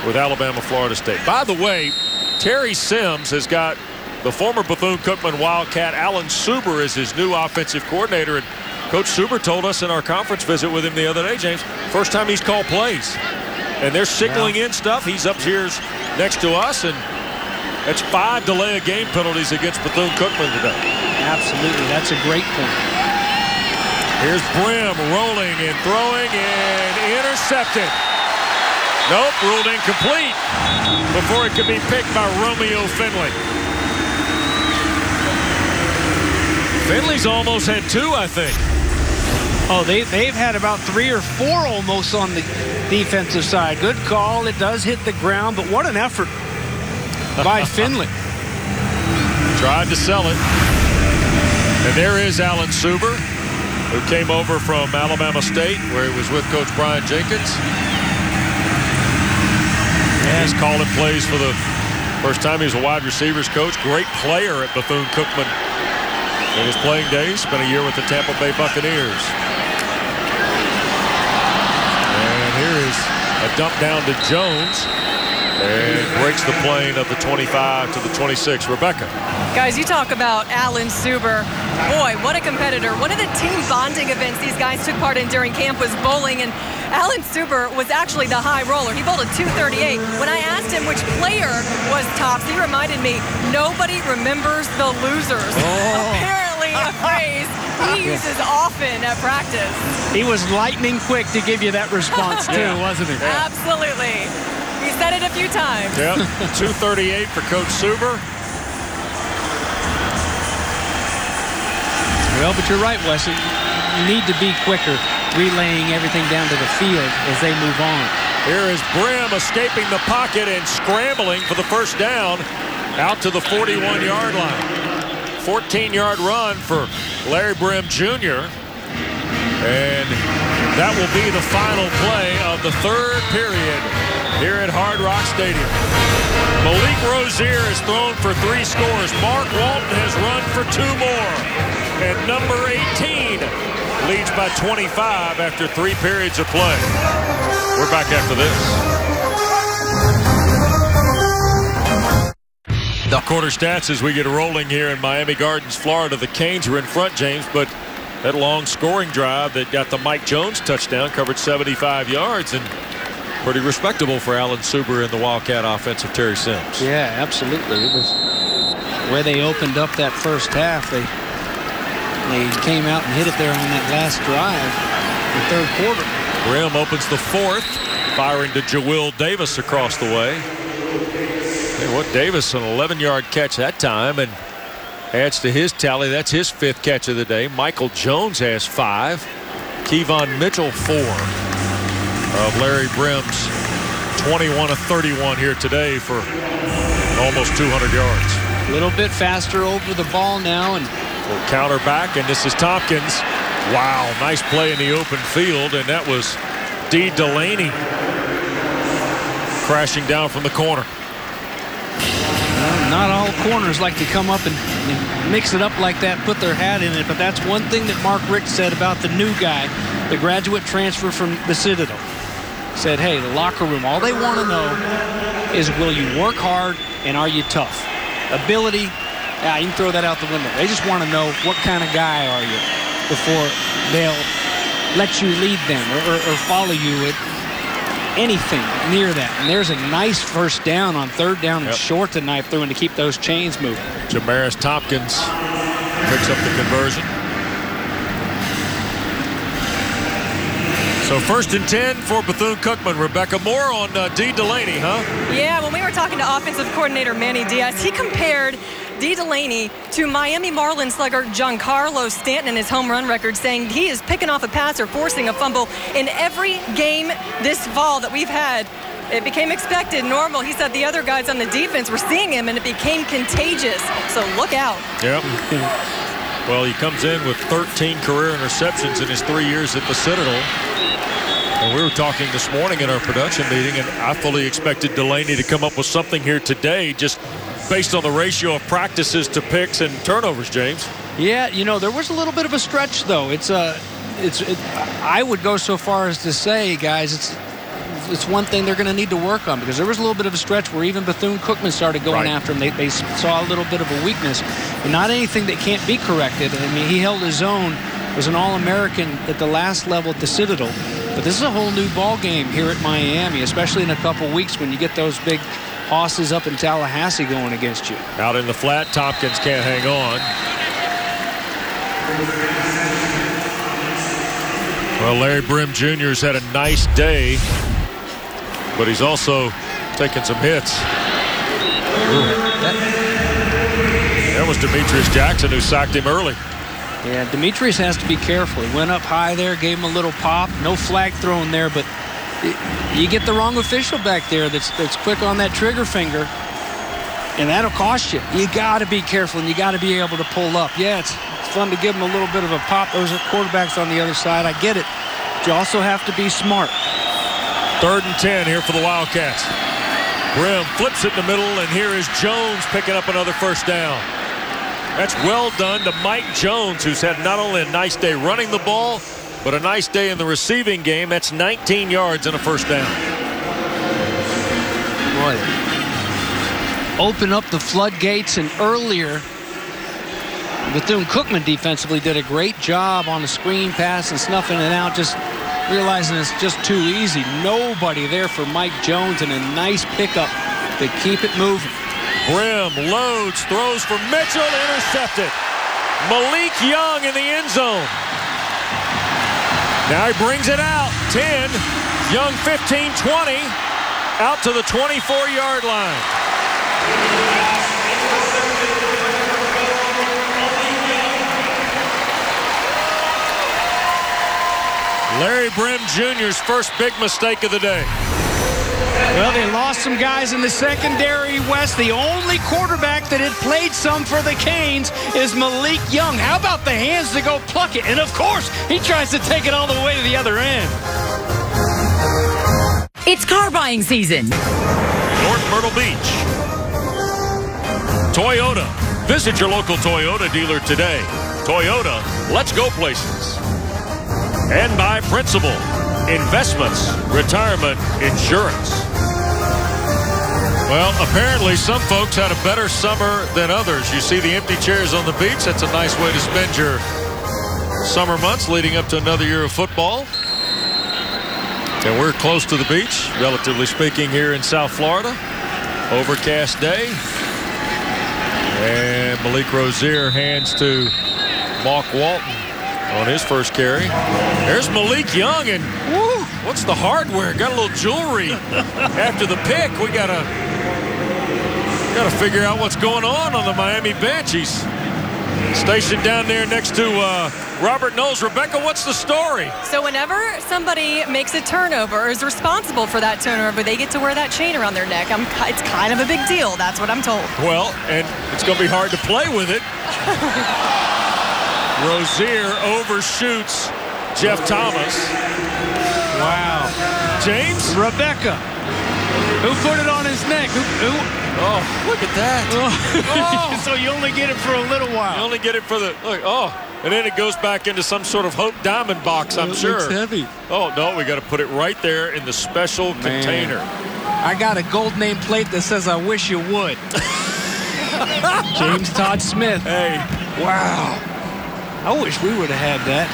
with Alabama, Florida State. By the way, Terry Sims has got the former Bethune-Cookman Wildcat Alan Suber as his new offensive coordinator. And Coach Suber told us in our conference visit with him the other day, James, first time he's called plays. And they're signaling in stuff. He's up here next to us, and that's 5 delay-of-game penalties against Bethune-Cookman today. Absolutely. That's a great point. Here's Brim rolling and throwing and intercepted. Nope, ruled incomplete before it could be picked by Romeo Finley. Finley's almost had 2, I think. Oh, they've had about 3 or 4 almost on the defensive side. Good call. It does hit the ground, but what an effort by Finley. Tried to sell it. And there is Alan Suber, who came over from Alabama State, where he was with Coach Brian Jenkins. And he's calling plays for the first time. He was a wide receivers coach. Great player at Bethune-Cookman in his playing days. Spent a year with the Tampa Bay Buccaneers. And here is a dump down to Jones. And breaks the plane of the 25 to the 26. Rebecca. Guys, you talk about Alan Suber. Boy, what a competitor. One of the team bonding events these guys took part in during camp was bowling, and Alan Suber was actually the high roller. He bowled a 238. When I asked him which player was tops, he reminded me, nobody remembers the losers. Apparently a phrase he uses often at practice. He was lightning quick to give you that response, too, wasn't he? Absolutely. He said it a few times. Yep, 238 for Coach Suber. Well, but you're right, Wesley. You need to be quicker relaying everything down to the field as they move on. Here is Brim escaping the pocket and scrambling for the first down out to the 41-yard line. 14-yard run for Larry Brim Jr. And that will be the final play of the third period here at Hard Rock Stadium. Malik Rozier has thrown for 3 scores. Mark Walton has run for 2 more. And number 18 leads by 25 after 3 periods of play. We're back after this. The quarter stats as we get rolling here in Miami Gardens, Florida. The Canes are in front, James, but that long scoring drive that got the Mike Jones touchdown covered 75 yards and pretty respectable for Alan Suber and the Wildcat offense of Terry Sims. Yeah, absolutely. It was where they opened up that first half. They came out and hit it there on that last drive in the 3rd quarter. Brim opens the 4th, firing to Jawill Davis across the way. Hey, what, Davis, an 11-yard catch that time, and adds to his tally. That's his 5th catch of the day. Michael Jones has 5. Kevon Mitchell 4 of Larry Brim's 21 of 31 here today for almost 200 yards. A little bit faster over the ball now, and we'll counter back, and this is Tompkins. Wow, nice play in the open field, and that was D. Delaney crashing down from the corner. Well, not all corners like to come up and mix it up like that, put their hat in it, but that's one thing that Mark Richt said about the new guy, the graduate transfer from the Citadel. Said, hey, the locker room, all they want to know is, will you work hard and are you tough? Ability, you can throw that out the window. They just want to know what kind of guy are you before they'll let you lead them or follow you with anything near that. And there's a nice first down on 3rd down and short tonight throwing to keep those chains moving. Jamaris Tompkins picks up the conversion. So 1st and 10 for Bethune-Cookman. Rebecca, more on D. Delaney, huh? Yeah, when we were talking to offensive coordinator Manny Diaz, he compared D. Delaney to Miami Marlins slugger Giancarlo Stanton in his home run record, saying he is picking off a pass or forcing a fumble in every game this fall that we've had. It became expected, normal. He said the other guys on the defense were seeing him, and it became contagious. So look out. Yep. Well, he comes in with 13 career interceptions in his 3 years at the Citadel. And we were talking this morning in our production meeting, and I fully expected Delaney to come up with something here today, just based on the ratio of practices to picks and turnovers, James. Yeah, you know, there was a little bit of a stretch, though. I would go so far as to say, guys, it's one thing they're going to need to work on, because there was a little bit of a stretch where even Bethune-Cookman started going after him. They saw a little bit of a weakness, but not anything that can't be corrected. I mean, he held his own, was an All-American at the last level at the Citadel. But this is a whole new ball game here at Miami, especially in a couple weeks when you get those big hosses up in Tallahassee going against you. Out in the flat, Tompkins can't hang on. Well, Larry Brim Jr.'s had a nice day, but he's also taken some hits. That was Demetrius Jackson who socked him early. Yeah, Demetrius has to be careful. He went up high there, gave him a little pop. No flag thrown there, but you get the wrong official back there that's quick on that trigger finger, and that'll cost you. You got to be careful, and you got to be able to pull up. Yeah, it's fun to give them a little bit of a pop. Those are quarterbacks on the other side. I get it. But you also have to be smart. 3rd and 10 here for the Wildcats. Brim flips it in the middle, and here is Jones picking up another first down. That's well done to Mike Jones, who's had not only a nice day running the ball, but a nice day in the receiving game. That's 19 yards and a first down. Boy, open up the floodgates, and earlier Bethune-Cookman defensively did a great job on the screen pass and snuffing it out, just realizing it's just too easy. Nobody there for Mike Jones, and a nice pickup to keep it moving. Brim loads, throws for Mitchell, intercepted. Malik Young in the end zone. Now he brings it out. 10, Young 15, 20, out to the 24-yard line. Larry Brim Jr.'s first big mistake of the day. Well, they lost some guys in the secondary, West. The only quarterback that had played some for the Canes is Malik Young. How about the hands to go pluck it? And, of course, he tries to take it all the way to the other end. It's car buying season. North Myrtle Beach. Toyota. Visit your local Toyota dealer today. Toyota, let's go places. And by Principal. Investments, retirement, insurance. Well, apparently some folks had a better summer than others. You see the empty chairs on the beach. That's a nice way to spend your summer months leading up to another year of football. And we're close to the beach, relatively speaking, here in South Florida. Overcast day. And Malik Rozier hands to Mark Walton on his first carry. There's Malik Young, and woo, what's the hardware? Got a little jewelry after the pick. We gotta figure out what's going on the Miami bench. He's stationed down there next to Robert Knowles. Rebecca, what's the story? So whenever somebody makes a turnover or is responsible for that turnover, they get to wear that chain around their neck. It's kind of a big deal. That's what I'm told. Well, and it's going to be hard to play with it. Rozier overshoots Jeff Thomas. Wow. James? Rebecca. Who put it on his neck? Who? Oh, look at that. Oh. So you only get it for a little while. You only get it for the, look, and then it goes back into some sort of Hope Diamond box, I'm sure. It's heavy. Oh, no, we got to put it right there in the special container. I got a gold name plate that says, I wish you would. James Todd Smith. Hey. Wow. I wish we would have had that.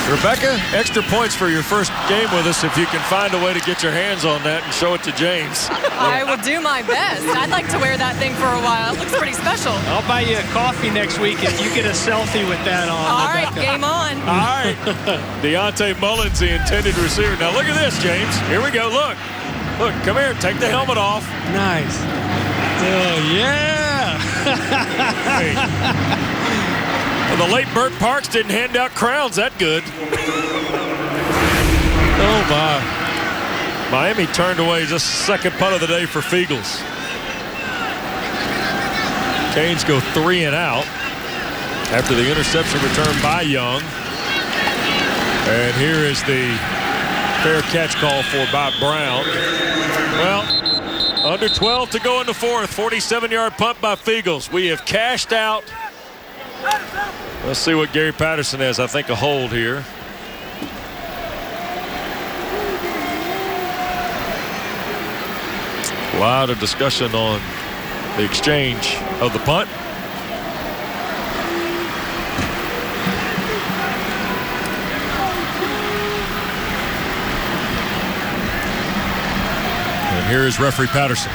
Rebecca, extra points for your first game with us if you can find a way to get your hands on that and show it to James. I will do my best. I'd like to wear that thing for a while. It looks pretty special. I'll buy you a coffee next week if you get a selfie with that on. All right, game on. All right. Deontay Mullins, the intended receiver. Now look at this, James. Here we go. Look. Look, come here. Take the helmet off. Nice. Oh, yeah. Hey. Well, the late Burt Parks didn't hand out crowns that good. Oh, my. Miami turned away just second punt of the day for Feagles. Canes go 3 and out after the interception return by Young. And here is the fair catch call for by Brown. Well, under 12 to go in the fourth. 47-yard punt by Feagles. We have cashed out Let's see what Gary Patterson has. I think a hold here. A lot of discussion on the exchange of the punt. And here is referee Patterson.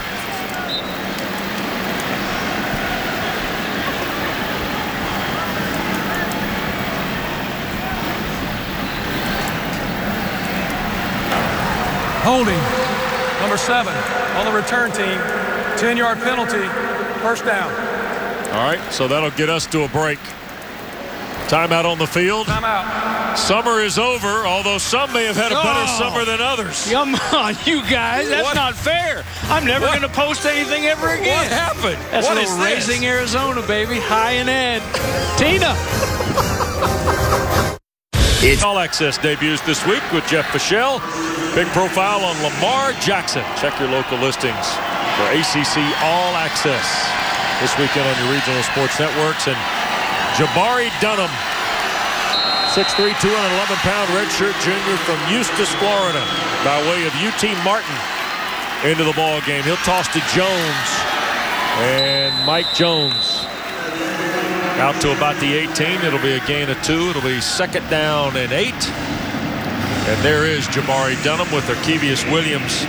Holding, number 7 on the return team. 10-yard penalty, first down. All right, so that'll get us to a break. Timeout on the field. Timeout. Summer is over, although some may have had a better summer than others. Come on, you guys. That's not fair. I'm never going to post anything ever again. What happened? That's what is Raising Arizona, baby. High and Ed. Tina. It's All Access debuts this week with Jeff Fischel. Big profile on Lamar Jackson. Check your local listings for ACC All Access this weekend on your regional sports networks. And Jabari Dunham, 6'3", 211-pound redshirt junior from Eustis, Florida, by way of UT Martin into the ball game. He'll toss to Jones, and Mike Jones out to about the 18. It'll be a gain of 2. It'll be 2nd down and 8. And there is Jabari Dunham with Arkevius Williams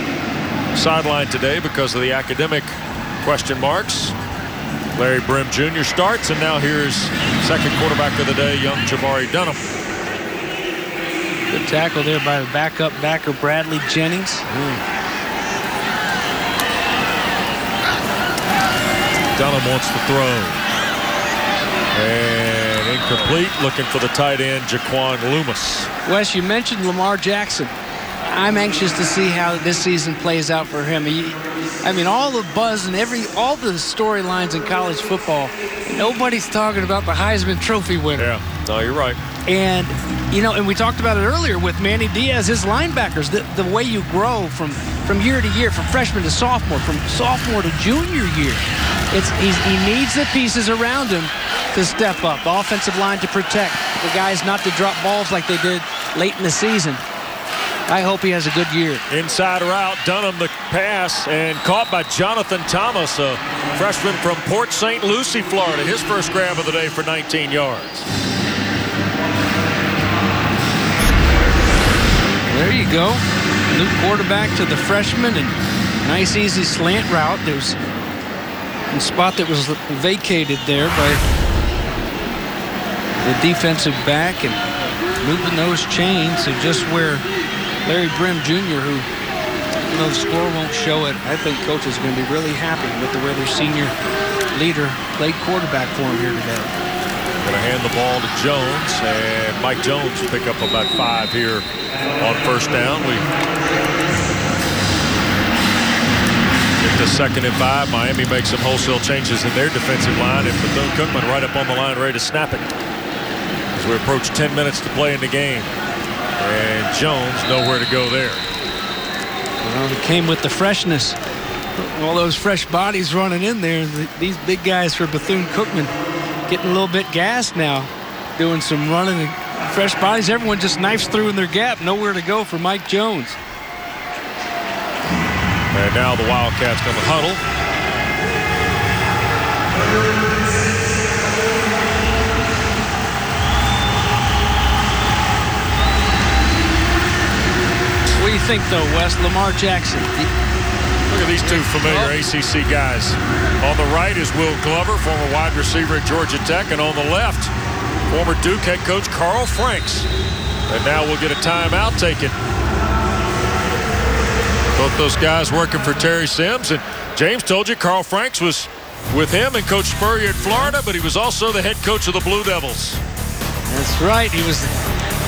sidelined today because of the academic question marks. Larry Brim Jr. starts, and now here's second quarterback of the day, young Jabari Dunham. Good tackle there by the backup backer, Bradley Jennings. Dunham wants to throw. And incomplete, looking for the tight end, Jaquan Loomis. Wes, you mentioned Lamar Jackson. I'm anxious to see how this season plays out for him. I mean, all the buzz and all the storylines in college football, nobody's talking about the Heisman Trophy winner. Yeah, no, you're right. And, you know, and we talked about it earlier with Manny Diaz, his linebackers, the way you grow from year to year, from freshman to sophomore, from sophomore to junior year. He needs the pieces around him to step up. The offensive line to protect the guys not to drop balls like they did late in the season. I hope he has a good year. Inside route, Dunham the pass, and caught by Jonathan Thomas, a freshman from Port St. Lucie, Florida. His first grab of the day for 19 yards. There you go. New quarterback to the freshman, and nice easy slant route. There's a spot that was vacated there by the defensive back, and moving those chains. So just where Larry Brim Jr., who, even though the score won't show it, I think coach is going to be really happy with the way their senior leader played quarterback for him here today. Going to hand the ball to Jones, and Mike Jones will pick up about 5 here on first down. We get to 2nd and 5. Miami makes some wholesale changes in their defensive line, and Bethune-Cookman right up on the line ready to snap it as we approach 10 minutes to play in the game. And Jones nowhere to go there. Well, it came with the freshness. All those fresh bodies running in there. These big guys for Bethune-Cookman getting a little bit gassed now, doing some running and fresh bodies. Everyone just knifes through in their gap. Nowhere to go for Mike Jones. And now the Wildcats going to huddle. What do you think, though, Wes? Lamar Jackson. Look at these two familiar ACC guys. On the right is Will Glover, former wide receiver at Georgia Tech, and on the left, former Duke head coach Carl Franks. And now we'll get a timeout taken. Both those guys working for Terry Sims, and James told you Carl Franks was with him and Coach Spurrier at Florida, but he was also the head coach of the Blue Devils. That's right. He was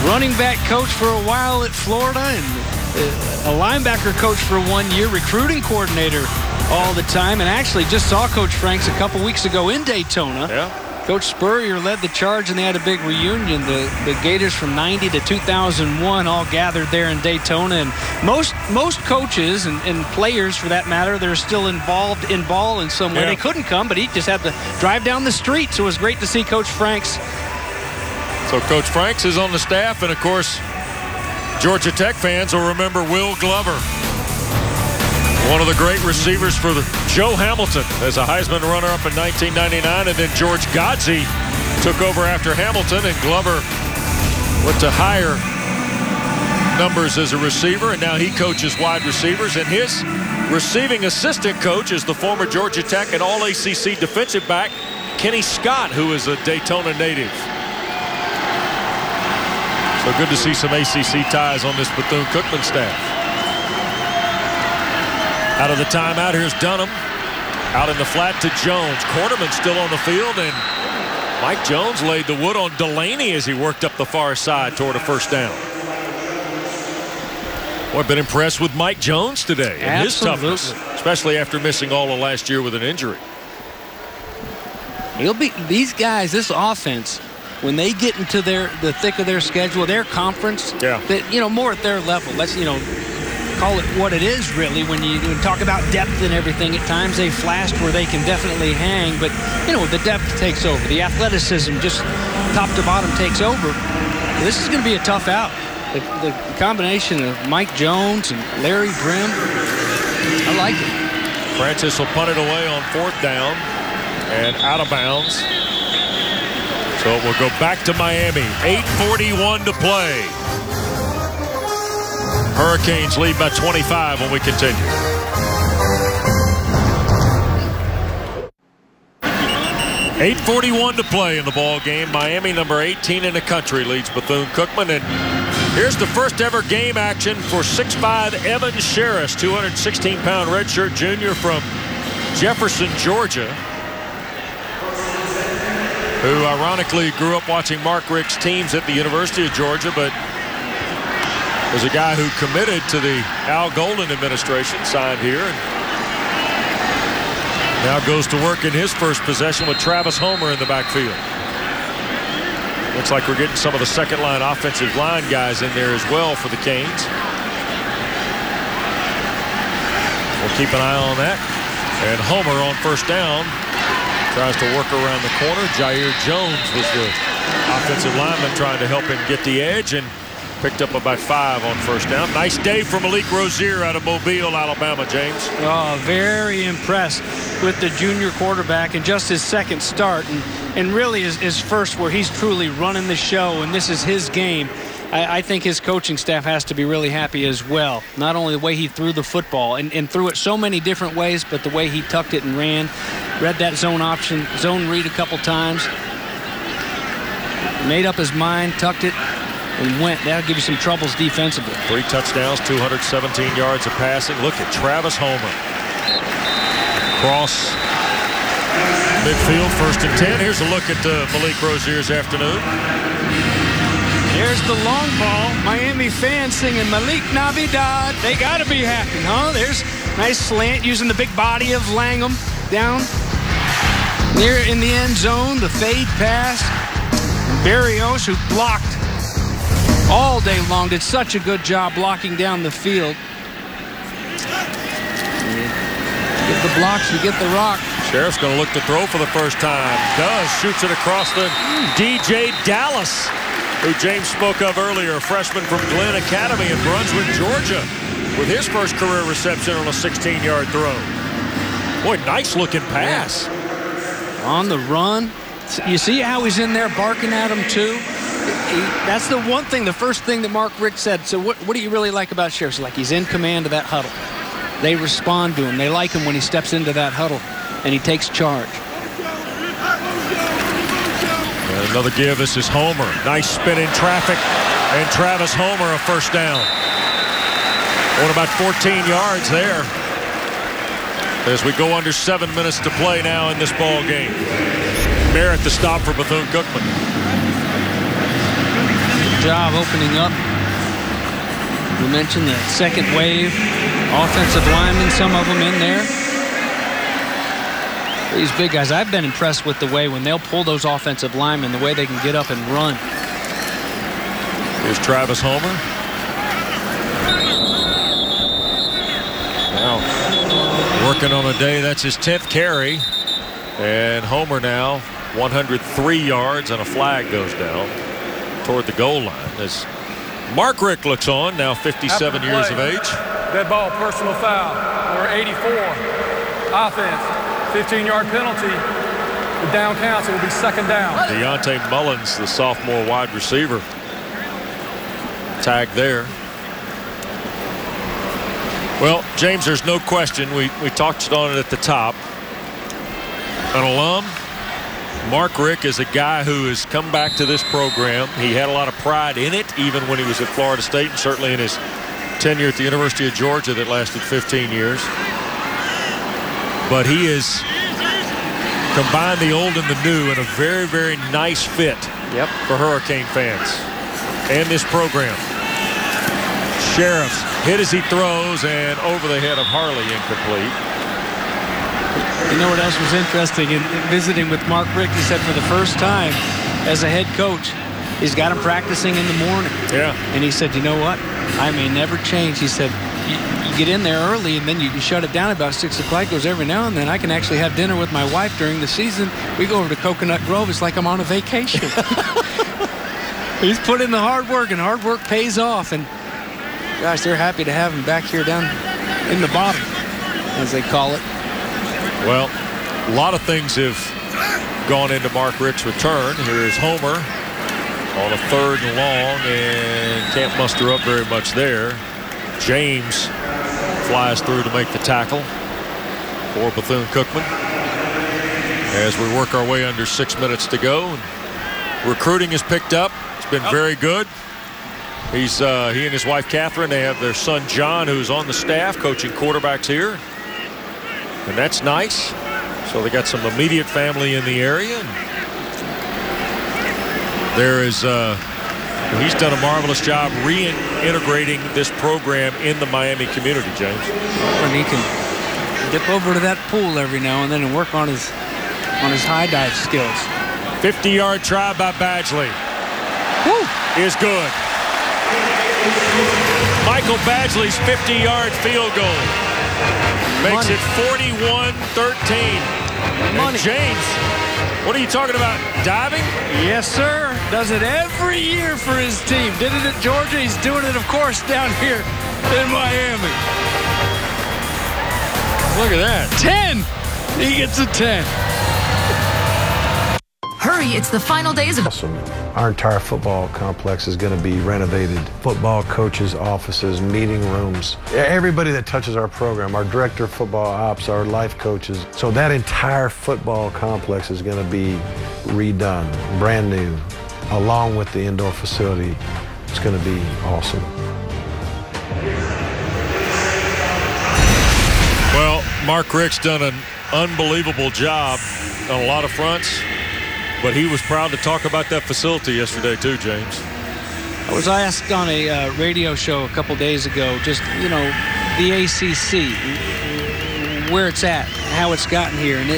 running back coach for a while at Florida, and a linebacker coach for 1 year, recruiting coordinator all the time, and actually just saw Coach Franks a couple weeks ago in Daytona. Yeah. Coach Spurrier led the charge, and they had a big reunion. The Gators from 90 to 2001 all gathered there in Daytona, and most coaches and players, for that matter, they're still involved in ball in some way. Yeah. They couldn't come, but he just had to drive down the street, so it was great to see Coach Franks So Coach Franks is on the staff, and of course, Georgia Tech fans will remember Will Glover, one of the great receivers for Joe Hamilton as a Heisman runner-up in 1999, and then George Godsey took over after Hamilton, and Glover went to higher numbers as a receiver, and now he coaches wide receivers, and his receiving assistant coach is the former Georgia Tech and All-ACC defensive back Kenny Scott, who is a Daytona native. So good to see some ACC ties on this Bethune-Cookman staff. Out of the timeout, here's Dunham. Out in the flat to Jones. Quarterman still on the field, and Mike Jones laid the wood on Delaney as he worked up the far side toward a first down. Boy, I've been impressed with Mike Jones today and his toughness, especially after missing all of last year with an injury. He'll be these guys, this offense, when they get into the thick of their schedule, their conference, that, you know, more at their level. Let's, you know, call it what it is, really. When you talk about depth and everything, at times they flashed where they can definitely hang, but, you know, the depth takes over. The athleticism just top to bottom takes over. This is going to be a tough out. The combination of Mike Jones and Larry Grimm, I like it. Francis will punt it away on 4th down and out of bounds. So it will go back to Miami. 8:41 to play. Hurricanes lead by 25 when we continue. .841 to play in the ball game. Miami, number 18 in the country, leads Bethune-Cookman. And here's the first ever game action for 6'5" Evan Sherris, 216-pound redshirt junior from Jefferson, Georgia, who ironically grew up watching Mark Richt's teams at the University of Georgia, but was a guy who committed to the Al Golden administration, signed here, and now goes to work in his first possession with Travis Homer in the backfield. Looks like we're getting some of the second-line offensive line guys in there as well for the Canes. We'll keep an eye on that. And Homer on first down tries to work around the corner. Jair Jones was the offensive lineman trying to help him get the edge, and picked up about 5 on first down. Nice day for Malik Rozier out of Mobile, Alabama, James. Oh, very impressed with the junior quarterback and just his second start, and really his first where he's truly running the show, and this is his game. I think his coaching staff has to be really happy as well. Not only the way he threw the football and threw it so many different ways, but the way he tucked it and ran. Read that zone option, zone read a couple times. Made up his mind, tucked it, and went. That'll give you some troubles defensively. 3 touchdowns, 217 yards of passing. Look at Travis Homer. Cross midfield, 1st and 10. Here's a look at Malik Rozier's afternoon. There's the long ball. Miami fans singing Malik Navidad. They got to be happy, huh? There's nice slant using the big body of Langham down near in the end zone. The fade pass. Barrios, who blocked all day long, did such a good job blocking down the field. You get the blocks, you get the rock. Sheriff's going to look to throw for the first time. Does. Shoots it across the DJ Dallas, who James spoke of earlier, a freshman from Glenn Academy in Brunswick, Georgia, with his first career reception on a 16-yard throw. Boy, nice looking pass. On the run. You see how he's in there barking at him too? That's the one thing, the first thing that Mark Richt said. So what do you really like about Sheriff? Like, he's in command of that huddle. They respond to him. They like him when he steps into that huddle and he takes charge. And another give. This is Homer. Nice spin in traffic, and Travis Homer a first down. On about 14 yards there as we go under 7 minutes to play now in this ball game. Merritt the stop for Bethune-Cookman. Good job opening up. We mentioned the second wave offensive linemen, some of them in there. These big guys, I've been impressed with the way when they'll pull those offensive linemen, the way they can get up and run. Here's Travis Homer. Now working on a day, that's his 10th carry. And Homer now 103 yards, and a flag goes down. toward the goal line as Mark Richt looks on, now 57 years of age. Dead ball, personal foul. Number 84. Offense, 15-yard penalty. The down counts. It will be second down. Deontay Mullins, the sophomore wide receiver, tagged there. Well, James, there's no question. We touched on it at the top. An alum, Mark Richt, is a guy who has come back to this program. He had a lot of pride in it, even when he was at Florida State, and certainly in his tenure at the University of Georgia that lasted 15 years. But he has combined the old and the new in a very, very nice fit for Hurricane fans and this program. Sheriffs hit as he throws and over the head of Harley, incomplete. You know what else was interesting in visiting with Mark Richt? He said for the first time as a head coach, he's got him practicing in the morning. Yeah. And he said, you know what? I may never change. He said, you get in there early and then you shut it down about 6 o'clock. Goes every now and then. I can actually have dinner with my wife during the season. We go over to Coconut Grove. It's like I'm on a vacation. He's put in the hard work, and hard work pays off. And gosh, they're happy to have him back here down in the bottom, as they call it. Well, a lot of things have gone into Mark Richt's return. Here's Homer on a 3rd and long, and can't muster up very much there. James flies through to make the tackle for Bethune-Cookman as we work our way under 6 minutes to go. And recruiting has picked up. It's been very good. He and his wife Catherine, they have their son John, who's on the staff coaching quarterbacks here, and that's nice. So they got some immediate family in the area. And there is he's done a marvelous job reintegrating this program in the Miami community, James. And he can dip over to that pool every now and then and work on his high dive skills. 50-yard try by Badgley is good. Michael Badgley's 50-yard field goal makes it 41-13. And James, what are you talking about? Diving? Yes, sir. Does it every year for his team. Did it at Georgia. He's doing it, of course, down here in Miami. Look at that. 10. He gets a 10. Hurry, it's the final days of... Our entire football complex is going to be renovated. Football coaches' offices, meeting rooms, everybody that touches our program, our director of football ops, our life coaches. So that entire football complex is going to be redone, brand new, along with the indoor facility. It's going to be awesome. Well, Mark Richt's done an unbelievable job on a lot of fronts. But he was proud to talk about that facility yesterday, too, James. I was asked on a radio show a couple days ago, just, you know, the ACC, where it's at, how it's gotten here. And,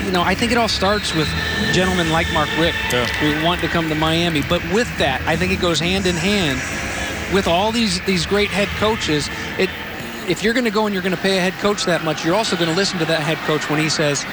you know, I think it all starts with gentlemen like Mark Richt who want to come to Miami. But with that, I think it goes hand in hand with all these great head coaches. If you're going to go and you're going to pay a head coach that much, you're also going to listen to that head coach when he says,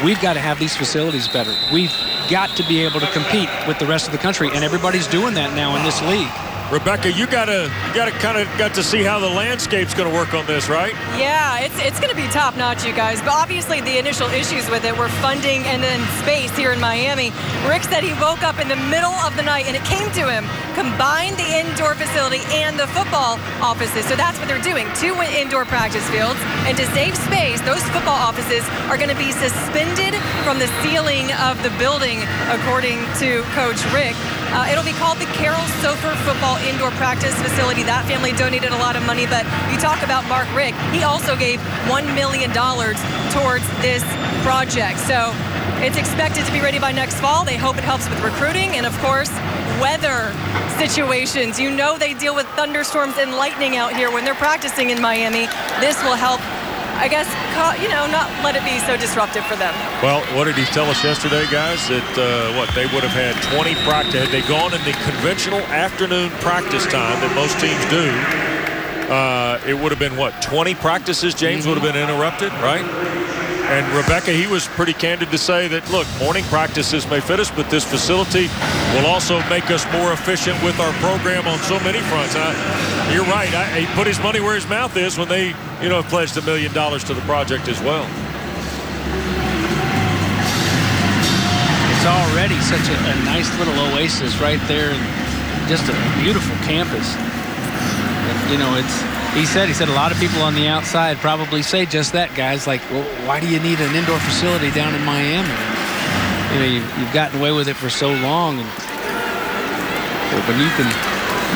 we've got to have these facilities better. We've got to be able to compete with the rest of the country, and everybody's doing that now in this league. Rebecca, you got to see how the landscape's going to work on this, right? Yeah, it's going to be top notch, you guys. But obviously the initial issues with it were funding and then space here in Miami. Rick said he woke up in the middle of the night and it came to him, combine the indoor facility and the football offices. So that's what they're doing, 2 indoor practice fields. And to save space, those football offices are going to be suspended from the ceiling of the building, according to Coach Rick. It'll be called the Carroll Sofer Football Indoor Practice Facility. That family donated a lot of money, but you talk about Mark Richt. He also gave $1 million towards this project. So it's expected to be ready by next fall. They hope it helps with recruiting and, of course, weather situations. You know they deal with thunderstorms and lightning out here when they're practicing in Miami. This will help, I guess, you know, not let it be so disruptive for them. Well, what did he tell us yesterday, guys? That, they would have had 20 practice. Had they gone in the conventional afternoon practice time that most teams do, it would have been, 20 practices, James, would have been interrupted, right? And Rebecca, he was pretty candid to say that, look, morning practices may fit us, but this facility will also make us more efficient with our program on so many fronts. You're right. He put his money where his mouth is when they, pledged $1 million to the project as well. It's already such a nice little oasis right there, and just a beautiful campus. He said a lot of people on the outside probably say just that, guys. Like, well, why do you need an indoor facility down in Miami? You've gotten away with it for so long, and when you can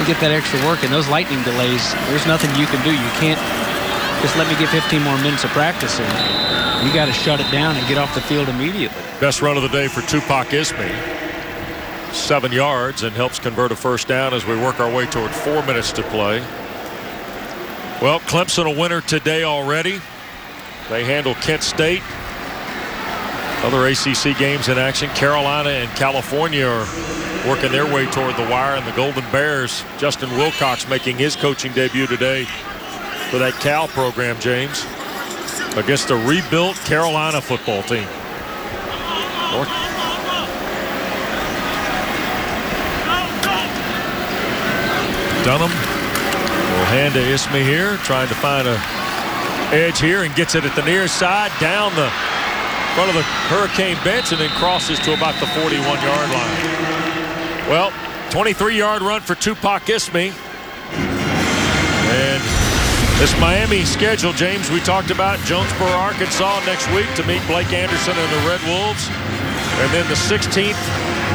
get that extra work and those lightning delays, there's nothing you can do. You can't just let me get 15 more minutes of practice in. You got to shut it down and get off the field immediately. Best run of the day for Tupac Ismie. 7 yards and helps convert a first down as we work our way toward 4 minutes to play. Well, Clemson a winner today already. They handle Kent State. Other ACC games in action. Carolina and California are working their way toward the wire, and the Golden Bears, Justin Wilcox making his coaching debut today for that Cal program, James, against a rebuilt Carolina football team. Dunham will hand to Ismie here, trying to find a edge here, and gets it at the near side, down the front of the Hurricane bench, and then crosses to about the 41-yard line. Well, 23-yard run for Tupac Ismie. And this Miami schedule, James, we talked about Jonesboro, Arkansas next week to meet Blake Anderson and the Red Wolves. And then the 16th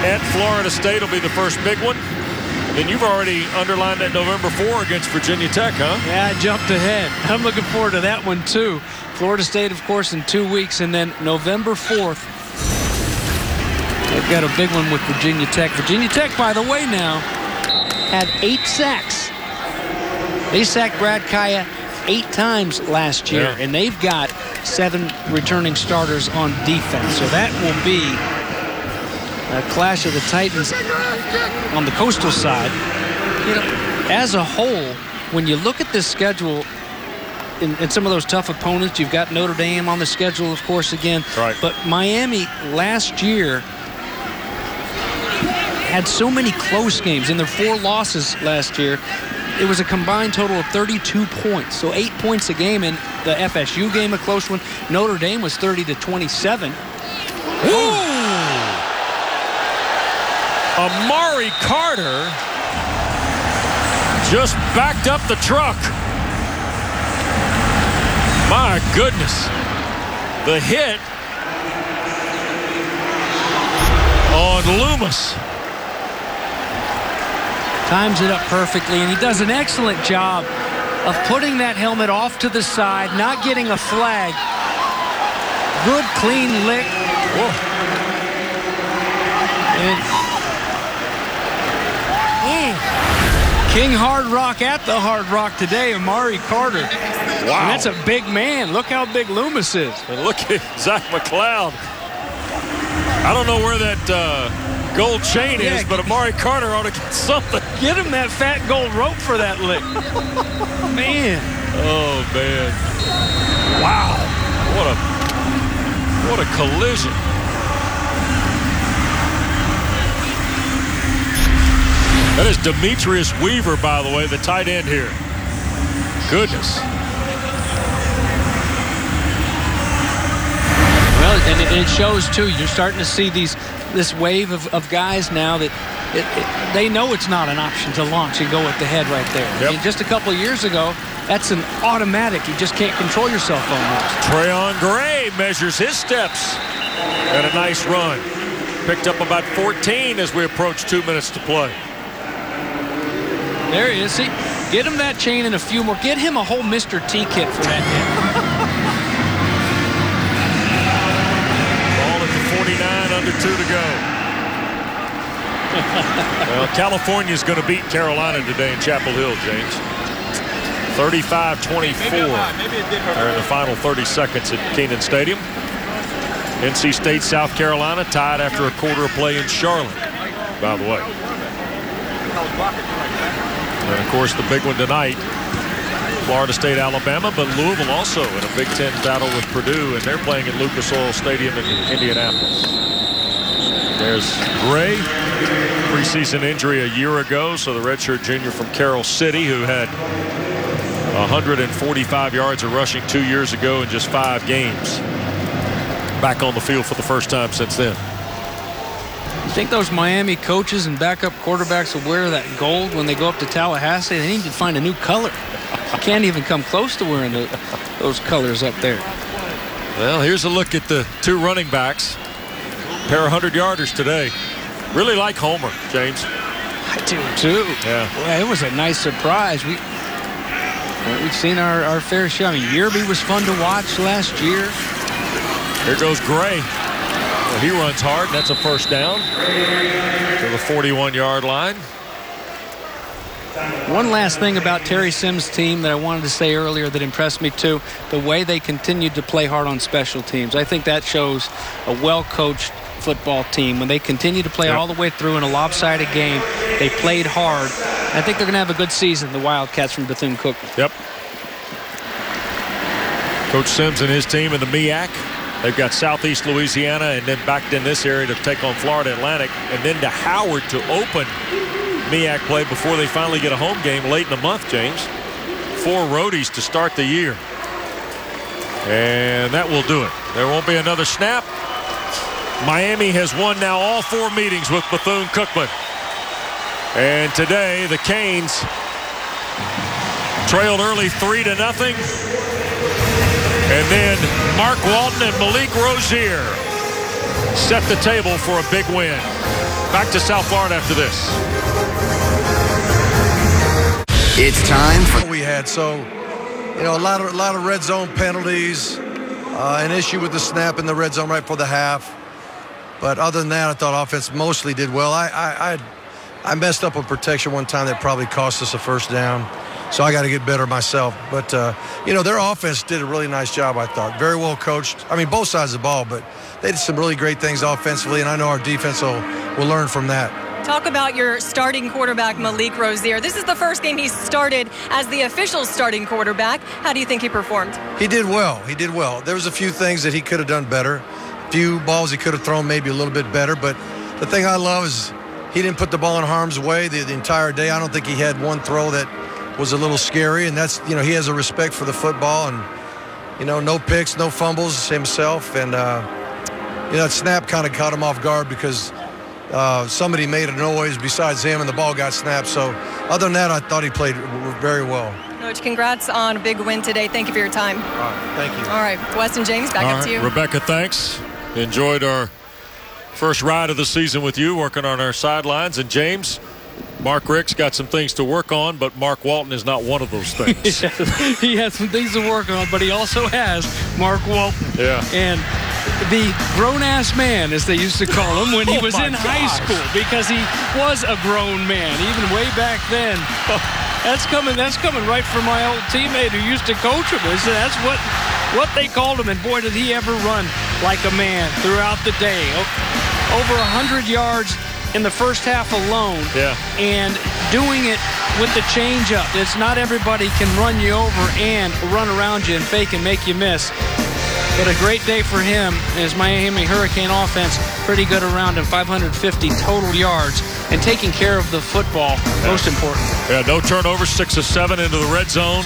at Florida State will be the first big one. Then you've already underlined that November 4 against Virginia Tech, huh? Yeah, I jumped ahead. I'm looking forward to that one, too. Florida State, of course, in 2 weeks. And then November 4th, they've got a big one with Virginia Tech. Virginia Tech, by the way, now had 8 sacks. They sacked Brad Kaya 8 times last year, and they've got 7 returning starters on defense. So that will be a clash of the Titans on the coastal side. As a whole, when you look at this schedule and some of those tough opponents, you've got Notre Dame on the schedule, of course, again. Right. But Miami last year had so many close games. In their 4 losses last year, it was a combined total of 32 points. So 8 points a game. In the FSU game, a close one. Notre Dame was 30-27. Ooh! Amari Carter just backed up the truck. My goodness. The hit on Loomis. Times it up perfectly, and he does an excellent job of putting that helmet off to the side, not getting a flag. Good, clean lick. Whoa. King Hard Rock at the Hard Rock today, Amari Carter. Wow. And that's a big man. Look how big Loomis is. And look at Zach McLeod. I don't know where that gold chain is, but Amari Carter ought to get something. Get him that fat gold rope for that lick. Man. Oh, man. Wow. What a collision. That is Demetrius Weaver, by the way, the tight end here. Goodness. Well, and it shows, too. You're starting to see this wave of guys now that they know it's not an option to launch and go with the head right there. Yep. I mean, just a couple of years ago, that's an automatic. You just can't control yourself almost. Trayon Gray measures his steps. And a nice run. Picked up about 14 as we approach 2 minutes to play. There he is. See, get him that chain and a few more. Get him a whole Mr. T kit for that hit. Ball at the 49, under 2 to go. Well, California's going to beat Carolina today in Chapel Hill, James. 35-24. They're in the final 30 seconds at Kenan Stadium. NC State, South Carolina tied after a quarter of play in Charlotte, by the way. And, of course, the big one tonight, Florida State, Alabama, but Louisville also in a Big Ten battle with Purdue, and they're playing at Lucas Oil Stadium in Indianapolis. There's Gray, preseason injury a year ago, so the redshirt junior from Carroll City, who had 145 yards of rushing 2 years ago in just 5 games. Back on the field for the first time since then. You think those Miami coaches and backup quarterbacks will wear that gold when they go up to Tallahassee? They need to find a new color. You can't even come close to wearing those colors up there. Well, here's a look at the 2 running backs. Pair of 100-yarders today. Really like Homer, James. I do too. Yeah. Well, it was a nice surprise. We've seen our fair share. I mean, Yerby was fun to watch last year. Here goes Gray. Well, he runs hard. And that's a first down to the 41-yard line. One last thing about Terry Sims' team that I wanted to say earlier that impressed me too, the way they continued to play hard on special teams. I think that shows a well-coached football team. When they continue to play all the way through in a lopsided game, they played hard. I think they're going to have a good season, the Wildcats from Bethune-Cookman. Yep. Coach Sims and his team in the MEAC. They've got Southeast Louisiana and then back in this area to take on Florida Atlantic, and then to Howard to open MEAC play before they finally get a home game late in the month, James. 4 roadies to start the year. And that will do it. There won't be another snap. Miami has won now all 4 meetings with Bethune-Cookman. And today the Canes trailed early 3-0. And then Mark Walton and Malik Rozier set the table for a big win. Back to South Florida after this. It's time for we had a lot of red zone penalties, an issue with the snap in the red zone right before the half. But other than that, I thought offense mostly did well. I messed up a protection one time that probably cost us a first down. So I got to get better myself. But, their offense did a really nice job, I thought. Very well coached. I mean, both sides of the ball, but they did some really great things offensively, and I know our defense will learn from that. Talk about your starting quarterback, Malik Rozier. This is the first game he started as the official starting quarterback. How do you think he performed? He did well. He did well. There was a few things that he could have done better. A few balls he could have thrown maybe a little bit better. But the thing I love is he didn't put the ball in harm's way the entire day. I don't think he had one throw that was a little scary, and that's, he has a respect for the football, and, no picks, no fumbles himself, and, that snap kind of caught him off guard because somebody made a noise besides him, and the ball got snapped. So other than that, I thought he played very well. Coach, congrats on a big win today. Thank you for your time. All right, thank you. All right, Wes and James, back up to you. Rebecca, thanks. Enjoyed our first ride of the season with you, working on our sidelines. And James, Mark Rick's got some things to work on, but Mark Walton is not one of those things. He has some things to work on, but he also has Mark Walton. Yeah. And the grown-ass man, as they used to call him when he was in high school, because he was a grown man, even way back then. That's coming right from my old teammate who used to coach him. That's what they called him, and boy, did he ever run like a man throughout the day. Over 100 yards in the first half alone, and doing it with the changeup. It's not everybody can run you over and run around you and fake and make you miss. But a great day for him. His Miami Hurricane offense pretty good around him, 550 total yards, and taking care of the football, most important. Yeah, no turnovers, 6 of 7 into the red zone.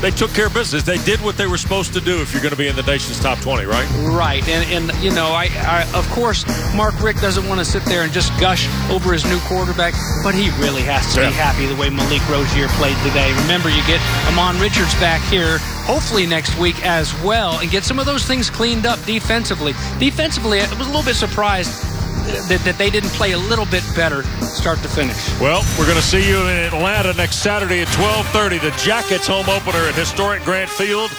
They took care of business. They did what they were supposed to do if you're going to be in the nation's top 20, right? Right. And I of course, Mark Rick doesn't want to sit there and just gush over his new quarterback, but he really has to be happy the way Malik Rozier played today. Remember, you get Amon Richards back here, hopefully next week as well, and get some of those things cleaned up defensively. Defensively, I was a little bit surprised that they didn't play a little bit better start to finish. Well, we're going to see you in Atlanta next Saturday at 12:30. The Jackets home opener at historic Grant Field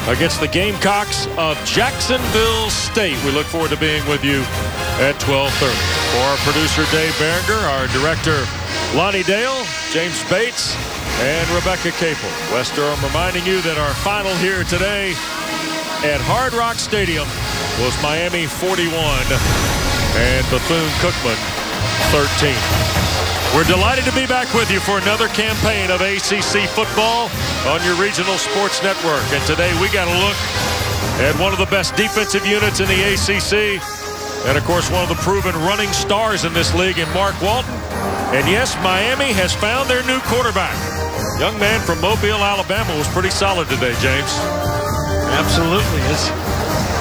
against the Gamecocks of Jacksonville State. We look forward to being with you at 12:30. For our producer, Dave Berenger, our director, Lonnie Dale, James Bates, and Rebecca Capel. Wes Durham reminding you that our final here today at Hard Rock Stadium was Miami 41 and Bethune-Cookman 13. We're delighted to be back with you for another campaign of ACC football on your regional sports network. And today we got a look at one of the best defensive units in the ACC. And, of course, one of the proven running stars in this league in Mark Walton. And, yes, Miami has found their new quarterback. Young man from Mobile, Alabama was pretty solid today, James. Absolutely.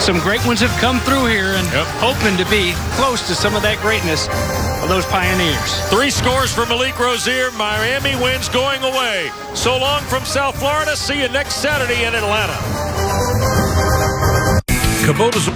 Some great ones have come through here and hoping to be close to some of that greatness of those Pioneers. 3 scores for Malik Rozier. Miami wins going away. So long from South Florida. See you next Saturday in Atlanta. Kubota's